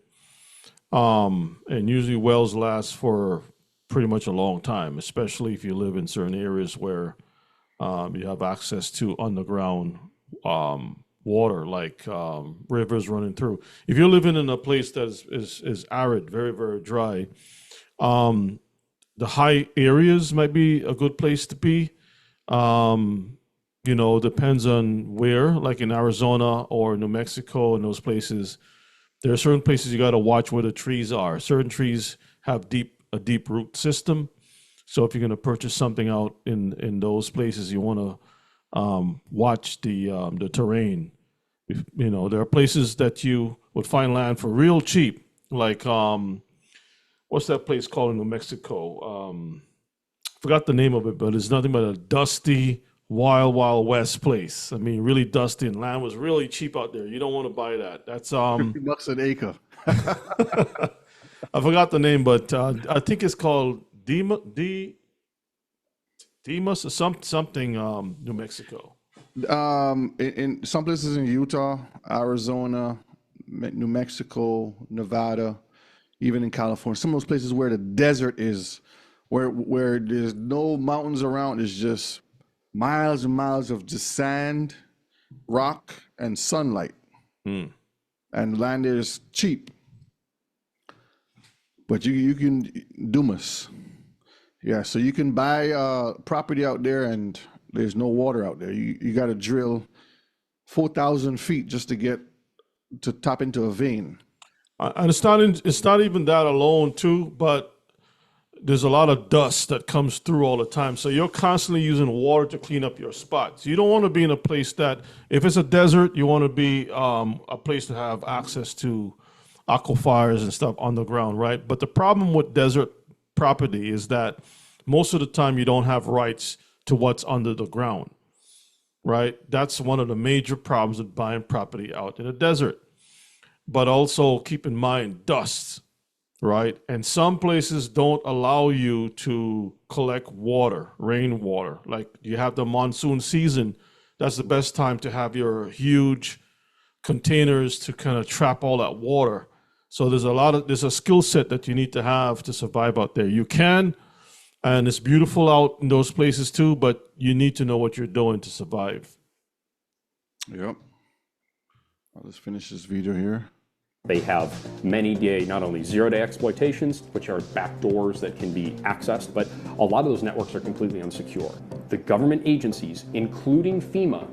And usually wells last for pretty much a long time, especially if you live in certain areas where you have access to underground water, like rivers running through. If you're living in a place that is arid, very, very dry, The high areas might be a good place to be. Depends on where, like in Arizona or New Mexico and those places. There are certain places you got to watch where the trees are. Certain trees have a deep root system. So if you're going to purchase something out in those places, you want to watch the terrain. There are places that you would find land for real cheap, like what's that place called in New Mexico? Forgot the name of it, but it's nothing but a dusty, wild west place. I mean, really dusty, and land was really cheap out there. You don't want to buy that. That's $50 an acre. I forgot the name, but I think it's called Demas or something, New Mexico. In some places in Utah, Arizona, New Mexico, Nevada, even in California, some of those places where the desert is, where there's no mountains around, it's just miles and miles of just sand, rock, and sunlight. And land is cheap. But you can Dumas. Yeah, so you can buy property out there and there's no water out there. You got to drill 4,000 feet just to tap into a vein. And it's not even that alone too, but there's a lot of dust that comes through all the time. So you're constantly using water to clean up your spots. You don't want to be in a place that, if it's a desert, you want to be a place to have access to aquifers and stuff on the ground, right? But the problem with desert property is that most of the time you don't have rights to what's under the ground, right? That's one of the major problems with buying property out in the desert. But also keep in mind dust, right? And some places don't allow you to collect water, rainwater. Like you have the monsoon season, that's the best time to have your huge containers to kind of trap all that water. So there's a skill set that you need to have to survive out there. You can, and it's beautiful out in those places too, but you need to know what you're doing to survive. Yep. I'll just finish this video here. They have many day, not only zero-day exploitations, which are backdoors that can be accessed, but a lot of those networks are completely unsecure. The government agencies, including FEMA,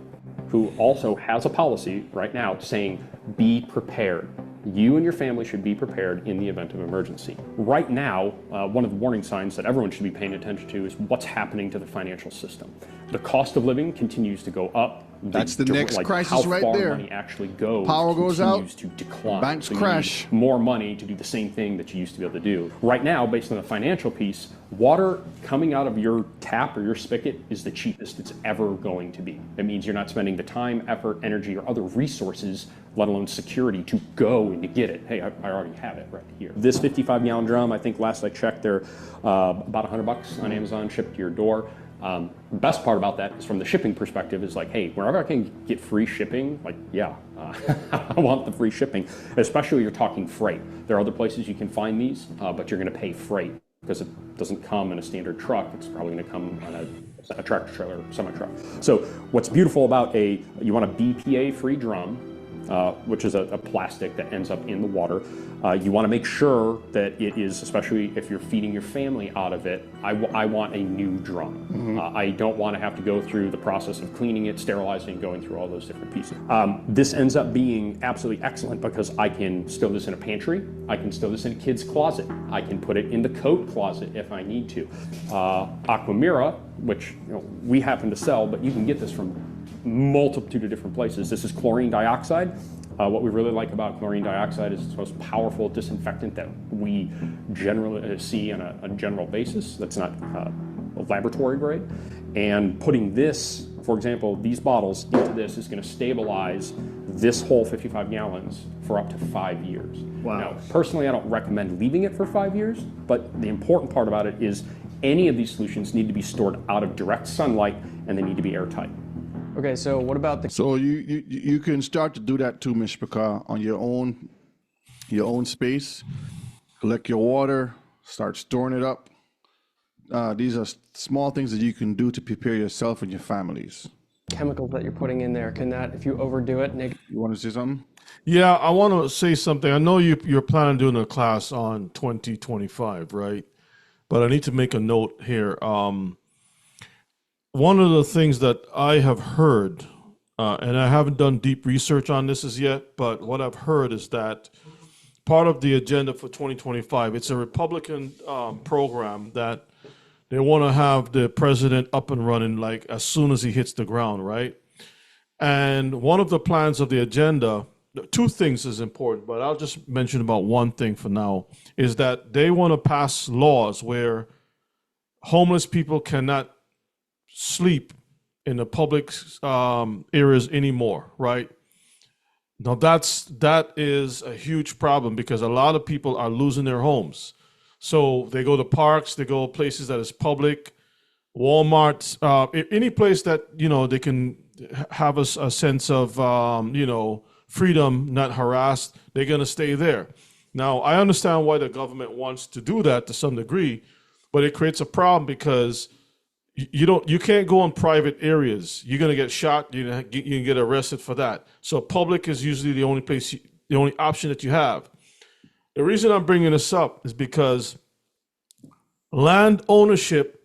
who also has a policy right now saying, be prepared. You and your family should be prepared in the event of emergency. Right now, one of the warning signs that everyone should be paying attention to is what's happening to the financial system. The cost of living continues to go up. That's the next crisis right there. How far money actually goes Power goes out, to decline. Banks so you crash. need more money to do the same thing that you used to be able to do. Right now, based on the financial piece, water coming out of your tap or your spigot is the cheapest it's ever going to be. It means you're not spending the time, effort, energy, or other resources, let alone security, to go and to get it. Hey, I already have it right here. This 55-gallon drum, I think last I checked, they're about $100 on Amazon, shipped to your door. The best part about that is from the shipping perspective is like, hey, wherever I can get free shipping, like, yeah, I want the free shipping, especially you're talking freight. There are other places you can find these, but you're going to pay freight because it doesn't come in a standard truck. It's probably going to come on a tractor trailer, semi-truck. So what's beautiful about you want a BPA-free drum, which is a plastic that ends up in the water. You want to make sure that it is, especially if you're feeding your family out of it, I want a new drum. I don't want to have to go through the process of cleaning it, sterilizing, going through all those different pieces. This ends up being absolutely excellent because I can stow this in a pantry. I can stow this in a kid's closet. I can put it in the coat closet if I need to. Aquamira, which we happen to sell, but you can get this from multitude of different places. This is chlorine dioxide. What we really like about chlorine dioxide is it's the most powerful disinfectant that we generally see on a general basis. That's not laboratory grade. And putting this, for example, these bottles into this is going to stabilize this whole 55 gallons for up to 5 years. Wow. Now, personally, I don't recommend leaving it for 5 years, but the important part about it is any of these solutions need to be stored out of direct sunlight and they need to be airtight. Okay, so what about the... So you can start to do that too, Mishpaka, on your own space. Collect your water, start storing it up. These are small things that you can do to prepare yourself and your families. chemicals that you're putting in there? Can that, if you overdo it, You want to say something? Yeah, I want to say something. I know you're planning on doing a class on 2025, right? but I need to make a note here. One of the things that I have heard, and I haven't done deep research on this as yet, but what I've heard is that part of the agenda for 2025, it's a Republican program that they want to have the president up and running like as soon as he hits the ground, right? And one of the plans of the agenda, two things is important, but I'll just mention about one thing for now, is that they want to pass laws where homeless people cannot sleep in the public areas anymore, right? Now that is a huge problem because a lot of people are losing their homes. So they go to parks, they go places that is public, Walmart, any place that, you know, they can have a sense of, you know, freedom, not harassed, they're going to stay there. Now, I understand why the government wants to do that to some degree, but it creates a problem because you can't go in private areas. You're going to get shot. You can get arrested for that. So public is usually the only place, the only option that you have. The reason I'm bringing this up is because land ownership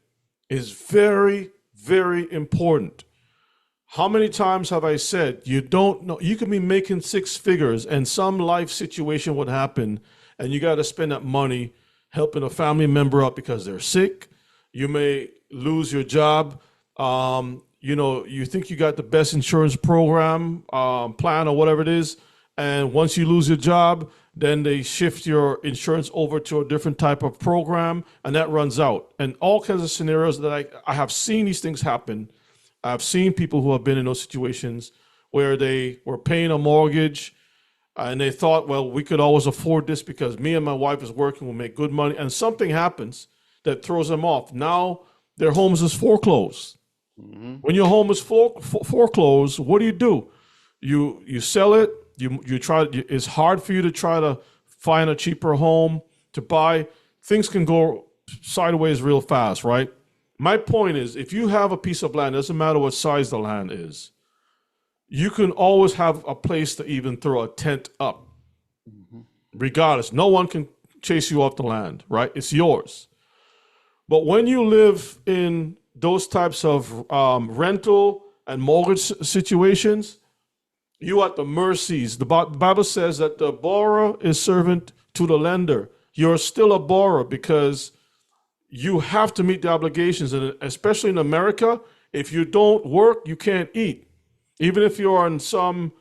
is very, very important. How many times have I said, you don't know, you could be making six figures and some life situation would happen and you got to spend that money helping a family member out because they're sick. You may lose your job. You know, you think you got the best insurance program, plan or whatever it is. And once you lose your job, then they shift your insurance over to a different type of program and that runs out. And all kinds of scenarios that I have seen these things happen. I've seen people who have been in those situations where they were paying a mortgage and they thought, well, we could always afford this because me and my wife is working, we'll make good money. And something happens that throws them off. Now their homes is foreclosed. Mm-hmm. When your home is foreclosed, what do? You sell it. You try. It's hard for you to try to find a cheaper home to buy. Things can go sideways real fast, right? My point is, if you have a piece of land, it doesn't matter what size the land is, you can always have a place to even throw a tent up. Mm-hmm. Regardless, no one can chase you off the land, right? It's yours. But when you live in those types of rental and mortgage situations, you are at the mercies. The Bible says that the borrower is servant to the lender. You're still a borrower because you have to meet the obligations. And especially in America, if you don't work, you can't eat. Even if you're on some,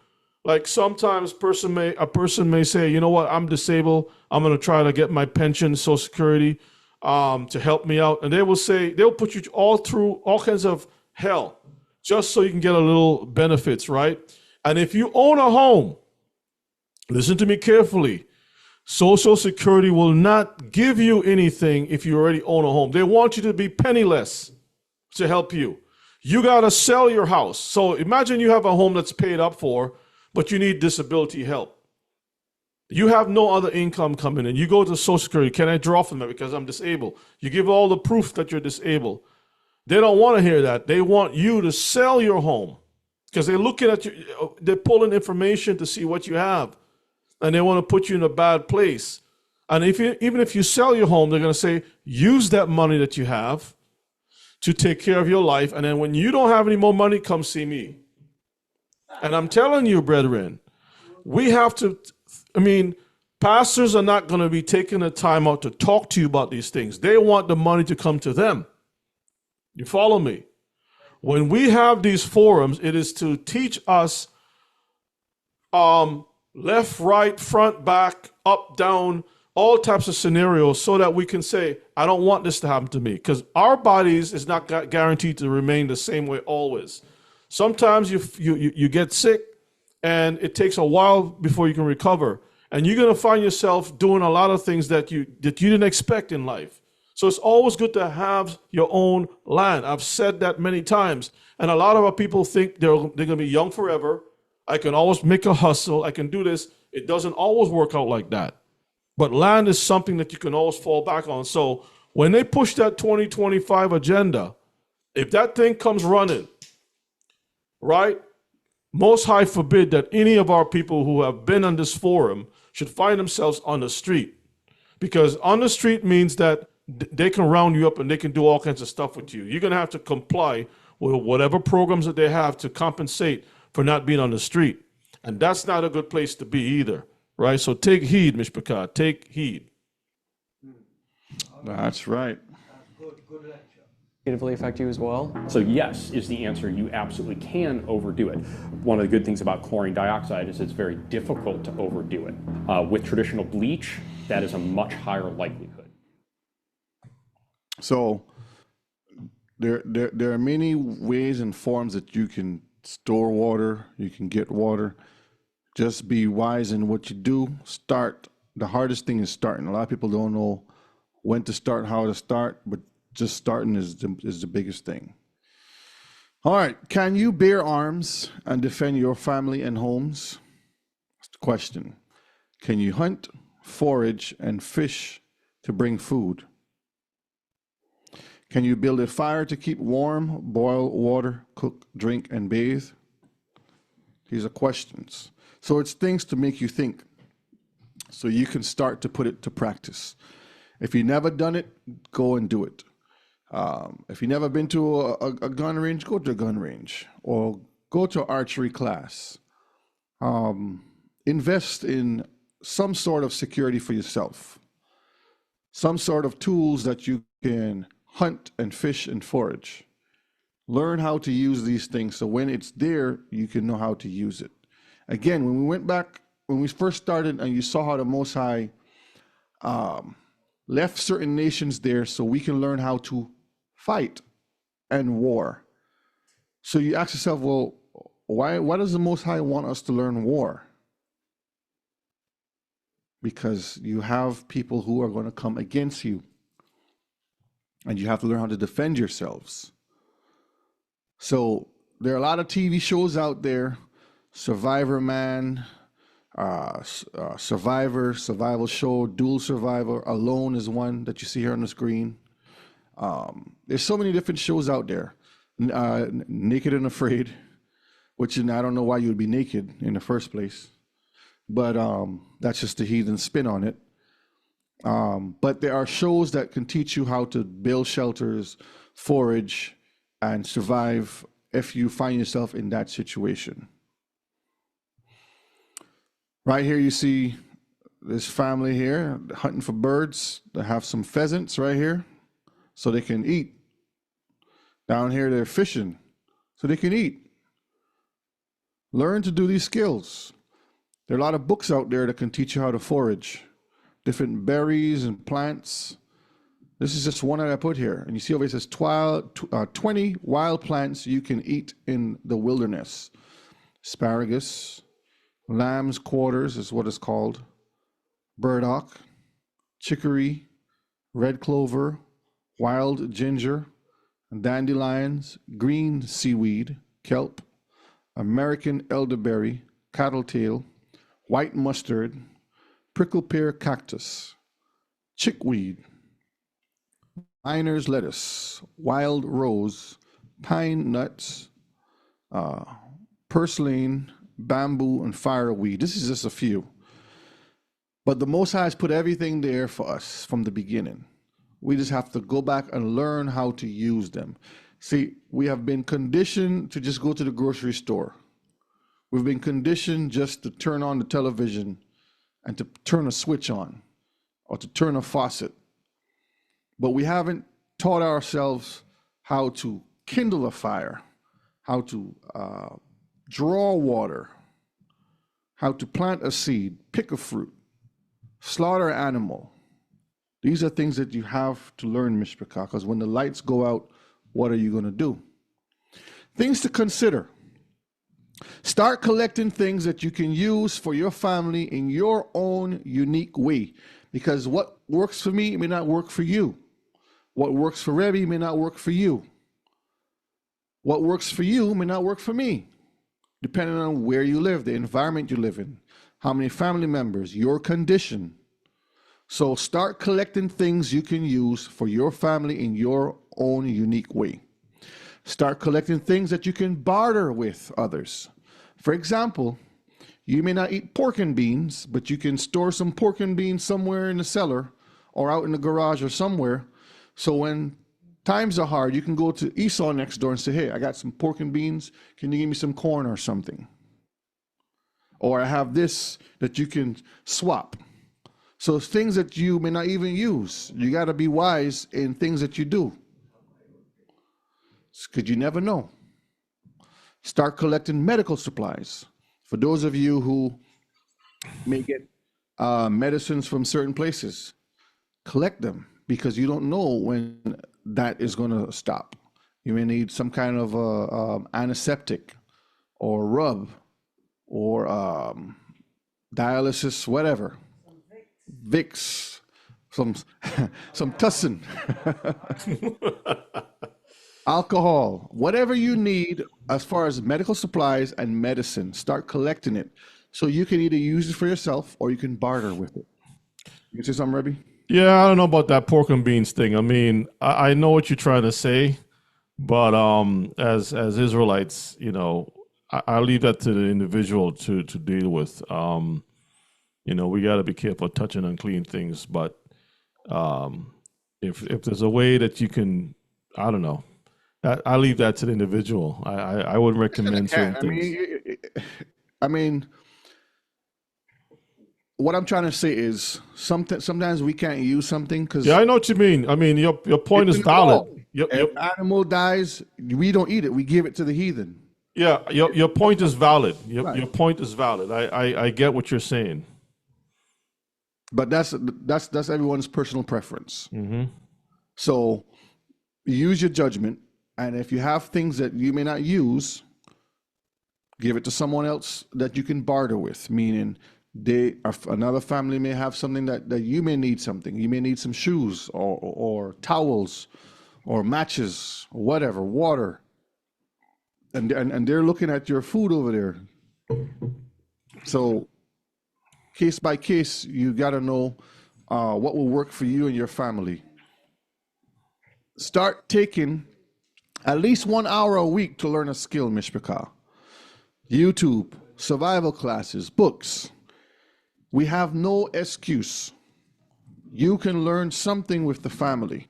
like sometimes a person may say, you know what, I'm disabled. I'm going to try to get my pension, Social Security, to help me out. And they will say, they'll put you all through all kinds of hell just so you can get a little benefits, right? And if you own a home, listen to me carefully, Social Security will not give you anything if you already own a home. They want you to be penniless to help you. You got to sell your house. So imagine you have a home that's paid up for, but you need disability help. You have no other income coming in. You go to Social Security, can I draw from that because I'm disabled? You give all the proof that you're disabled. They don't want to hear that. They want you to sell your home because they're looking at you, they're pulling information to see what you have, and they want to put you in a bad place. And even if you sell your home, they're going to say, use that money that you have to take care of your life, and then when you don't have any more money, come see me. And I'm telling you, brethren, we have to, pastors are not going to be taking the time out to talk to you about these things. They want the money to come to them. You follow me? When we have these forums, it is to teach us left, right, front, back, up, down, all types of scenarios so that we can say, I don't want this to happen to me. Because our bodies is not guaranteed to remain the same way always. Sometimes you get sick and it takes a while before you can recover. And you're going to find yourself doing a lot of things that you didn't expect in life. So it's always good to have your own land. I've said that many times. And a lot of our people think they're going to be young forever. I can always make a hustle. I can do this. It doesn't always work out like that. But land is something that you can always fall back on. So when they push that 2025 agenda, if that thing comes running, right, Most High forbid that any of our people who have been on this forum should find themselves on the street. Because on the street means that they can round you up and they can do all kinds of stuff with you. You're going to have to comply with whatever programs that they have to compensate for not being on the street. And that's not a good place to be either, right? So take heed, Mishpachah, take heed. That's right. Negatively affect you as well? So yes is the answer. You absolutely can overdo it. One of the good things about chlorine dioxide is it's very difficult to overdo it. With traditional bleach, that is a much higher likelihood. So there are many ways and forms that you can store water, you can get water. Just be wise in what you do. Start. The hardest thing is starting. A lot of people don't know when to start, how to start, but just starting is the biggest thing. All right. Can you bear arms and defend your family and homes? That's the question. Can you hunt, forage, and fish to bring food? Can you build a fire to keep warm, boil water, cook, drink, and bathe? These are questions. So it's things to make you think, so you can start to put it to practice. If you've never done it, go and do it. If you've never been to a gun range, go to a gun range or go to archery class. Invest in some sort of security for yourself, some sort of tools that you can hunt and fish and forage. Learn how to use these things so when it's there, you can know how to use it. Again, when we went back, when we first started and you saw how the Most High left certain nations there so we can learn how to fight and war. So you ask yourself, well, why does the Most High want us to learn war? Because you have people who are going to come against you. And you have to learn how to defend yourselves. So there are a lot of TV shows out there, Survivor Man, Survivor, Survival Show, Dual Survivor, Alone is one that you see here on the screen. There's so many different shows out there. Naked and Afraid, which I don't know why you would be naked in the first place. But that's just the heathen spin on it. But there are shows that can teach you how to build shelters, forage, and survive if you find yourself in that situation. Right here you see this family here hunting for birds. They have some pheasants right here so they can eat. Down here they're fishing so they can eat. Learn to do these skills. There are a lot of books out there that can teach you how to forage. Different berries and plants. This is just one that I put here. And you see over here it says 20 wild plants you can eat in the wilderness. Asparagus, lamb's quarters is what it's called. Burdock, chicory, red clover, wild ginger, dandelions, green seaweed, kelp, American elderberry, cattletail, white mustard, prickle pear cactus, chickweed, miner's lettuce, wild rose, pine nuts, purslane, bamboo, and fireweed. This is just a few. But the Most High has put everything there for us from the beginning. We just have to go back and learn how to use them. See, we have been conditioned to just go to the grocery store. We've been conditioned just to turn on the television and to turn a switch on or to turn a faucet. But we haven't taught ourselves how to kindle a fire, how to draw water, how to plant a seed, pick a fruit, slaughter an animal. These are things that you have to learn, Mishpachah, because when the lights go out, what are you going to do? Things to consider. Start collecting things that you can use for your family in your own unique way. Because what works for me may not work for you. What works for Rebbe may not work for you. What works for you may not work for me. Depending on where you live, the environment you live in, how many family members, your condition. So start collecting things you can use for your family in your own unique way. Start collecting things that you can barter with others. For example, you may not eat pork and beans, but you can store some pork and beans somewhere in the cellar or out in the garage or somewhere, So when times are hard, you can go to Esau next door and say, hey, I got some pork and beans. Can you give me some corn or something? Or I have this that you can swap. So things that you may not even use, you got to be wise in things that you do. Because you never know. Start collecting medical supplies. For those of you who may get medicines from certain places, collect them, because you don't know when that is going to stop. You may need some kind of antiseptic or rub or dialysis, whatever. Vicks, some tussin, alcohol, whatever you need as far as medical supplies and medicine. Start collecting it so you can either use it for yourself or you can barter with it. You say something, Rebbe? Yeah, I don't know about that pork and beans thing. I mean, I know what you're trying to say, but as Israelites, you know, I leave that to the individual to deal with. You know, we got to be careful touching unclean things, but if there's a way that you can, I don't know, I leave that to the individual. I would recommend certain things. I mean, what I'm trying to say is sometimes we can't use something because I know what you mean. I mean, your point is valid. If animal dies, we don't eat it. We give it to the heathen. Yeah, your point is valid. Your point is valid. I get what you're saying. But that's everyone's personal preference. Mm-hmm. So use your judgment, and if you have things that you may not use, give it to someone else that you can barter with, meaning another family may have something that you may need something. You may need some shoes or towels or matches or whatever, water. And they're looking at your food over there. So case by case, you got to know what will work for you and your family. Start taking at least 1 hour a week to learn a skill, Mishpachah. YouTube, survival classes, books. We have no excuse. You can learn something with the family.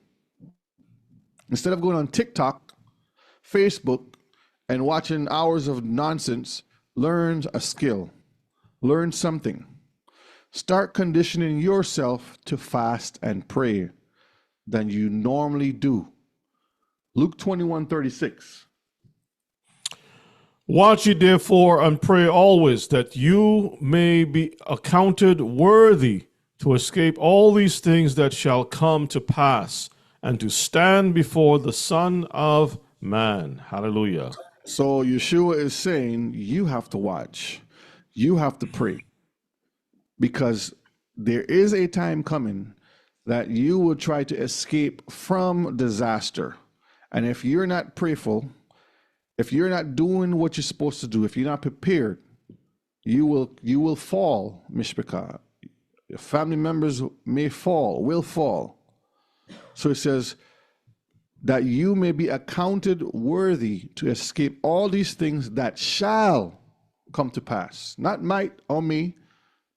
Instead of going on TikTok, Facebook, and watching hours of nonsense, learn a skill. Learn something. Start conditioning yourself to fast and pray than you normally do. Luke 21:36. Watch ye therefore and pray always, that you may be accounted worthy to escape all these things that shall come to pass, and to stand before the Son of Man. Hallelujah. So Yeshua is saying you have to watch. You have to pray. Because there is a time coming that you will try to escape from disaster. And if you're not prayerful, if you're not doing what you're supposed to do, if you're not prepared, you will fall, Mishpachah. Your family members will fall. So it says that you may be accounted worthy to escape all these things that shall come to pass. Not might or may,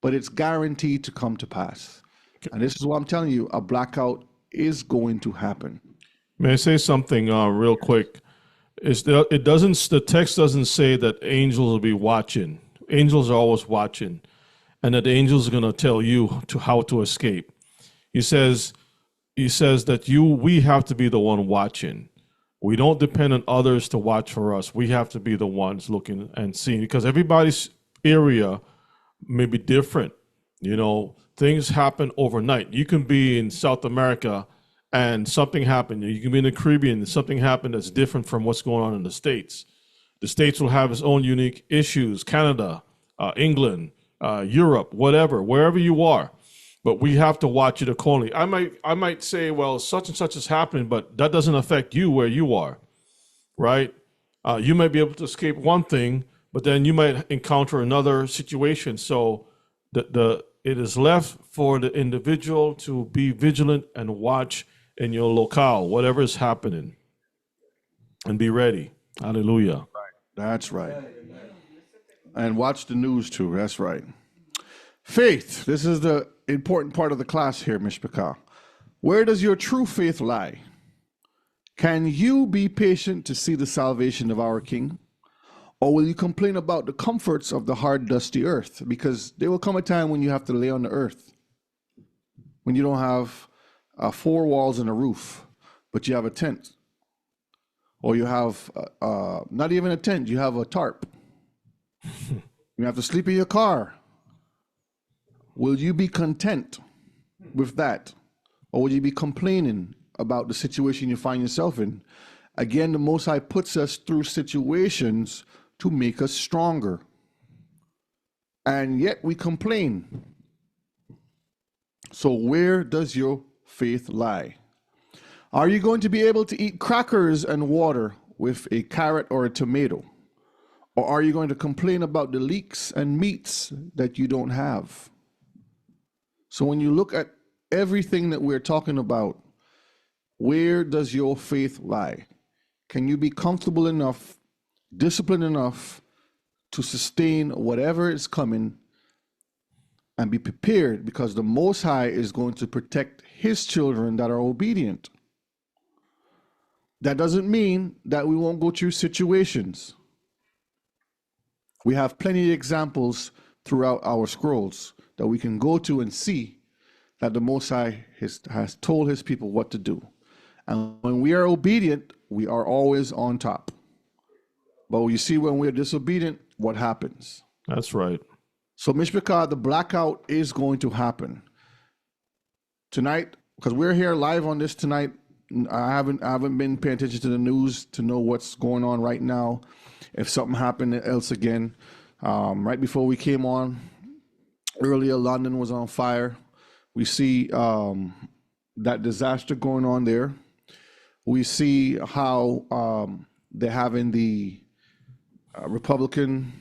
but it's guaranteed to come to pass. And this is what I'm telling you, a blackout is going to happen. May I say something real quick? The text doesn't say that angels will be watching. Angels are always watching, and that the angels are going to tell you how to escape. He says that we have to be the one watching. We don't depend on others to watch for us. We have to be the ones looking and seeing, because everybody's area may be different. You know, things happen overnight. You can be in South America and something happened. You can be in the Caribbean and something happened that's different from what's going on in the States. The States will have its own unique issues. Canada, England, Europe, whatever, wherever you are. But we have to watch it accordingly. I might say, well, such and such is happening, but that doesn't affect you where you are, right? You might be able to escape one thing, but then you might encounter another situation. So it is left for the individual to be vigilant and watch in your locale, whatever is happening, and be ready. Hallelujah. That's right. And watch the news too. That's right. Faith. This is the important part of the class here, Mishpachah. Where does your true faith lie? Can you be patient to see the salvation of our King? Or will you complain about the comforts of the hard, dusty earth? Because there will come a time when you have to lay on the earth, when you don't have 4 walls and a roof, but you have a tent. Or you have not even a tent, you have a tarp. You have to sleep in your car. Will you be content with that? Or will you be complaining about the situation you find yourself in? Again, the Most High puts us through situations to make us stronger. And yet we complain. So where does your faith lie? Are you going to be able to eat crackers and water with a carrot or a tomato? Or are you going to complain about the leeks and meats that you don't have? So when you look at everything that we're talking about, where does your faith lie? Can you be comfortable enough, disciplined enough to sustain whatever is coming and be prepared, because the Most High is going to protect his children that are obedient? That doesn't mean that we won't go through situations. We have plenty of examples throughout our scrolls that we can go to and see that the Most High has told his people what to do. And when we are obedient, we are always on top. But you see, when we're disobedient, what happens? That's right. So, Mishpachah, the blackout is going to happen tonight, because we're here live on this tonight. I haven't been paying attention to the news to know what's going on right now. If something happened else again, right before we came on earlier, London was on fire. We see that disaster going on there. We see how they're having the Republican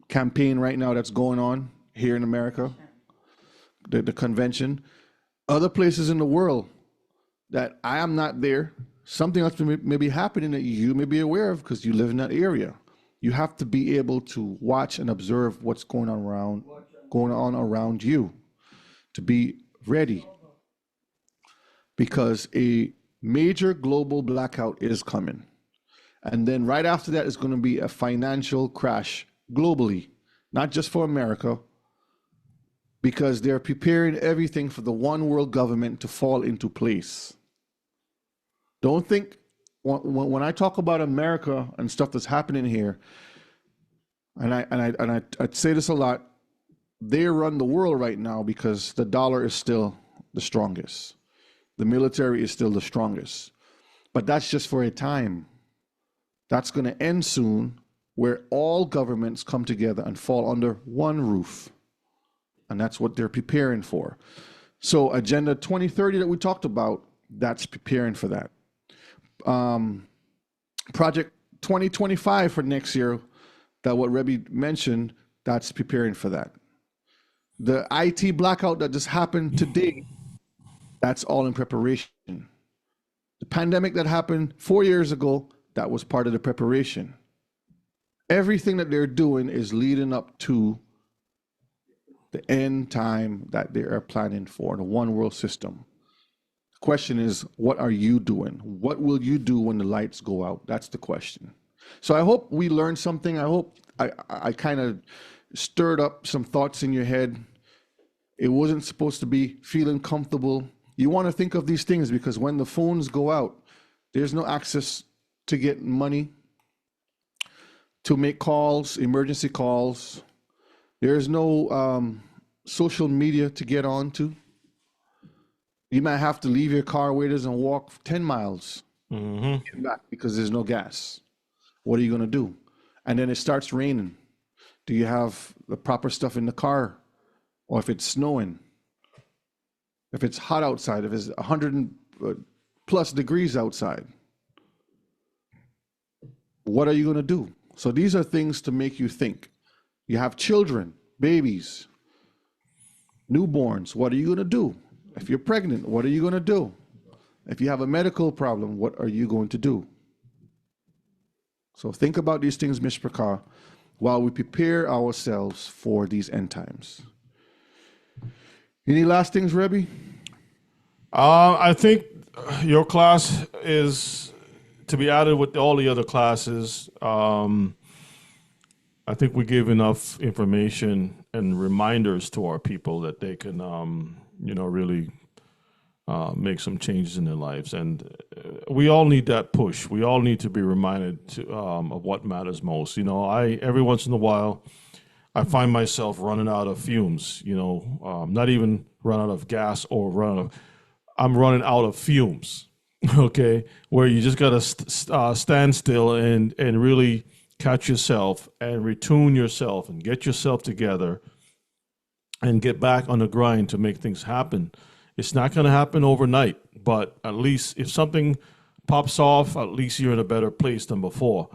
campaign right now that's going on here in America, the convention. Other places in the world that I am not there, something else may be happening that you may be aware of because you live in that area. You have to be able to watch and observe what's going on around you, to be ready, because a major global blackout is coming. And then right after that is going to be a financial crash globally, not just for America, because they're preparing everything for the one world government to fall into place. Don't think, when I talk about America and stuff that's happening here, and I say this a lot, they run the world right now because the dollar is still the strongest. The military is still the strongest. But that's just for a time. That's going to end soon, where all governments come together and fall under one roof. And that's what they're preparing for. So Agenda 2030 that we talked about, that's preparing for that. Project 2025 for next year, that what Rebbe mentioned, that's preparing for that. The IT blackout that just happened today, that's all in preparation. The pandemic that happened 4 years ago, that was part of the preparation. Everything that they're doing is leading up to the end time that they are planning for, the one world system. The question is, what are you doing? What will you do when the lights go out? That's the question. So I hope we learned something. I hope I kind of stirred up some thoughts in your head. It wasn't supposed to be feeling comfortable. You want to think of these things, because when the phones go out, there's no access to get money, to make calls, emergency calls. There's no social media to get onto. You might have to leave your car where it is and walk 10 miles back because there's no gas. What are you going to do? And then it starts raining. Do you have the proper stuff in the car? Or if it's snowing, if it's hot outside, if it's 100 plus degrees outside, what are you going to do? So these are things to make you think. You have children, babies, newborns. What are you going to do? If you're pregnant, what are you going to do? If you have a medical problem, what are you going to do? So think about these things, Mishpachah, while we prepare ourselves for these end times. Any last things, Rebbe? I think your class is to be added with all the other classes. I think we give enough information and reminders to our people that they can, really make some changes in their lives. And we all need that push. We all need to be reminded of what matters most. Every once in a while, I find myself running out of fumes, not even run out of gas or I'm running out of fumes, okay, where you just got to stand still and really catch yourself and retune yourself and get yourself together and get back on the grind to make things happen. It's not going to happen overnight, but at least if something pops off, at least you're in a better place than before.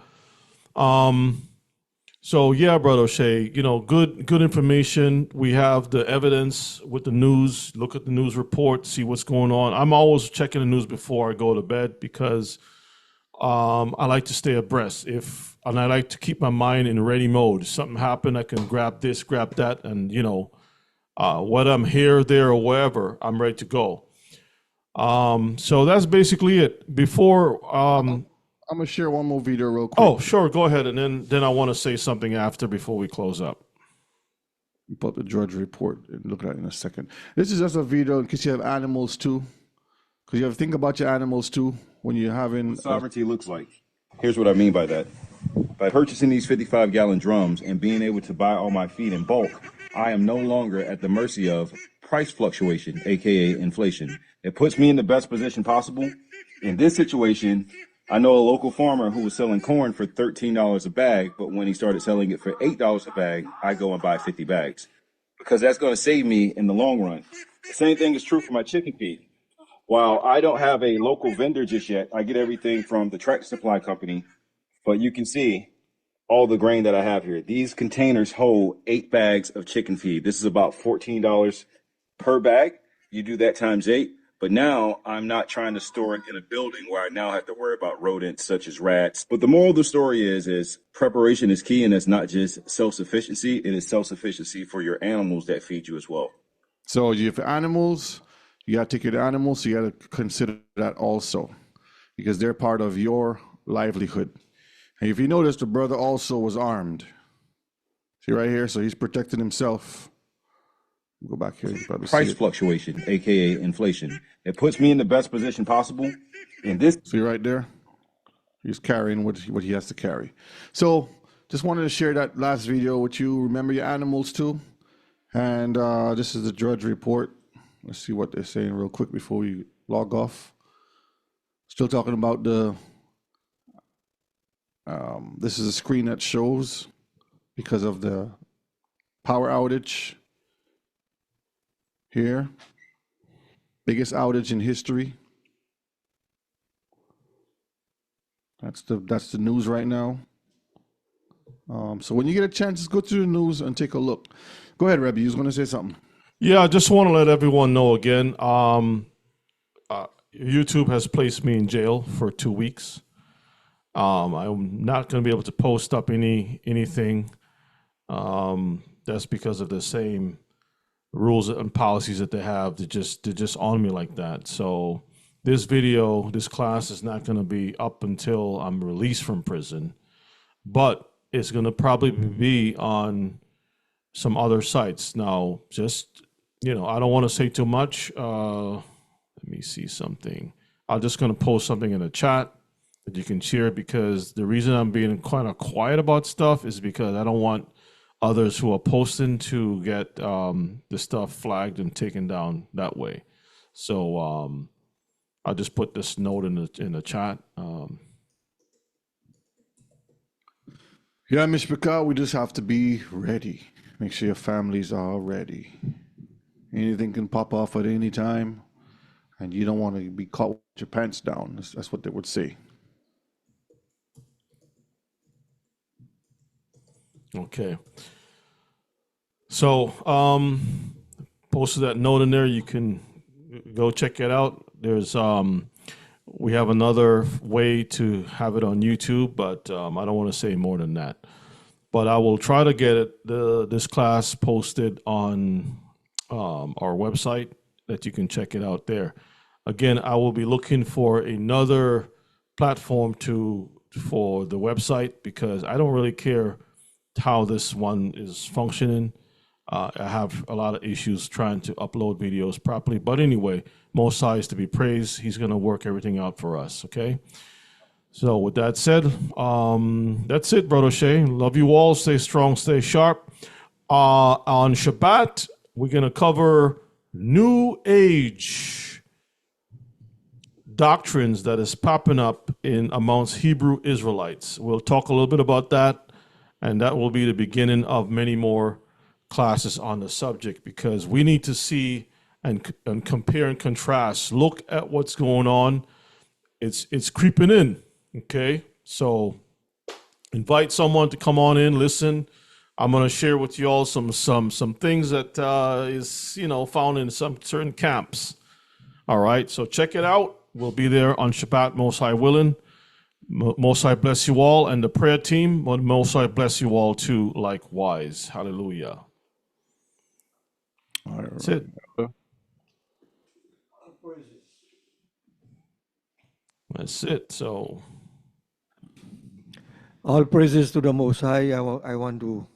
So yeah, Brother O'Shea, good information. We have the evidence with the news. Look at the news report, see what's going on. I'm always checking the news before I go to bed because I like to stay abreast. And I like to keep my mind in ready mode. If something happened, I can grab this, grab that, and whether I'm here, there, or wherever, I'm ready to go. So that's basically it. Before I'm gonna share one more video real quick. Oh, sure, go ahead, and then I want to say something after before we close up. Put the Georgia report and look at it in a second. This is just a video in case you have animals too, because you have to think about your animals too when you're having. What sovereignty looks like. Here's what I mean by that. By purchasing these 55-gallon drums and being able to buy all my feed in bulk, I am no longer at the mercy of price fluctuation, aka inflation. It puts me in the best position possible. In this situation, I know a local farmer who was selling corn for $13 a bag, but when he started selling it for $8 a bag, I go and buy 50 bags because that's going to save me in the long run. The same thing is true for my chicken feed. While I don't have a local vendor just yet, I get everything from the Tractor Supply Company, but you can see all the grain that I have here. These containers hold 8 bags of chicken feed. This is about $14 per bag. You do that times 8. But now I'm not trying to store it in a building where I now have to worry about rodents such as rats. But the moral of the story is preparation is key, and it's not just self-sufficiency. It is self-sufficiency for your animals that feed you as well. So you have animals, you got to take care of the animals, so you got to consider that also because they're part of your livelihood. And if you notice, the brother also was armed. See right here? So he's protecting himself. Go back here. Price fluctuation, aka inflation. It puts me in the best position possible. In this, see right there, he's carrying what he has to carry. So just wanted to share that last video with you. Remember your animals too. And this is the Drudge report. Let's see what they're saying real quick before we log off. Still talking about the. This is a screen that shows because of the power outage. Here, biggest outage in history. That's the news right now. So when you get a chance, just go through the news and take a look. Go ahead, Rebbe. You was going to say something. Yeah, I just want to let everyone know again. YouTube has placed me in jail for 2 weeks. I'm not going to be able to post up anything. That's because of the same rules and policies that they have. They're just on me like that. So this class is not going to be up until I'm released from prison, but it's going to probably be on some other sites. Now, just, I don't want to say too much. Let me see something. I'm just going to post something in the chat that you can share, because the reason I'm being kind of quiet about stuff is because I don't want others who are posting to get the stuff flagged and taken down that way. So I'll just put this note in the chat. Yeah, Mishpaka, we just have to be ready. Make sure your families are ready. Anything can pop off at any time, and you don't want to be caught with your pants down. That's what they would say. Okay. So, posted that note in there. You can go check it out. There's, we have another way to have it on YouTube, but I don't want to say more than that. But I will try to get this class posted on our website that you can check it out there. Again, I will be looking for another platform for the website because I don't really care how this one is functioning. I have a lot of issues trying to upload videos properly. But anyway, Most High is to be praised. He's going to work everything out for us, okay? So with that said, that's it, Brother Shay. Love you all. Stay strong, stay sharp. On Shabbat, we're going to cover New Age doctrines that is popping up amongst Hebrew Israelites. We'll talk a little bit about that, and that will be the beginning of many more classes on the subject because we need to see and compare and contrast. Look at what's going on. It's creeping in, okay? So invite someone to come on in, listen. I'm going to share with you all some things that is found in some certain camps. All right, so check it out. We'll be there on Shabbat, Most High willing. Most High bless you all, and the prayer team, Most High bless you all too, likewise. Hallelujah. That's it. That's it. So, all praises to the Most High. I want to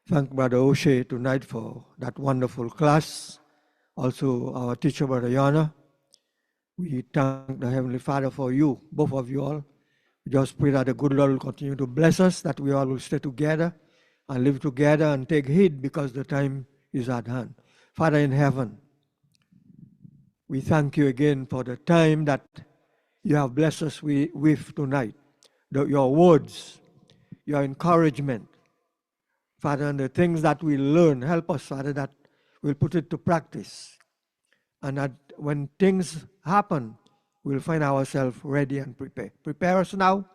thank Brother O'Shea tonight for that wonderful class. Also, our teacher, Brother Yana. We thank the Heavenly Father for you, both of you all. We just pray that the good Lord will continue to bless us, that we all will stay together and live together and take heed because the time is at hand. Father in heaven, we thank you again for the time that you have blessed us with tonight. Your words, your encouragement, Father, and the things that we learn, help us, Father, that we'll put it to practice. And that when things happen, we'll find ourselves ready and prepared. Prepare us now.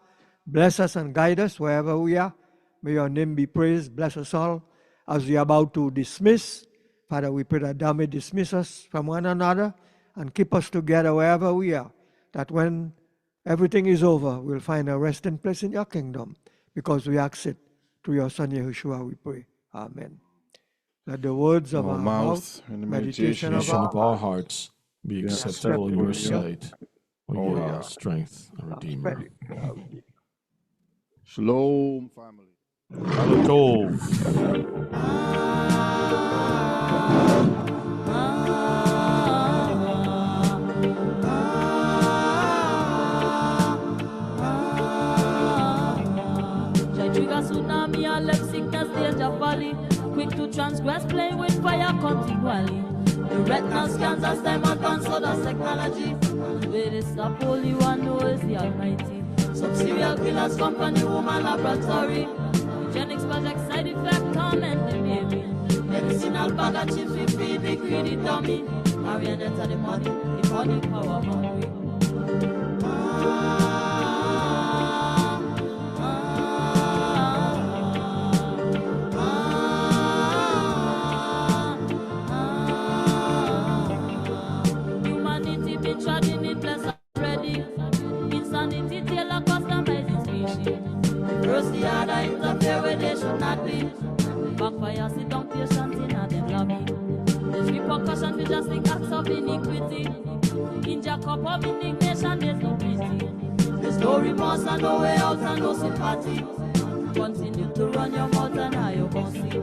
Bless us and guide us wherever we are. May your name be praised. Bless us all as we are about to dismiss. Father, we pray that thou may dismiss us from one another and keep us together wherever we are. That when everything is over, we'll find a resting place in your kingdom because we ask it through your Son, Yeshua, we pray. Amen. Let the words of our mouth and the meditation of our hearts be acceptable in your sight. Oh, Your yeah. strength and Redeemer. Shalom, family. Trigger tsunami and left sickness, danger valley. Quick to transgress, play with fire continually. The retinal scans as time advance, so that's technology. Where they stop, only one knows the Almighty. Some serial killers, company, woman, laboratory. Eugenics project, side effect, torment the baby. Medicinal bag of chips, we feed the greedy dummy. Marionette of the money power hungry. Trodden in place already. Insanity tail a customizing species. First the other interfere where they should not be. Backfire sit down patient in a them lobby. There's repercussion for just the acts of iniquity. In Jacob of indignation there's no pity. There's no remorse and no way out and no sympathy. Continue to run your mouth and now you gon' see.